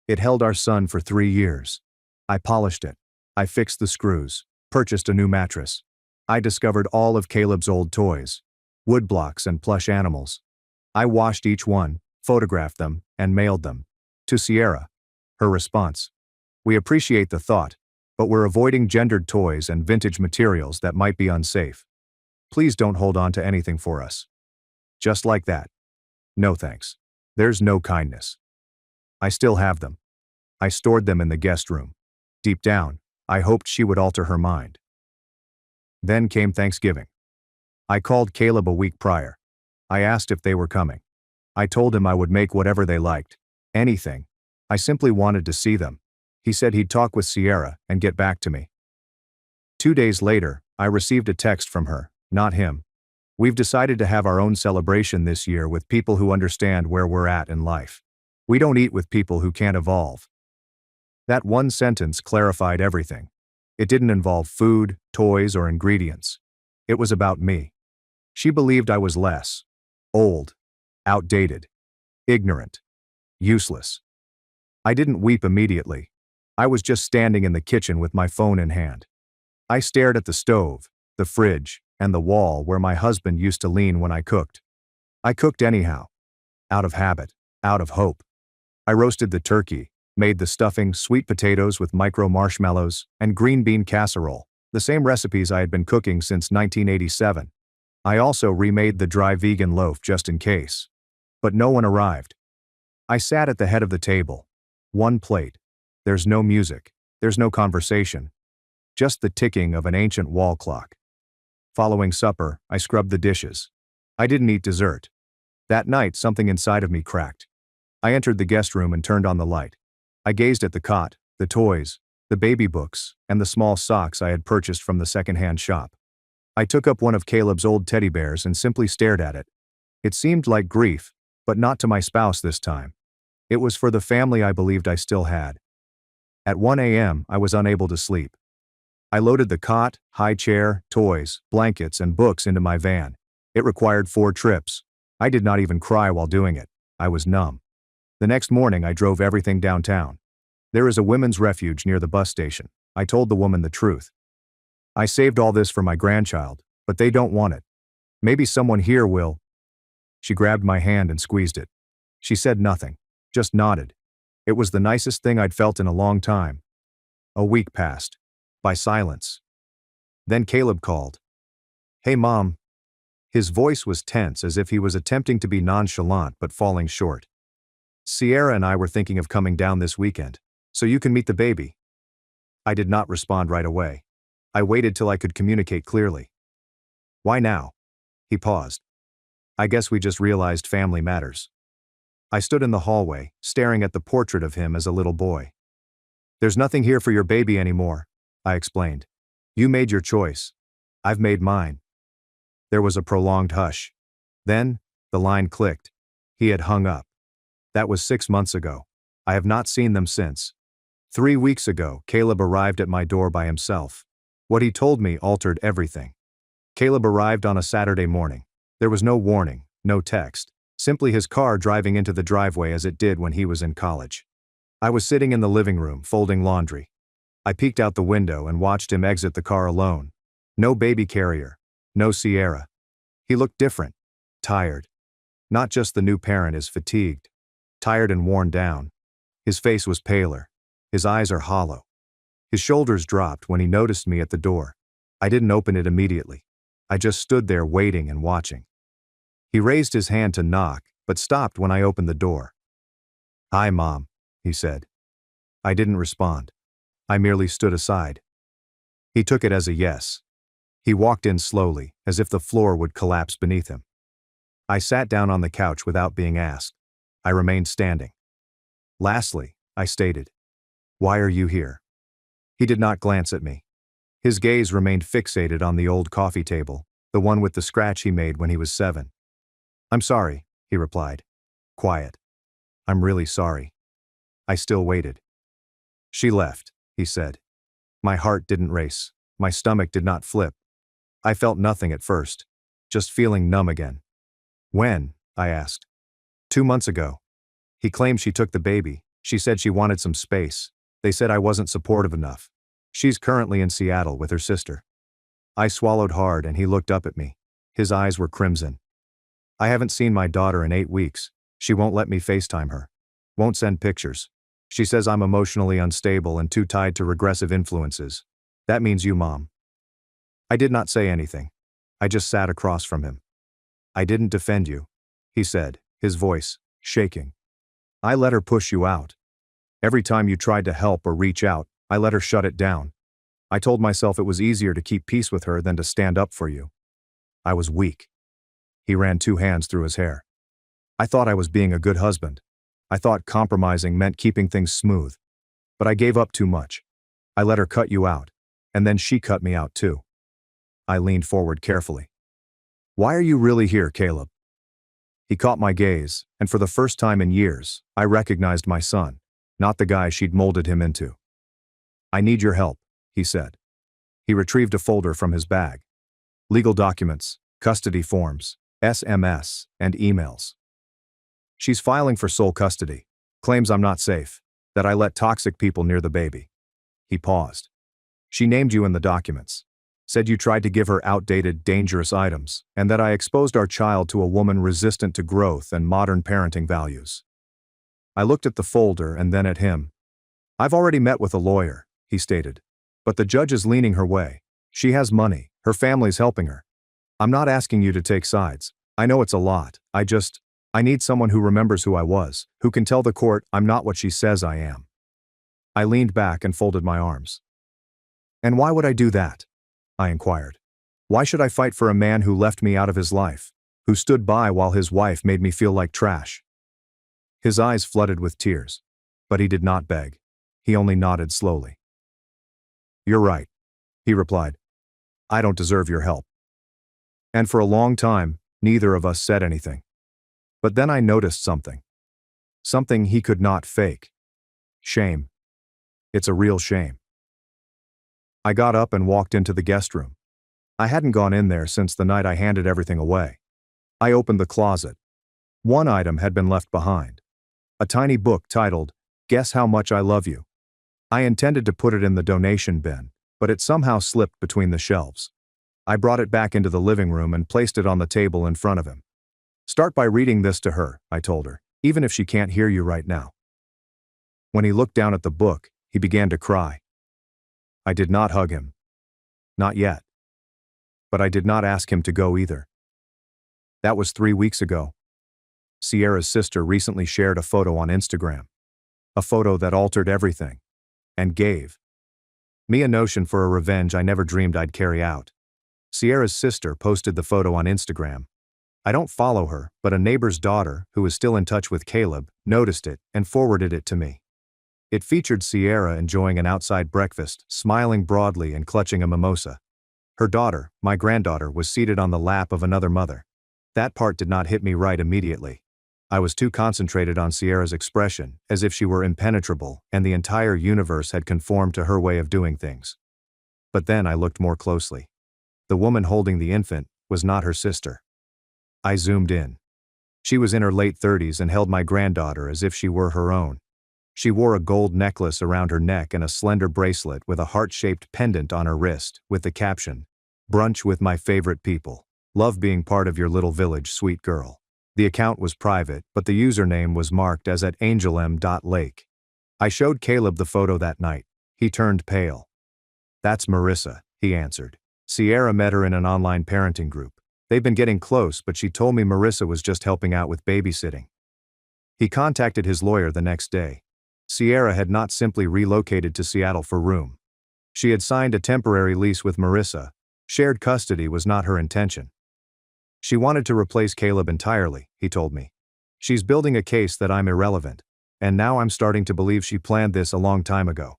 It held our son for 3 years. I polished it. I fixed the screws, purchased a new mattress. I discovered all of Caleb's old toys, wood blocks and plush animals. I washed each one, photographed them, and mailed them. To Sierra. Her response: "We appreciate the thought, but we're avoiding gendered toys and vintage materials that might be unsafe. Please don't hold on to anything for us." Just like that. No thanks. There's no kindness. I still have them. I stored them in the guest room. Deep down, I hoped she would alter her mind. Then came Thanksgiving. I called Caleb a week prior. I asked if they were coming. I told him I would make whatever they liked. Anything. I simply wanted to see them. He said he'd talk with Sierra and get back to me. 2 days later, I received a text from her, not him. We've decided to have our own celebration this year with people who understand where we're at in life. We don't eat with people who can't evolve. That one sentence clarified everything. It didn't involve food, toys, or ingredients. It was about me. She believed I was less. Old. Outdated. Ignorant. Useless. I didn't weep immediately. I was just standing in the kitchen with my phone in hand. I stared at the stove, the fridge, and the wall where my husband used to lean when I cooked. I cooked anyhow. Out of habit. Out of hope. I roasted the turkey, made the stuffing, sweet potatoes with micro marshmallows, and green bean casserole, the same recipes I had been cooking since 1987. I also remade the dry vegan loaf just in case. But no one arrived. I sat at the head of the table. One plate. There's no music. There's no conversation. Just the ticking of an ancient wall clock. Following supper, I scrubbed the dishes. I didn't eat dessert. That night, something inside of me cracked. I entered the guest room and turned on the light. I gazed at the cot, the toys, the baby books, and the small socks I had purchased from the secondhand shop. I took up one of Caleb's old teddy bears and simply stared at it. It seemed like grief, but not to my spouse this time. It was for the family I believed I still had. At 1 a.m., I was unable to sleep. I loaded the cot, high chair, toys, blankets, and books into my van. It required 4 trips. I did not even cry while doing it. I was numb. The next morning, I drove everything downtown. There is a women's refuge near the bus station. I told the woman the truth. I saved all this for my grandchild, but they don't want it. Maybe someone here will. She grabbed my hand and squeezed it. She said nothing, just nodded. It was the nicest thing I'd felt in a long time. A week passed. By silence. Then Caleb called. "Hey, Mom." His voice was tense as if he was attempting to be nonchalant but falling short. "Sierra and I were thinking of coming down this weekend, so you can meet the baby." I did not respond right away. I waited till I could communicate clearly. "Why now?" He paused. "I guess we just realized family matters." I stood in the hallway, staring at the portrait of him as a little boy. "There's nothing here for your baby anymore," I explained. "You made your choice. I've made mine." There was a prolonged hush. Then, the line clicked. He had hung up. That was 6 months ago. I have not seen them since. 3 weeks ago, Caleb arrived at my door by himself. What he told me altered everything. Caleb arrived on a Saturday morning. There was no warning, no text, simply his car driving into the driveway as it did when he was in college. I was sitting in the living room, folding laundry. I peeked out the window and watched him exit the car alone. No baby carrier. No Sierra. He looked different. Tired. Not just the new parent is fatigued. Tired and worn down. His face was paler. His eyes are hollow. His shoulders dropped when he noticed me at the door. I didn't open it immediately. I just stood there waiting and watching. He raised his hand to knock, but stopped when I opened the door. "Hi, Mom," he said. I didn't respond. I merely stood aside. He took it as a yes. He walked in slowly, as if the floor would collapse beneath him. I sat down on the couch without being asked. I remained standing. "Lastly," I stated, "why are you here?" He did not glance at me. His gaze remained fixated on the old coffee table, the one with the scratch he made when he was 7. "I'm sorry," he replied. Quiet. "I'm really sorry." I still waited. "She left," he said. My heart didn't race. My stomach did not flip. I felt nothing at first, just feeling numb again. "When?" I asked. 2 months ago. He claimed she took the baby. She said she wanted some space. They said I wasn't supportive enough. She's currently in Seattle with her sister. I swallowed hard and he looked up at me. His eyes were crimson. "I haven't seen my daughter in 8 weeks. She won't let me FaceTime her. Won't send pictures. She says I'm emotionally unstable and too tied to regressive influences. That means you, Mom." I did not say anything. I just sat across from him. "I didn't defend you," he said, his voice shaking. "I let her push you out. Every time you tried to help or reach out, I let her shut it down. I told myself it was easier to keep peace with her than to stand up for you. I was weak." He ran 2 hands through his hair. "I thought I was being a good husband. I thought compromising meant keeping things smooth. But I gave up too much. I let her cut you out. And then she cut me out too." I leaned forward carefully. Why are you really here, Caleb? He caught my gaze, and for the first time in years, I recognized my son, not the guy she'd molded him into. I need your help, he said. He retrieved a folder from his bag. Legal documents, custody forms, SMS, and emails. She's filing for sole custody, claims I'm not safe, that I let toxic people near the baby. He paused. She named you in the documents. Said you tried to give her outdated, dangerous items, and that I exposed our child to a woman resistant to growth and modern parenting values. I looked at the folder and then at him. I've already met with a lawyer, he stated. But the judge is leaning her way. She has money, her family's helping her. I'm not asking you to take sides. I know it's a lot. I need someone who remembers who I was, who can tell the court I'm not what she says I am. I leaned back and folded my arms. And why would I do that? I inquired. Why should I fight for a man who left me out of his life, who stood by while his wife made me feel like trash? His eyes flooded with tears, but he did not beg. He only nodded slowly. You're right, he replied. I don't deserve your help. And for a long time, neither of us said anything. But then I noticed something. Something he could not fake. Shame. It's a real shame. I got up and walked into the guest room. I hadn't gone in there since the night I handed everything away. I opened the closet. One item had been left behind. A tiny book titled, Guess How Much I Love You. I intended to put it in the donation bin, but it somehow slipped between the shelves. I brought it back into the living room and placed it on the table in front of him. Start by reading this to her, I told her, even if she can't hear you right now. When he looked down at the book, he began to cry. I did not hug him. Not yet. But I did not ask him to go either. That was 3 weeks ago. Sierra's sister recently shared a photo on Instagram. A photo that altered everything. And gave me a notion for a revenge I never dreamed I'd carry out. Sierra's sister posted the photo on Instagram. I don't follow her, but a neighbor's daughter, who is still in touch with Caleb, noticed it and forwarded it to me. It featured Sierra enjoying an outside breakfast, smiling broadly and clutching a mimosa. Her daughter, my granddaughter, was seated on the lap of another mother. That part did not hit me right immediately. I was too concentrated on Sierra's expression, as if she were impenetrable and the entire universe had conformed to her way of doing things. But then I looked more closely. The woman holding the infant was not her sister. I zoomed in. She was in her late 30s and held my granddaughter as if she were her own. She wore a gold necklace around her neck and a slender bracelet with a heart-shaped pendant on her wrist, with the caption, Brunch with my favorite people. Love being part of your little village, sweet girl. The account was private, but the username was marked as @angelm.lake. I showed Caleb the photo that night. He turned pale. That's Marissa, he answered. Sierra met her in an online parenting group. They've been getting close, but she told me Marissa was just helping out with babysitting. He contacted his lawyer the next day. Sierra had not simply relocated to Seattle for room. She had signed a temporary lease with Marissa. Shared custody was not her intention. She wanted to replace Caleb entirely, he told me. She's building a case that I'm irrelevant. And now I'm starting to believe she planned this a long time ago.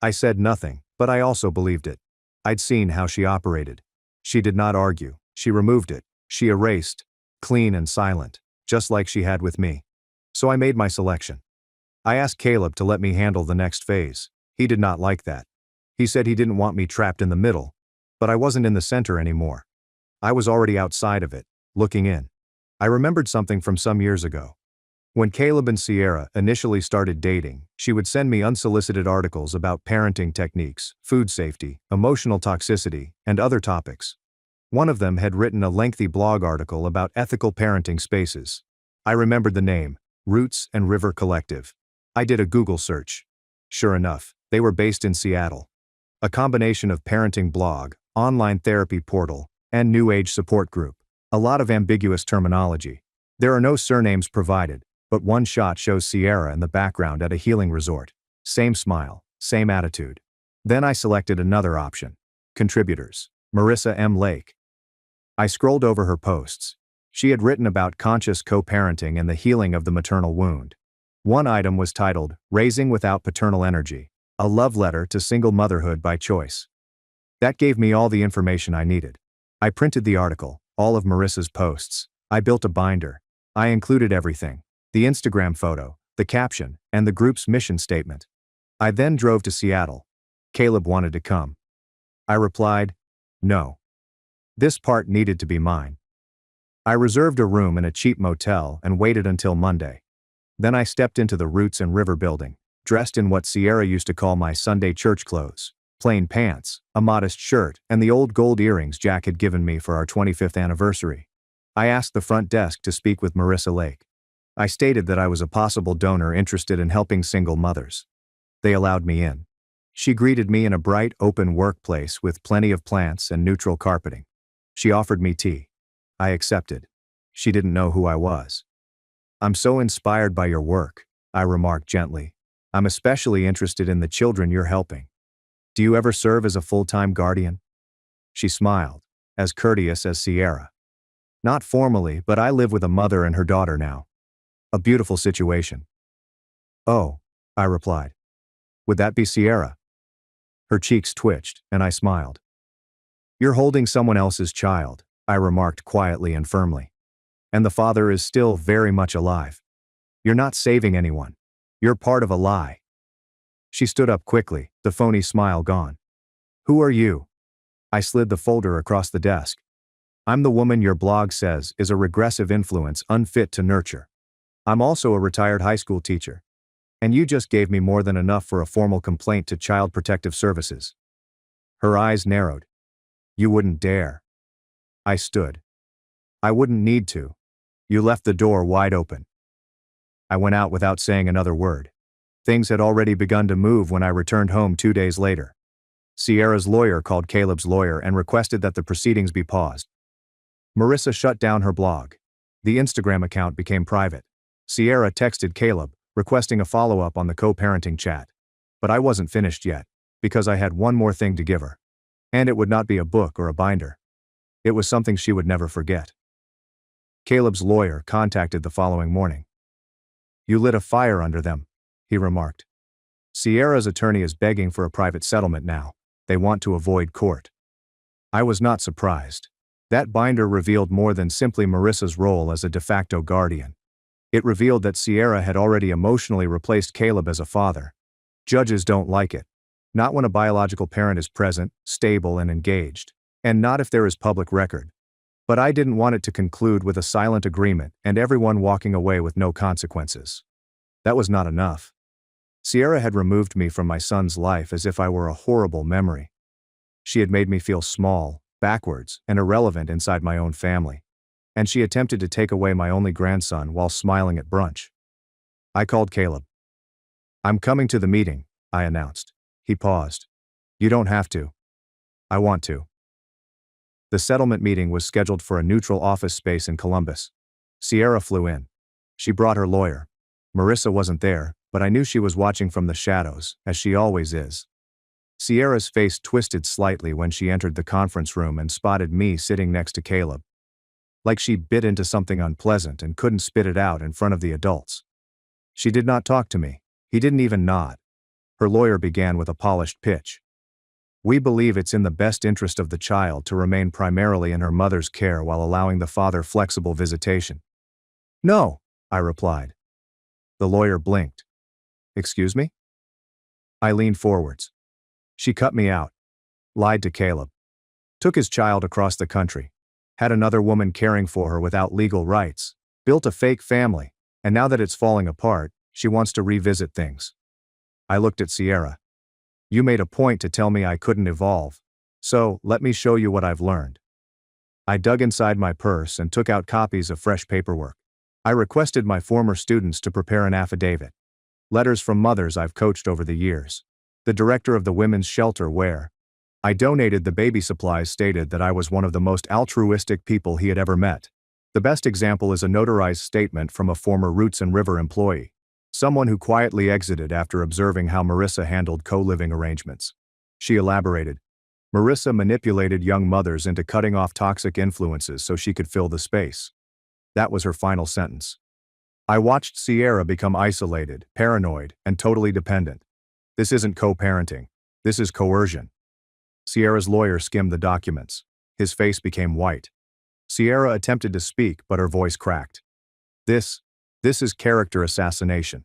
I said nothing, but I also believed it. I'd seen how she operated. She did not argue. She removed it. She erased. Clean and silent, just like she had with me. So I made my selection. I asked Caleb to let me handle the next phase. He did not like that. He said he didn't want me trapped in the middle, but I wasn't in the center anymore. I was already outside of it, looking in. I remembered something from some years ago. When Caleb and Sierra initially started dating, she would send me unsolicited articles about parenting techniques, food safety, emotional toxicity, and other topics. One of them had written a lengthy blog article about ethical parenting spaces. I remembered the name, Roots and River Collective. I did a Google search. Sure enough, they were based in Seattle. A combination of parenting blog, online therapy portal, and new age support group. A lot of ambiguous terminology. There are no surnames provided, but one shot shows Sierra in the background at a healing resort. Same smile, same attitude. Then I selected another option. Contributors. Marissa M. Lake. I scrolled over her posts. She had written about conscious co-parenting and the healing of the maternal wound. One item was titled, Raising Without Paternal Energy, a love letter to single motherhood by choice. That gave me all the information I needed. I printed the article, all of Marissa's posts. I built a binder. I included everything: the Instagram photo, the caption, and the group's mission statement. I then drove to Seattle. Caleb wanted to come. I replied, no. This part needed to be mine. I reserved a room in a cheap motel and waited until Monday. Then I stepped into the Roots and River building, dressed in what Sierra used to call my Sunday church clothes: plain pants, a modest shirt, and the old gold earrings Jack had given me for our 25th anniversary. I asked the front desk to speak with Marissa Lake. I stated that I was a possible donor interested in helping single mothers. They allowed me in. She greeted me in a bright, open workplace with plenty of plants and neutral carpeting. She offered me tea. I accepted. She didn't know who I was. I'm so inspired by your work, I remarked gently. I'm especially interested in the children you're helping. Do you ever serve as a full-time guardian? She smiled, as courteous as Sierra. Not formally, but I live with a mother and her daughter now. A beautiful situation. Oh, I replied. Would that be Sierra? Her cheeks twitched, and I smiled. You're holding someone else's child, I remarked quietly and firmly. And the father is still very much alive. You're not saving anyone. You're part of a lie. She stood up quickly, the phony smile gone. Who are you? I slid the folder across the desk. I'm the woman your blog says is a regressive influence unfit to nurture. I'm also a retired high school teacher. And you just gave me more than enough for a formal complaint to Child Protective Services. Her eyes narrowed. You wouldn't dare. I stood. I wouldn't need to. You left the door wide open. I went out without saying another word. Things had already begun to move when I returned home 2 days later. Sierra's lawyer called Caleb's lawyer and requested that the proceedings be paused. Marissa shut down her blog. The Instagram account became private. Sierra texted Caleb, requesting a follow-up on the co-parenting chat. But I wasn't finished yet, because I had one more thing to give her. And it would not be a book or a binder. It was something she would never forget. Caleb's lawyer contacted the following morning. You lit a fire under them, he remarked. Sierra's attorney is begging for a private settlement now. They want to avoid court. I was not surprised. That binder revealed more than simply Marissa's role as a de facto guardian. It revealed that Sierra had already emotionally replaced Caleb as a father. Judges don't like it. Not when a biological parent is present, stable, and engaged. And not if there is public record. But I didn't want it to conclude with a silent agreement and everyone walking away with no consequences. That was not enough. Sierra had removed me from my son's life as if I were a horrible memory. She had made me feel small, backwards, and irrelevant inside my own family. And she attempted to take away my only grandson while smiling at brunch. I called Caleb. I'm coming to the meeting, I announced. He paused. You don't have to. I want to. The settlement meeting was scheduled for a neutral office space in Columbus. Sierra flew in. She brought her lawyer. Marissa wasn't there, but I knew she was watching from the shadows, as she always is. Sierra's face twisted slightly when she entered the conference room and spotted me sitting next to Caleb. Like she bit into something unpleasant and couldn't spit it out in front of the adults. She did not talk to me. He didn't even nod. Her lawyer began with a polished pitch. We believe it's in the best interest of the child to remain primarily in her mother's care while allowing the father flexible visitation. No, I replied. The lawyer blinked. Excuse me? I leaned forwards. She cut me out. Lied to Caleb. Took his child across the country. Had another woman caring for her without legal rights. Built a fake family. And now that it's falling apart, she wants to revisit things. I looked at Sierra. You made a point to tell me I couldn't evolve. So, let me show you what I've learned. I dug inside my purse and took out copies of fresh paperwork. I requested my former students to prepare an affidavit. Letters from mothers I've coached over the years. The director of the women's shelter where I donated the baby supplies stated that I was one of the most altruistic people he had ever met. The best example is a notarized statement from a former Roots and River employee. Someone who quietly exited after observing how Marissa handled co-living arrangements. She elaborated. Marissa manipulated young mothers into cutting off toxic influences so she could fill the space. That was her final sentence. I watched Sierra become isolated, paranoid, and totally dependent. This isn't co-parenting. This is coercion. Sierra's lawyer skimmed the documents. His face became white. Sierra attempted to speak, but her voice cracked. This is character assassination.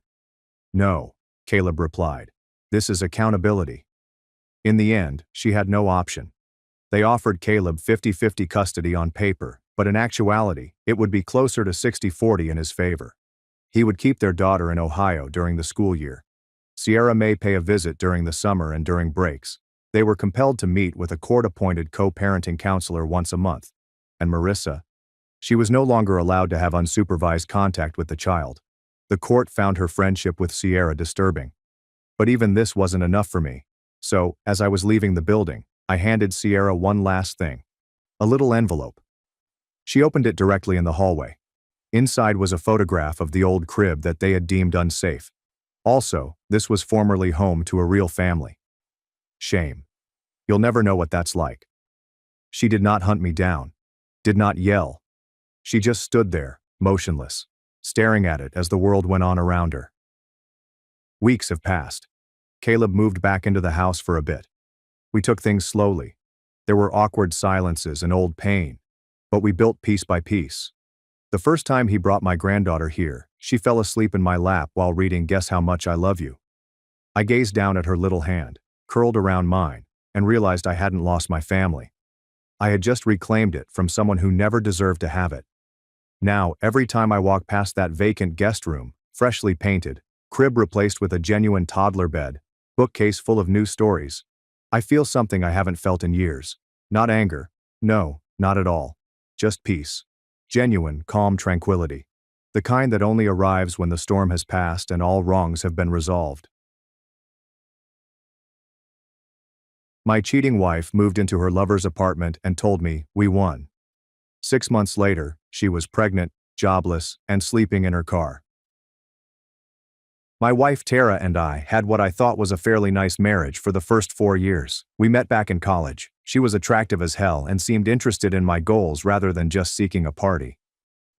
No, Caleb replied. This is accountability. In the end, she had no option. They offered Caleb 50-50 custody on paper, but in actuality, it would be closer to 60-40 in his favor. He would keep their daughter in Ohio during the school year. Sierra may pay a visit during the summer and during breaks. They were compelled to meet with a court-appointed co-parenting counselor once a month. And Marissa? She was no longer allowed to have unsupervised contact with the child. The court found her friendship with Sierra disturbing. But even this wasn't enough for me. So, as I was leaving the building, I handed Sierra one last thing. A little envelope. She opened it directly in the hallway. Inside was a photograph of the old crib that they had deemed unsafe. Also, this was formerly home to a real family. Shame. You'll never know what that's like. She did not hunt me down. Did not yell. She just stood there, motionless, staring at it as the world went on around her. Weeks have passed. Caleb moved back into the house for a bit. We took things slowly. There were awkward silences and old pain, but we built piece by piece. The first time he brought my granddaughter here, she fell asleep in my lap while reading Guess How Much I Love You. I gazed down at her little hand, curled around mine, and realized I hadn't lost my family. I had just reclaimed it from someone who never deserved to have it. Now, every time I walk past that vacant guest room, freshly painted, crib replaced with a genuine toddler bed, bookcase full of new stories, I feel something I haven't felt in years. Not anger. No, not at all. Just peace. Genuine, calm tranquility. The kind that only arrives when the storm has passed and all wrongs have been resolved. My cheating wife moved into her lover's apartment and told me we won. 6 months later, she was pregnant, jobless, and sleeping in her car. My wife Tara and I had what I thought was a fairly nice marriage for the first 4 years. We met back in college. She was attractive as hell and seemed interested in my goals rather than just seeking a party.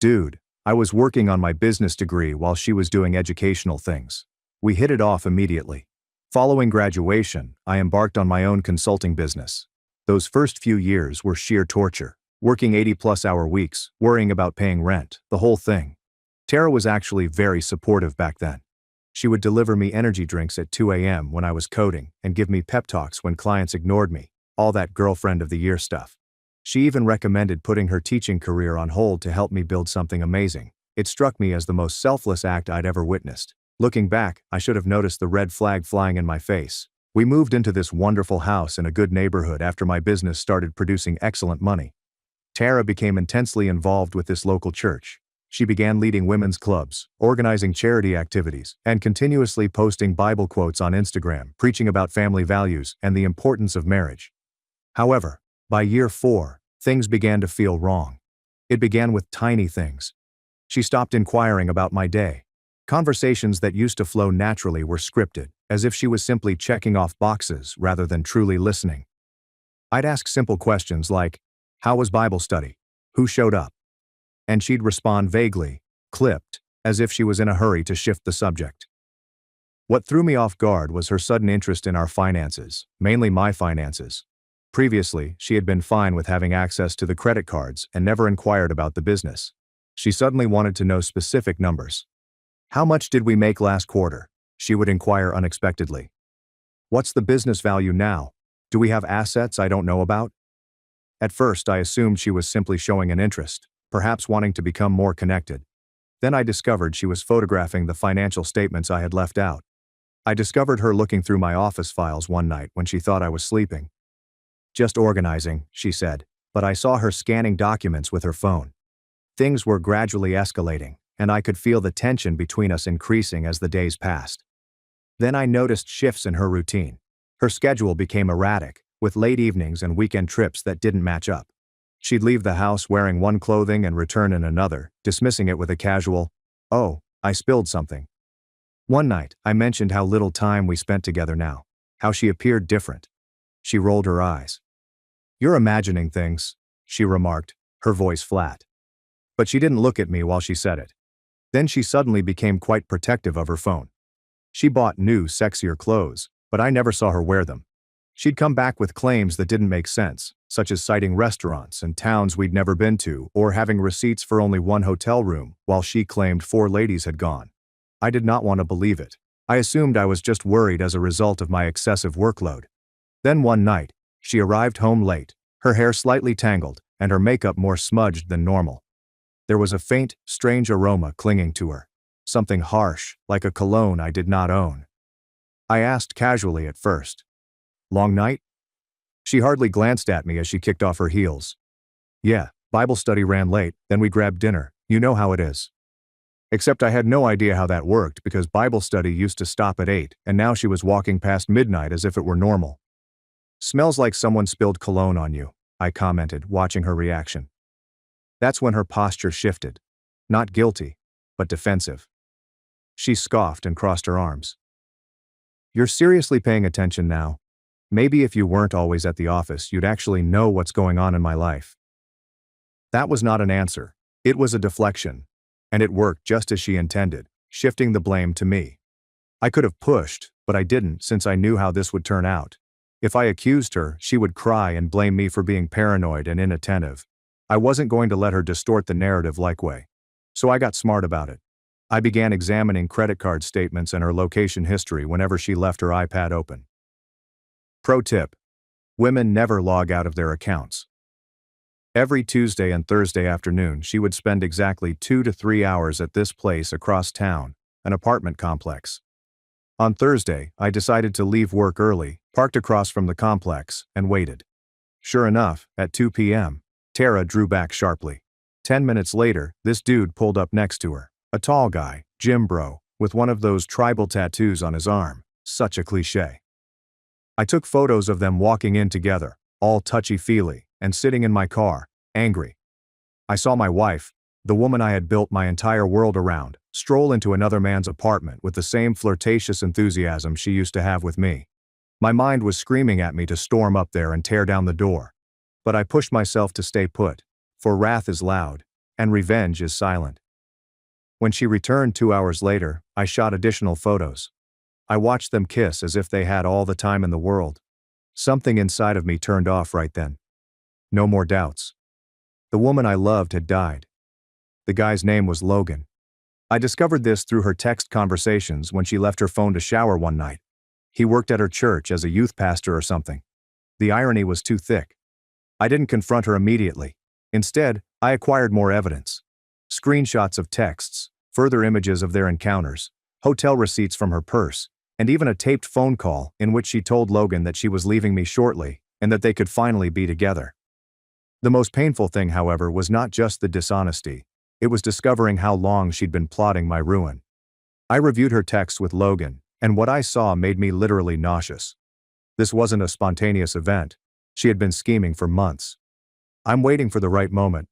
Dude, I was working on my business degree while she was doing educational things. We hit it off immediately. Following graduation, I embarked on my own consulting business. Those first few years were sheer torture, working 80-plus-hour weeks, worrying about paying rent, the whole thing. Tara was actually very supportive back then. She would deliver me energy drinks at 2 a.m. when I was coding and give me pep talks when clients ignored me, all that girlfriend of the year stuff. She even recommended putting her teaching career on hold to help me build something amazing. It struck me as the most selfless act I'd ever witnessed. Looking back, I should have noticed the red flag flying in my face. We moved into this wonderful house in a good neighborhood after my business started producing excellent money. Tara became intensely involved with this local church. She began leading women's clubs, organizing charity activities, and continuously posting Bible quotes on Instagram, preaching about family values and the importance of marriage. However, by year 4, things began to feel wrong. It began with tiny things. She stopped inquiring about my day. Conversations that used to flow naturally were scripted, as if she was simply checking off boxes rather than truly listening. I'd ask simple questions like, "How was Bible study? Who showed up?" And she'd respond vaguely, clipped, as if she was in a hurry to shift the subject. What threw me off guard was her sudden interest in our finances, mainly my finances. Previously, she had been fine with having access to the credit cards and never inquired about the business. She suddenly wanted to know specific numbers. "How much did we make last quarter?" she would inquire unexpectedly. "What's the business value now? Do we have assets I don't know about?" At first, I assumed she was simply showing an interest, perhaps wanting to become more connected. Then I discovered she was photographing the financial statements I had left out. I discovered her looking through my office files one night when she thought I was sleeping. "Just organizing," she said, but I saw her scanning documents with her phone. Things were gradually escalating, and I could feel the tension between us increasing as the days passed. Then I noticed shifts in her routine. Her schedule became erratic, with late evenings and weekend trips that didn't match up. She'd leave the house wearing one clothing and return in another, dismissing it with a casual, "Oh, I spilled something." One night, I mentioned how little time we spent together now, how she appeared different. She rolled her eyes. "You're imagining things," she remarked, her voice flat. But she didn't look at me while she said it. Then she suddenly became quite protective of her phone. She bought new, sexier clothes, but I never saw her wear them. She'd come back with claims that didn't make sense, such as citing restaurants and towns we'd never been to or having receipts for only one hotel room, while she claimed 4 ladies had gone. I did not want to believe it. I assumed I was just worried as a result of my excessive workload. Then one night, she arrived home late, her hair slightly tangled, and her makeup more smudged than normal. There was a faint, strange aroma clinging to her. Something harsh, like a cologne I did not own. I asked casually at first. "Long night?" She hardly glanced at me as she kicked off her heels. "Yeah, Bible study ran late, then we grabbed dinner, you know how it is." Except I had no idea how that worked because Bible study used to stop at 8 and now she was walking past midnight as if it were normal. "Smells like someone spilled cologne on you," I commented, watching her reaction. That's when her posture shifted. Not guilty, but defensive. She scoffed and crossed her arms. "You're seriously paying attention now? Maybe if you weren't always at the office, you'd actually know what's going on in my life." That was not an answer. It was a deflection. And it worked just as she intended, shifting the blame to me. I could have pushed, but I didn't since I knew how this would turn out. If I accused her, she would cry and blame me for being paranoid and inattentive. I wasn't going to let her distort the narrative like way. So I got smart about it. I began examining credit card statements and her location history whenever she left her iPad open. Pro tip: women never log out of their accounts. Every Tuesday and Thursday afternoon, she would spend exactly 2 to 3 hours at this place across town, an apartment complex. On Thursday, I decided to leave work early, parked across from the complex, and waited. Sure enough, at 2 p.m., Tara drew back sharply. 10 minutes later, this dude pulled up next to her. A tall guy, gym bro, with one of those tribal tattoos on his arm. Such a cliché. I took photos of them walking in together, all touchy-feely, and sitting in my car, angry. I saw my wife, the woman I had built my entire world around, stroll into another man's apartment with the same flirtatious enthusiasm she used to have with me. My mind was screaming at me to storm up there and tear down the door. But I pushed myself to stay put, for wrath is loud, and revenge is silent. When she returned 2 hours later, I shot additional photos. I watched them kiss as if they had all the time in the world. Something inside of me turned off right then. No more doubts. The woman I loved had died. The guy's name was Logan. I discovered this through her text conversations when she left her phone to shower one night. He worked at her church as a youth pastor or something. The irony was too thick. I didn't confront her immediately. Instead, I acquired more evidence. Screenshots of texts, further images of their encounters, hotel receipts from her purse, and even a taped phone call in which she told Logan that she was leaving me shortly and that they could finally be together. The most painful thing, however, was not just the dishonesty. It was discovering how long she'd been plotting my ruin. I reviewed her texts with Logan, and what I saw made me literally nauseous. This wasn't a spontaneous event. She had been scheming for months. "I'm waiting for the right moment.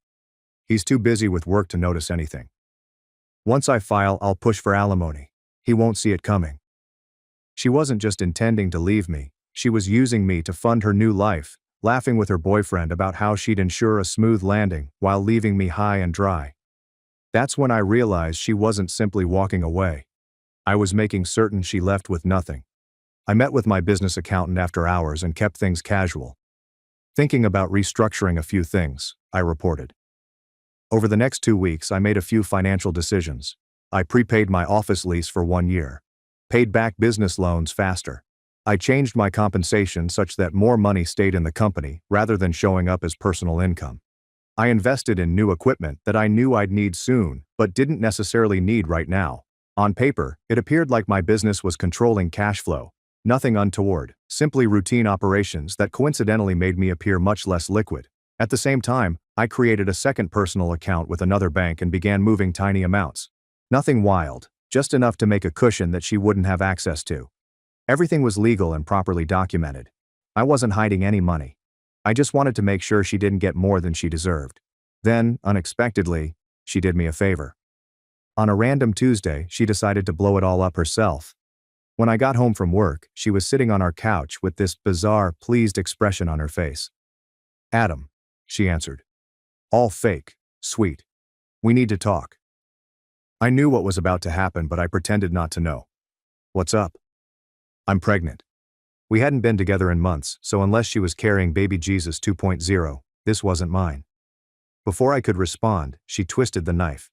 He's too busy with work to notice anything. Once I file, I'll push for alimony. He won't see it coming." She wasn't just intending to leave me, she was using me to fund her new life, laughing with her boyfriend about how she'd ensure a smooth landing while leaving me high and dry. That's when I realized she wasn't simply walking away. I was making certain she left with nothing. I met with my business accountant after hours and kept things casual. "Thinking about restructuring a few things," I reported. Over the next 2 weeks, I made a few financial decisions. I prepaid my office lease for 1 year. Paid back business loans faster. I changed my compensation such that more money stayed in the company rather than showing up as personal income. I invested in new equipment that I knew I'd need soon, but didn't necessarily need right now. On paper, it appeared like my business was controlling cash flow. Nothing untoward, simply routine operations that coincidentally made me appear much less liquid. At the same time, I created a second personal account with another bank and began moving tiny amounts. Nothing wild, just enough to make a cushion that she wouldn't have access to. Everything was legal and properly documented. I wasn't hiding any money. I just wanted to make sure she didn't get more than she deserved. Then, unexpectedly, she did me a favor. On a random Tuesday, she decided to blow it all up herself. When I got home from work, she was sitting on our couch with this bizarre, pleased expression on her face. "Adam," she answered. "All fake, sweet. We need to talk." I knew what was about to happen, but I pretended not to know. "What's up?" "I'm pregnant." We hadn't been together in months, so unless she was carrying baby Jesus 2.0, this wasn't mine. Before I could respond, she twisted the knife.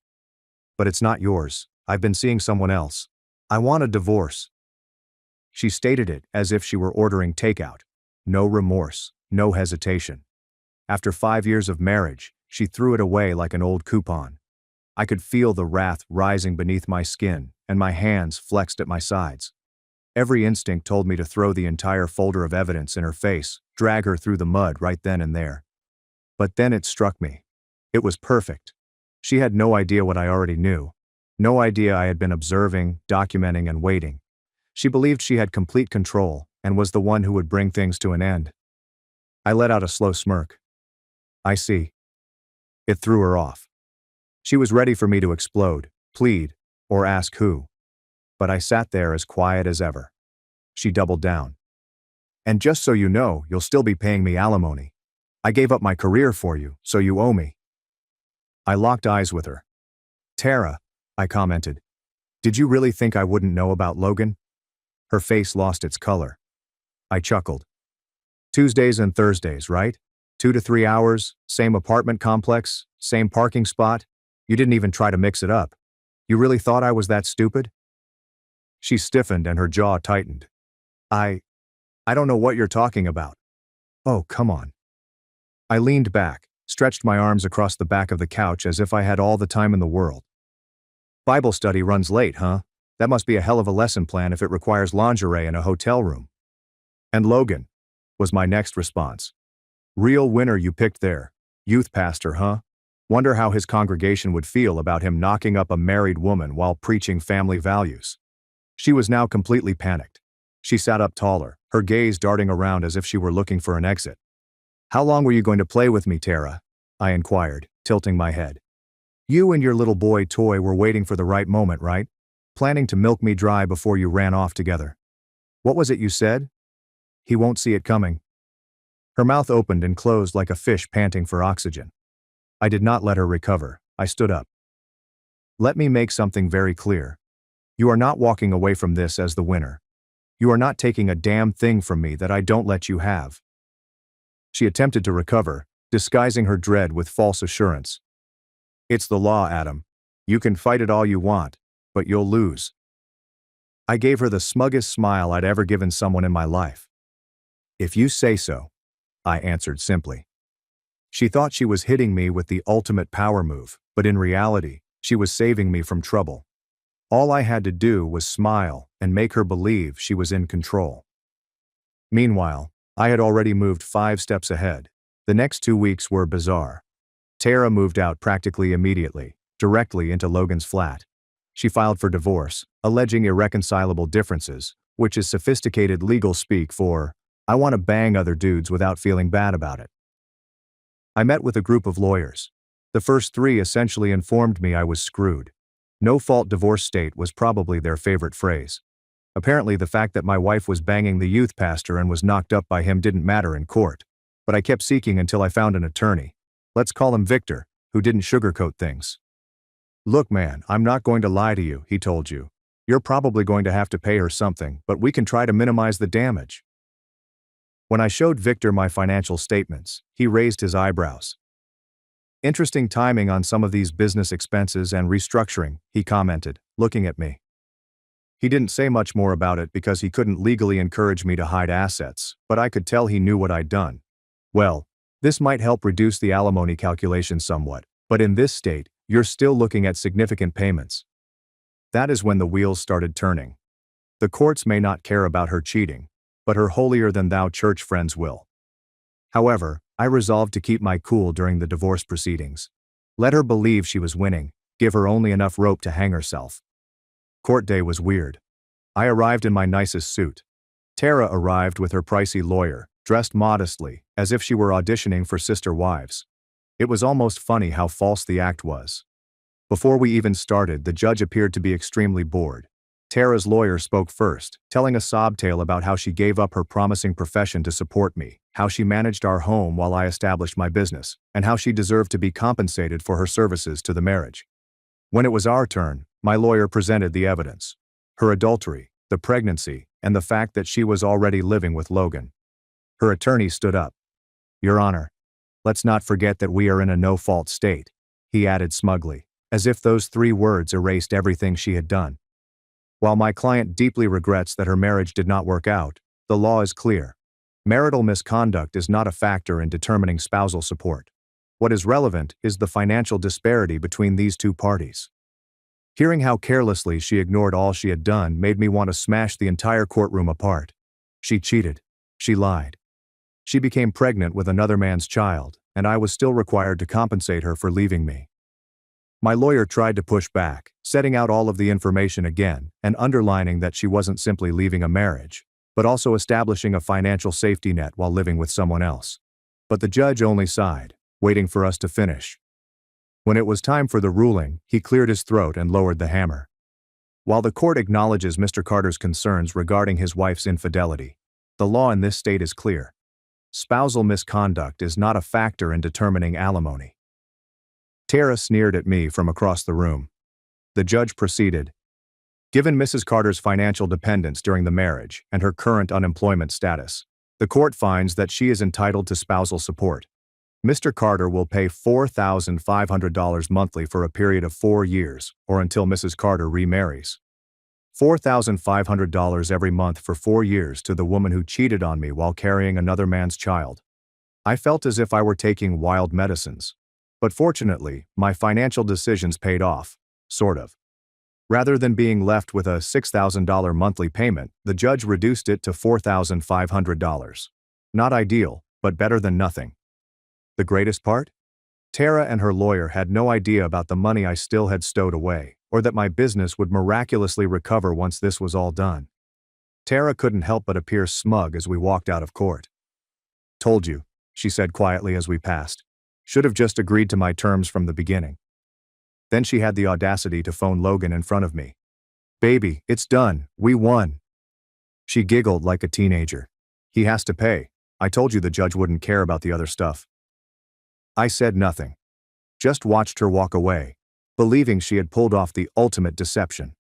But it's not yours. I've been seeing someone else. I want a divorce. She stated it as if she were ordering takeout. No remorse, no hesitation. After 5 years of marriage, she threw it away like an old coupon. I could feel the wrath rising beneath my skin, and my hands flexed at my sides. Every instinct told me to throw the entire folder of evidence in her face, drag her through the mud right then and there. But then it struck me. It was perfect. She had no idea what I already knew. No idea I had been observing, documenting, and waiting. She believed she had complete control, and was the one who would bring things to an end. I let out a slow smirk. I see. It threw her off. She was ready for me to explode, plead, or ask who. But I sat there as quiet as ever. She doubled down. And just so you know, you'll still be paying me alimony. I gave up my career for you, so you owe me. I locked eyes with her. Tara, I commented. Did you really think I wouldn't know about Logan? Her face lost its color. I chuckled. Tuesdays and Thursdays, right? 2 to 3 hours, same apartment complex, same parking spot. You didn't even try to mix it up. You really thought I was that stupid? She stiffened and her jaw tightened. I don't know what you're talking about. Oh, come on. I leaned back, stretched my arms across the back of the couch as if I had all the time in the world. Bible study runs late, huh? That must be a hell of a lesson plan if it requires lingerie in a hotel room. And Logan, was my next response. Real winner you picked there. Youth pastor, huh? Wonder how his congregation would feel about him knocking up a married woman while preaching family values. She was now completely panicked. She sat up taller, her gaze darting around as if she were looking for an exit. How long were you going to play with me, Tara? I inquired, tilting my head. You and your little boy toy were waiting for the right moment, right? Planning to milk me dry before you ran off together. What was it you said? He won't see it coming. Her mouth opened and closed like a fish panting for oxygen. I did not let her recover. I stood up. Let me make something very clear. You are not walking away from this as the winner. You are not taking a damn thing from me that I don't let you have. She attempted to recover, disguising her dread with false assurance. It's the law, Adam. You can fight it all you want, but you'll lose. I gave her the smuggest smile I'd ever given someone in my life. If you say so, I answered simply. She thought she was hitting me with the ultimate power move, but in reality, she was saving me from trouble. All I had to do was smile and make her believe she was in control. Meanwhile, I had already moved 5 steps ahead. The next 2 weeks were bizarre. Tara moved out practically immediately, directly into Logan's flat. She filed for divorce, alleging irreconcilable differences, which is sophisticated legal speak for, I want to bang other dudes without feeling bad about it. I met with a group of lawyers. The first 3 essentially informed me I was screwed. No-fault divorce state was probably their favorite phrase. Apparently the fact that my wife was banging the youth pastor and was knocked up by him didn't matter in court. But I kept seeking until I found an attorney. Let's call him Victor, who didn't sugarcoat things. Look man, I'm not going to lie to you, he told you. You're probably going to have to pay her something, but we can try to minimize the damage. When I showed Victor my financial statements, he raised his eyebrows. Interesting timing on some of these business expenses and restructuring, he commented, looking at me. He didn't say much more about it because he couldn't legally encourage me to hide assets, but I could tell he knew what I'd done. Well, this might help reduce the alimony calculation somewhat, but in this state, you're still looking at significant payments. That is when the wheels started turning. The courts may not care about her cheating, but her holier-than-thou church friends will. However, I resolved to keep my cool during the divorce proceedings. Let her believe she was winning, give her only enough rope to hang herself. Court day was weird. I arrived in my nicest suit. Tara arrived with her pricey lawyer, dressed modestly, as if she were auditioning for Sister Wives. It was almost funny how false the act was. Before we even started, the judge appeared to be extremely bored. Tara's lawyer spoke first, telling a sob tale about how she gave up her promising profession to support me, how she managed our home while I established my business, and how she deserved to be compensated for her services to the marriage. When it was our turn, my lawyer presented the evidence. Her adultery, the pregnancy, and the fact that she was already living with Logan. Her attorney stood up. "Your Honor, let's not forget that we are in a no-fault state," he added smugly, as if those 3 words erased everything she had done. While my client deeply regrets that her marriage did not work out, the law is clear. Marital misconduct is not a factor in determining spousal support. What is relevant is the financial disparity between these 2 parties. Hearing how carelessly she ignored all she had done made me want to smash the entire courtroom apart. She cheated. She lied. She became pregnant with another man's child, and I was still required to compensate her for leaving me. My lawyer tried to push back, setting out all of the information again and underlining that she wasn't simply leaving a marriage, but also establishing a financial safety net while living with someone else. But the judge only sighed, waiting for us to finish. When it was time for the ruling, he cleared his throat and lowered the hammer. While the court acknowledges Mr. Carter's concerns regarding his wife's infidelity, the law in this state is clear. Spousal misconduct is not a factor in determining alimony. Tara sneered at me from across the room. The judge proceeded. Given Mrs. Carter's financial dependence during the marriage and her current unemployment status, the court finds that she is entitled to spousal support. Mr. Carter will pay $4,500 monthly for a period of 4 years, or until Mrs. Carter remarries. $4,500 every month for 4 years to the woman who cheated on me while carrying another man's child. I felt as if I were taking wild medicines. But fortunately, my financial decisions paid off, sort of. Rather than being left with a $6,000 monthly payment, the judge reduced it to $4,500. Not ideal, but better than nothing. The greatest part? Tara and her lawyer had no idea about the money I still had stowed away, or that my business would miraculously recover once this was all done. Tara couldn't help but appear smug as we walked out of court. "Told you," she said quietly as we passed. "Should have just agreed to my terms from the beginning." Then she had the audacity to phone Logan in front of me. "Baby, it's done. We won." She giggled like a teenager. "He has to pay. I told you the judge wouldn't care about the other stuff." I said nothing. Just watched her walk away, believing she had pulled off the ultimate deception.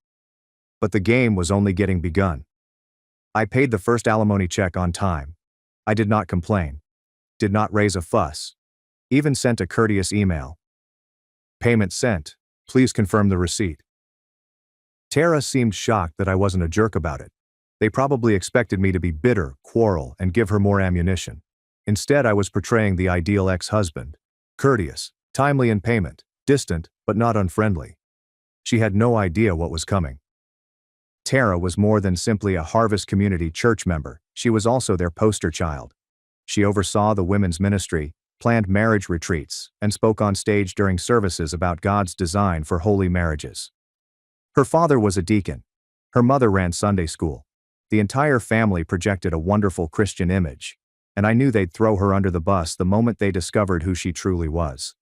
But the game was only getting begun. I paid the first alimony check on time. I did not complain. Did not raise a fuss. Even sent a courteous email. "Payment sent. Please confirm the receipt." Tara seemed shocked that I wasn't a jerk about it. They probably expected me to be bitter, quarrel, and give her more ammunition. Instead, I was portraying the ideal ex-husband. Courteous, timely in payment, distant, but not unfriendly. She had no idea what was coming. Tara was more than simply a Harvest Community Church member, she was also their poster child. She oversaw the women's ministry, planned marriage retreats, and spoke on stage during services about God's design for holy marriages. Her father was a deacon. Her mother ran Sunday school. The entire family projected a wonderful Christian image, and I knew they'd throw her under the bus the moment they discovered who she truly was.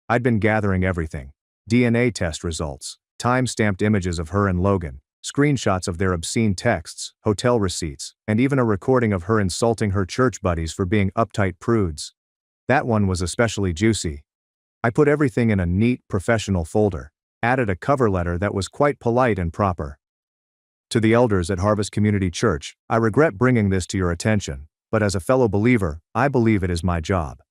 I'd been gathering everything: DNA test results, time-stamped images of her and Logan, screenshots of their obscene texts, hotel receipts, and even a recording of her insulting her church buddies for being uptight prudes. That one was especially juicy. I put everything in a neat, professional folder, added a cover letter that was quite polite and proper. To the elders at Harvest Community Church, I regret bringing this to your attention, but as a fellow believer, I believe it is my job.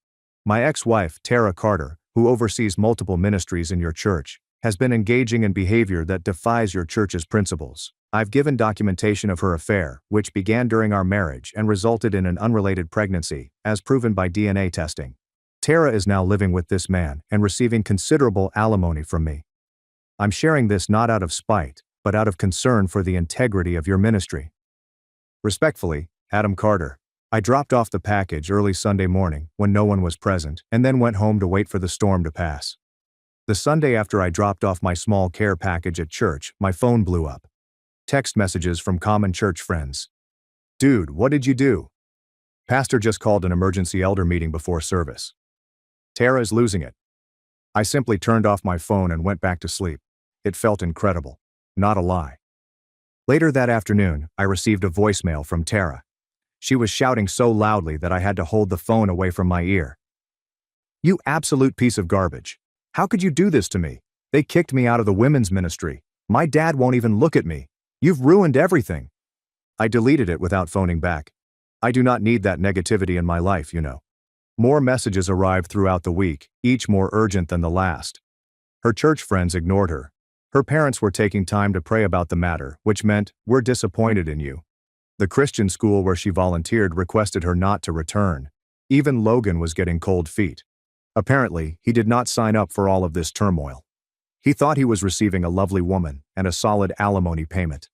My ex-wife, Tara Carter, who oversees multiple ministries in your church, has been engaging in behavior that defies your church's principles. I've given documentation of her affair, which began during our marriage and resulted in an unrelated pregnancy, as proven by DNA testing. Tara is now living with this man and receiving considerable alimony from me. I'm sharing this not out of spite, but out of concern for the integrity of your ministry. Respectfully, Adam Carter. I dropped off the package early Sunday morning when no one was present, and then went home to wait for the storm to pass. The Sunday after I dropped off my small care package at church, my phone blew up. Text messages from common church friends. "Dude, what did you do? Pastor just called an emergency elder meeting before service. Tara is losing it." I simply turned off my phone and went back to sleep. It felt incredible. Not a lie. Later that afternoon, I received a voicemail from Tara. She was shouting so loudly that I had to hold the phone away from my ear. "You absolute piece of garbage. How could you do this to me? They kicked me out of the women's ministry. My dad won't even look at me. You've ruined everything." I deleted it without phoning back. I do not need that negativity in my life, you know. More messages arrived throughout the week, each more urgent than the last. Her church friends ignored her. Her parents were taking time to pray about the matter, which meant, "We're disappointed in you." The Christian school where she volunteered requested her not to return. Even Logan was getting cold feet. Apparently, he did not sign up for all of this turmoil. He thought he was receiving a lovely woman and a solid alimony payment.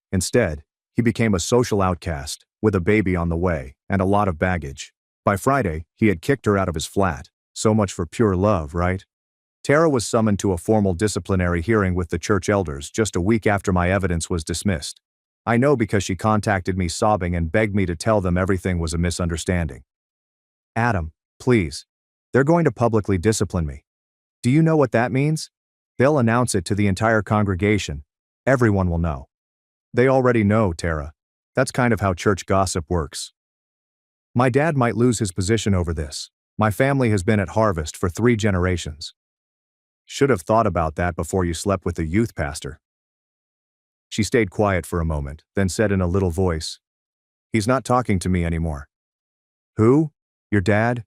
Instead, he became a social outcast, with a baby on the way and a lot of baggage. By Friday, he had kicked her out of his flat. So much for pure love, right? Tara was summoned to a formal disciplinary hearing with the church elders just a week after my evidence was dismissed. I know because she contacted me sobbing and begged me to tell them everything was a misunderstanding. "Adam, please. They're going to publicly discipline me. Do you know what that means? They'll announce it to the entire congregation. Everyone will know." "They already know, Tara. That's kind of how church gossip works. My dad might lose his position over this. My family has been at Harvest for 3 generations. Should have thought about that before you slept with the youth pastor." She stayed quiet for a moment, then said in a little voice, "He's not talking to me anymore." "Who? Your dad?"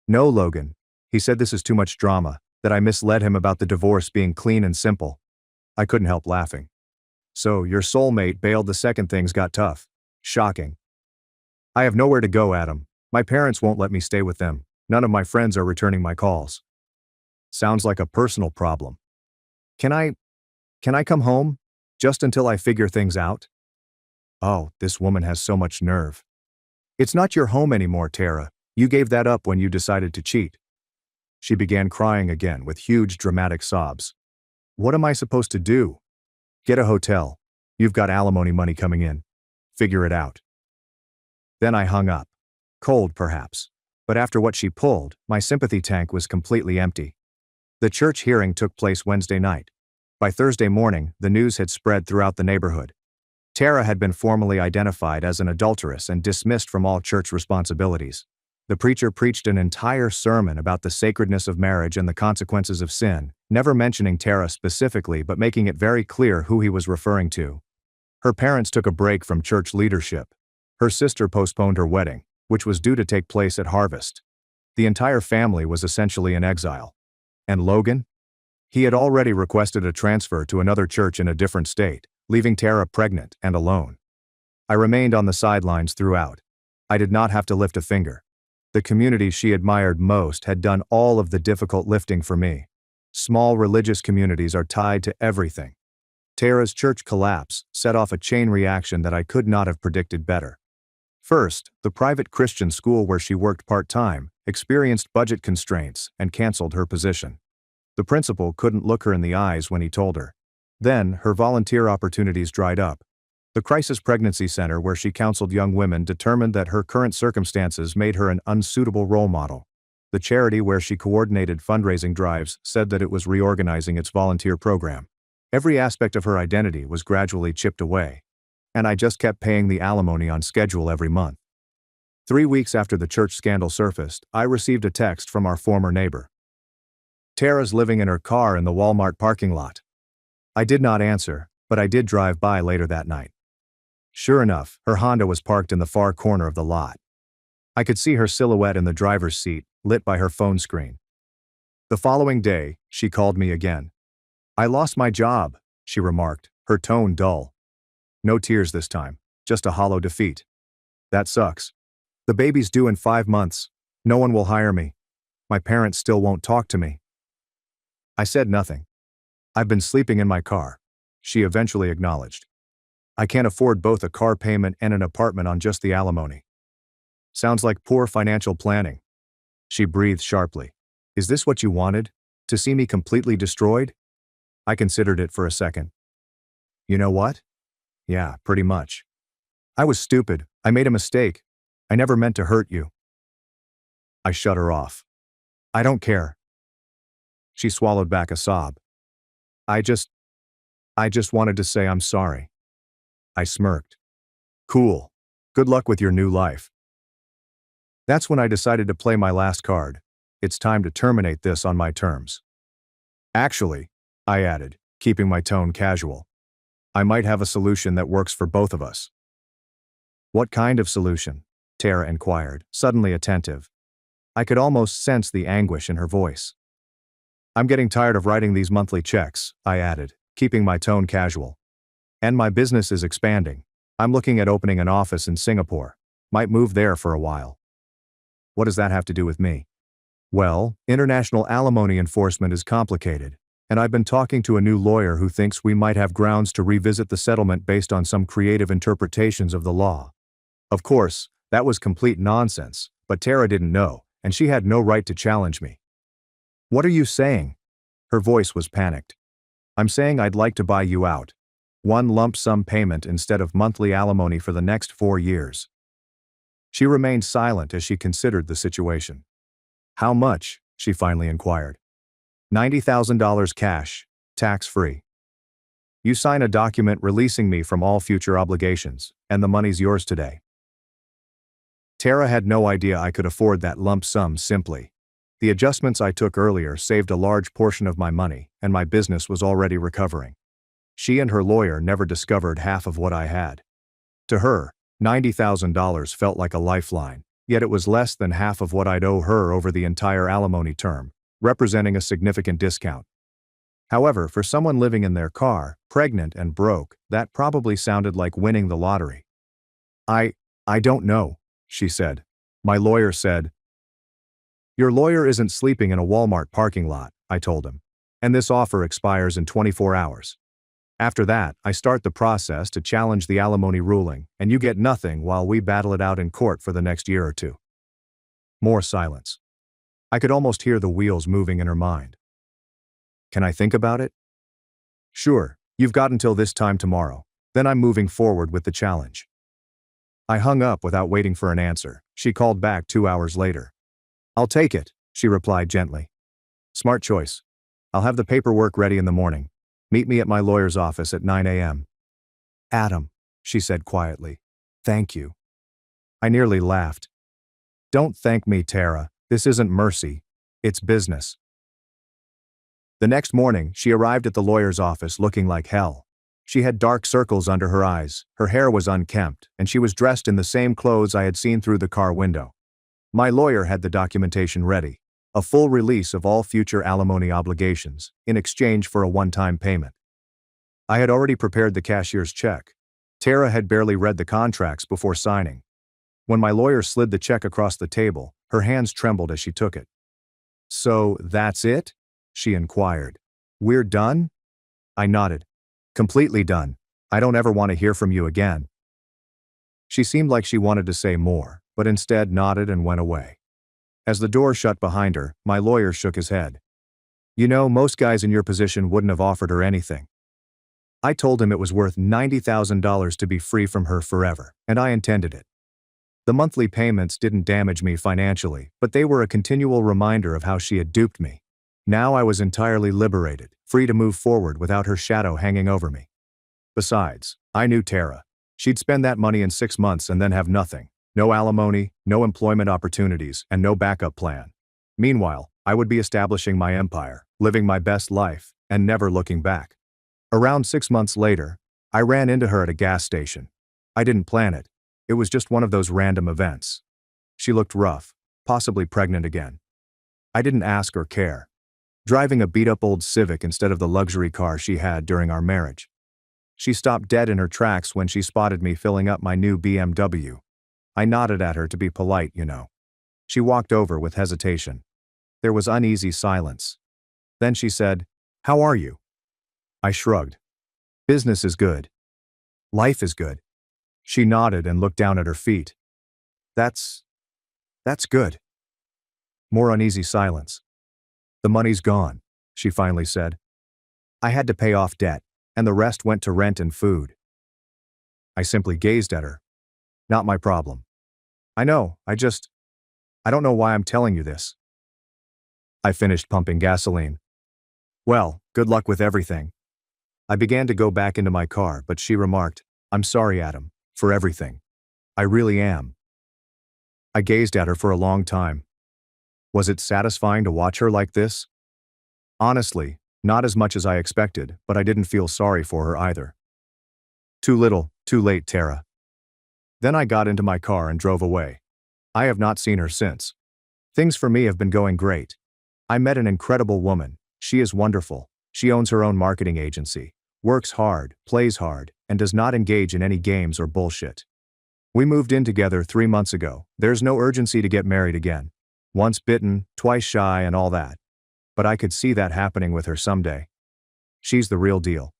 "No, Logan. He said this is too much drama, that I misled him about the divorce being clean and simple." I couldn't help laughing. "So, your soulmate bailed the second things got tough. Shocking." "I have nowhere to go, Adam. My parents won't let me stay with them. None of my friends are returning my calls." "Sounds like a personal problem. Can I come home? Just until I figure things out?" Oh, this woman has so much nerve. "It's not your home anymore, Tara. You gave that up when you decided to cheat." She began crying again with huge dramatic sobs. "What am I supposed to do?" "Get a hotel. You've got alimony money coming in. Figure it out." Then I hung up. Cold, perhaps. But after what she pulled, my sympathy tank was completely empty. The church hearing took place Wednesday night. By Thursday morning, the news had spread throughout the neighborhood. Tara had been formally identified as an adulteress and dismissed from all church responsibilities. The preacher preached an entire sermon about the sacredness of marriage and the consequences of sin, never mentioning Tara specifically but making it very clear who he was referring to. Her parents took a break from church leadership. Her sister postponed her wedding, which was due to take place at Harvest. The entire family was essentially in exile. And Logan? He had already requested a transfer to another church in a different state, leaving Tara pregnant and alone. I remained on the sidelines throughout. I did not have to lift a finger. The community she admired most had done all of the difficult lifting for me. Small religious communities are tied to everything. Tara's church collapse set off a chain reaction that I could not have predicted better. First, the private Christian school where she worked part-time experienced budget constraints and canceled her position. The principal couldn't look her in the eyes when he told her. Then, her volunteer opportunities dried up. The crisis pregnancy center where she counseled young women determined that her current circumstances made her an unsuitable role model. The charity where she coordinated fundraising drives said that it was reorganizing its volunteer program. Every aspect of her identity was gradually chipped away. And I just kept paying the alimony on schedule every month. 3 weeks after the church scandal surfaced, I received a text from our former neighbor. "Tara's living in her car in the Walmart parking lot." I did not answer, but I did drive by later that night. Sure enough, her Honda was parked in the far corner of the lot. I could see her silhouette in the driver's seat, lit by her phone screen. The following day, she called me again. "I lost my job," she remarked, her tone dull. No tears this time, just a hollow defeat. "That sucks. The baby's due in 5 months. No one will hire me. My parents still won't talk to me." I said nothing. "I've been sleeping in my car," she eventually acknowledged. "I can't afford both a car payment and an apartment on just the alimony." "Sounds like poor financial planning." She breathed sharply. "Is this what you wanted? To see me completely destroyed?" I considered it for a second. "You know what? Yeah, pretty much. I was stupid. I made a mistake. I never meant to hurt you." I shut her off. "I don't care." She swallowed back a sob. I just wanted to say I'm sorry." I smirked. "Cool. Good luck with your new life." That's when I decided to play my last card. It's time to terminate this on my terms. "Actually," I added, keeping my tone casual, "I might have a solution that works for both of us." What kind of solution? Tara inquired, suddenly attentive. I could almost sense the anguish in her voice. I'm getting tired of writing these monthly checks, I added, keeping my tone casual. And my business is expanding. I'm looking at opening an office in Singapore. Might move there for a while. What does that have to do with me? Well, international alimony enforcement is complicated, and I've been talking to a new lawyer who thinks we might have grounds to revisit the settlement based on some creative interpretations of the law. Of course, that was complete nonsense, but Tara didn't know, and she had no right to challenge me. What are you saying? Her voice was panicked. I'm saying I'd like to buy you out. One lump sum payment instead of monthly alimony for the next 4 years. She remained silent as she considered the situation. How much? She finally inquired. $90,000 cash, tax-free. You sign a document releasing me from all future obligations, and the money's yours today. Tara had no idea I could afford that lump sum simply. The adjustments I took earlier saved a large portion of my money, and my business was already recovering. She and her lawyer never discovered half of what I had. To her, $90,000 felt like a lifeline, yet it was less than half of what I'd owe her over the entire alimony term, representing a significant discount. However, for someone living in their car, pregnant and broke, that probably sounded like winning the lottery. I don't know, she said. My lawyer said. Your lawyer isn't sleeping in a Walmart parking lot, I told him. And this offer expires in 24 hours. After that, I start the process to challenge the alimony ruling, and you get nothing while we battle it out in court for the next year or two. More silence. I could almost hear the wheels moving in her mind. Can I think about it? Sure, you've got until this time tomorrow, then I'm moving forward with the challenge. I hung up without waiting for an answer. She called back 2 hours later. I'll take it, she replied gently. Smart choice. I'll have the paperwork ready in the morning. Meet me at my lawyer's office at 9 a.m. Adam, she said quietly. Thank you. I nearly laughed. Don't thank me, Tara. This isn't mercy. It's business. The next morning, she arrived at the lawyer's office looking like hell. She had dark circles under her eyes, her hair was unkempt, and she was dressed in the same clothes I had seen through the car window. My lawyer had the documentation ready. A full release of all future alimony obligations, in exchange for a one-time payment. I had already prepared the cashier's check. Tara had barely read the contracts before signing. When my lawyer slid the check across the table, her hands trembled as she took it. So, that's it? She inquired. We're done? I nodded. Completely done. I don't ever want to hear from you again. She seemed like she wanted to say more, but instead nodded and went away. As the door shut behind her, my lawyer shook his head. You know, most guys in your position wouldn't have offered her anything. I told him it was worth $90,000 to be free from her forever, and I intended it. The monthly payments didn't damage me financially, but they were a continual reminder of how she had duped me. Now I was entirely liberated, free to move forward without her shadow hanging over me. Besides, I knew Tara. She'd spend that money in 6 months and then have nothing. No alimony, no employment opportunities, and no backup plan. Meanwhile, I would be establishing my empire, living my best life, and never looking back. Around 6 months later, I ran into her at a gas station. I didn't plan it. It was just one of those random events. She looked rough, possibly pregnant again. I didn't ask or care. Driving a beat-up old Civic instead of the luxury car she had during our marriage. She stopped dead in her tracks when she spotted me filling up my new BMW. I nodded at her to be polite, you know. She walked over with hesitation. There was uneasy silence. Then she said, How are you? I shrugged. Business is good. Life is good. She nodded and looked down at her feet. That's good. More uneasy silence. The money's gone, she finally said. I had to pay off debt, and the rest went to rent and food. I simply gazed at her. Not my problem. I know, I don't know why I'm telling you this. I finished pumping gasoline. Well, good luck with everything. I began to go back into my car, but she remarked, I'm sorry, Adam, for everything. I really am. I gazed at her for a long time. Was it satisfying to watch her like this? Honestly, not as much as I expected, but I didn't feel sorry for her either. Too little, too late, Tara. Then I got into my car and drove away. I have not seen her since. Things for me have been going great. I met an incredible woman. She is wonderful. She owns her own marketing agency, works hard, plays hard, and does not engage in any games or bullshit. We moved in together 3 months ago. There's no urgency to get married again. Once bitten, twice shy and all that. But I could see that happening with her someday. She's the real deal.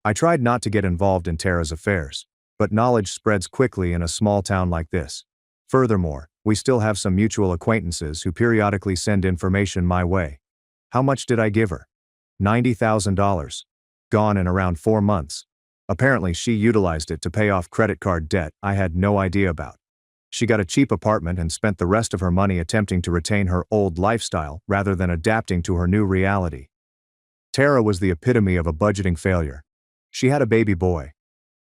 I tried not to get involved in Tara's affairs, but knowledge spreads quickly in a small town like this. Furthermore, we still have some mutual acquaintances who periodically send information my way. How much did I give her? $90,000. Gone in around 4 months. Apparently she utilized it to pay off credit card debt I had no idea about. She got a cheap apartment and spent the rest of her money attempting to retain her old lifestyle rather than adapting to her new reality. Tara was the epitome of a budgeting failure. She had a baby boy.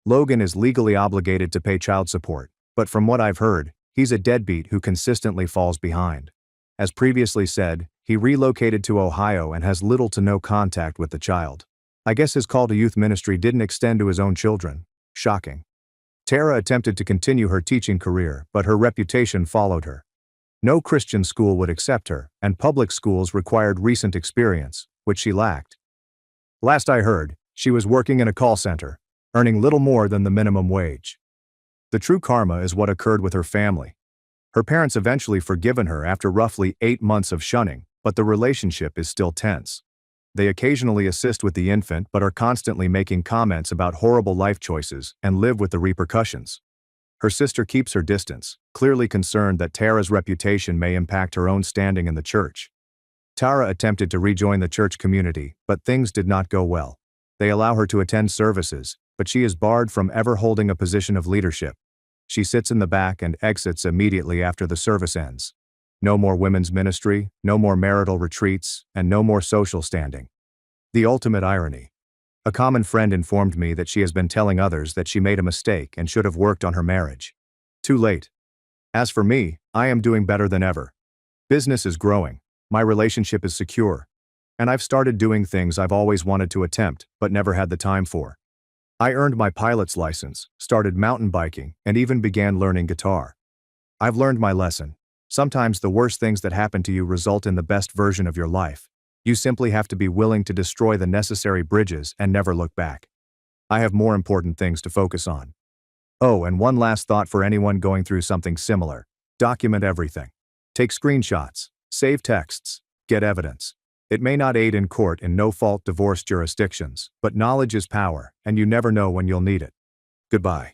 Logan is legally obligated to pay child support, but from what I've heard, he's a deadbeat who consistently falls behind. As previously said, he relocated to Ohio and has little to no contact with the child. I guess his call to youth ministry didn't extend to his own children. Shocking. Tara attempted to continue her teaching career, but her reputation followed her. No Christian school would accept her, and public schools required recent experience, which she lacked. Last I heard, she was working in a call center, earning little more than the minimum wage. The true karma is what occurred with her family. Her parents eventually forgiven her after roughly 8 months of shunning, but the relationship is still tense. They occasionally assist with the infant but are constantly making comments about horrible life choices and live with the repercussions. Her sister keeps her distance, clearly concerned that Tara's reputation may impact her own standing in the church. Tara attempted to rejoin the church community, but things did not go well. They allow her to attend services, but she is barred from ever holding a position of leadership. She sits in the back and exits immediately after the service ends. No more women's ministry, no more marital retreats, and no more social standing. The ultimate irony. A common friend informed me that she has been telling others that she made a mistake and should have worked on her marriage. Too late. As for me, I am doing better than ever. Business is growing, my relationship is secure, and I've started doing things I've always wanted to attempt but never had the time for. I earned my pilot's license, started mountain biking, and even began learning guitar. I've learned my lesson. Sometimes the worst things that happen to you result in the best version of your life. You simply have to be willing to destroy the necessary bridges and never look back. I have more important things to focus on. Oh, and one last thought for anyone going through something similar. Document everything. Take screenshots, save texts, get evidence. It may not aid in court in no-fault divorce jurisdictions, but knowledge is power, and you never know when you'll need it. Goodbye.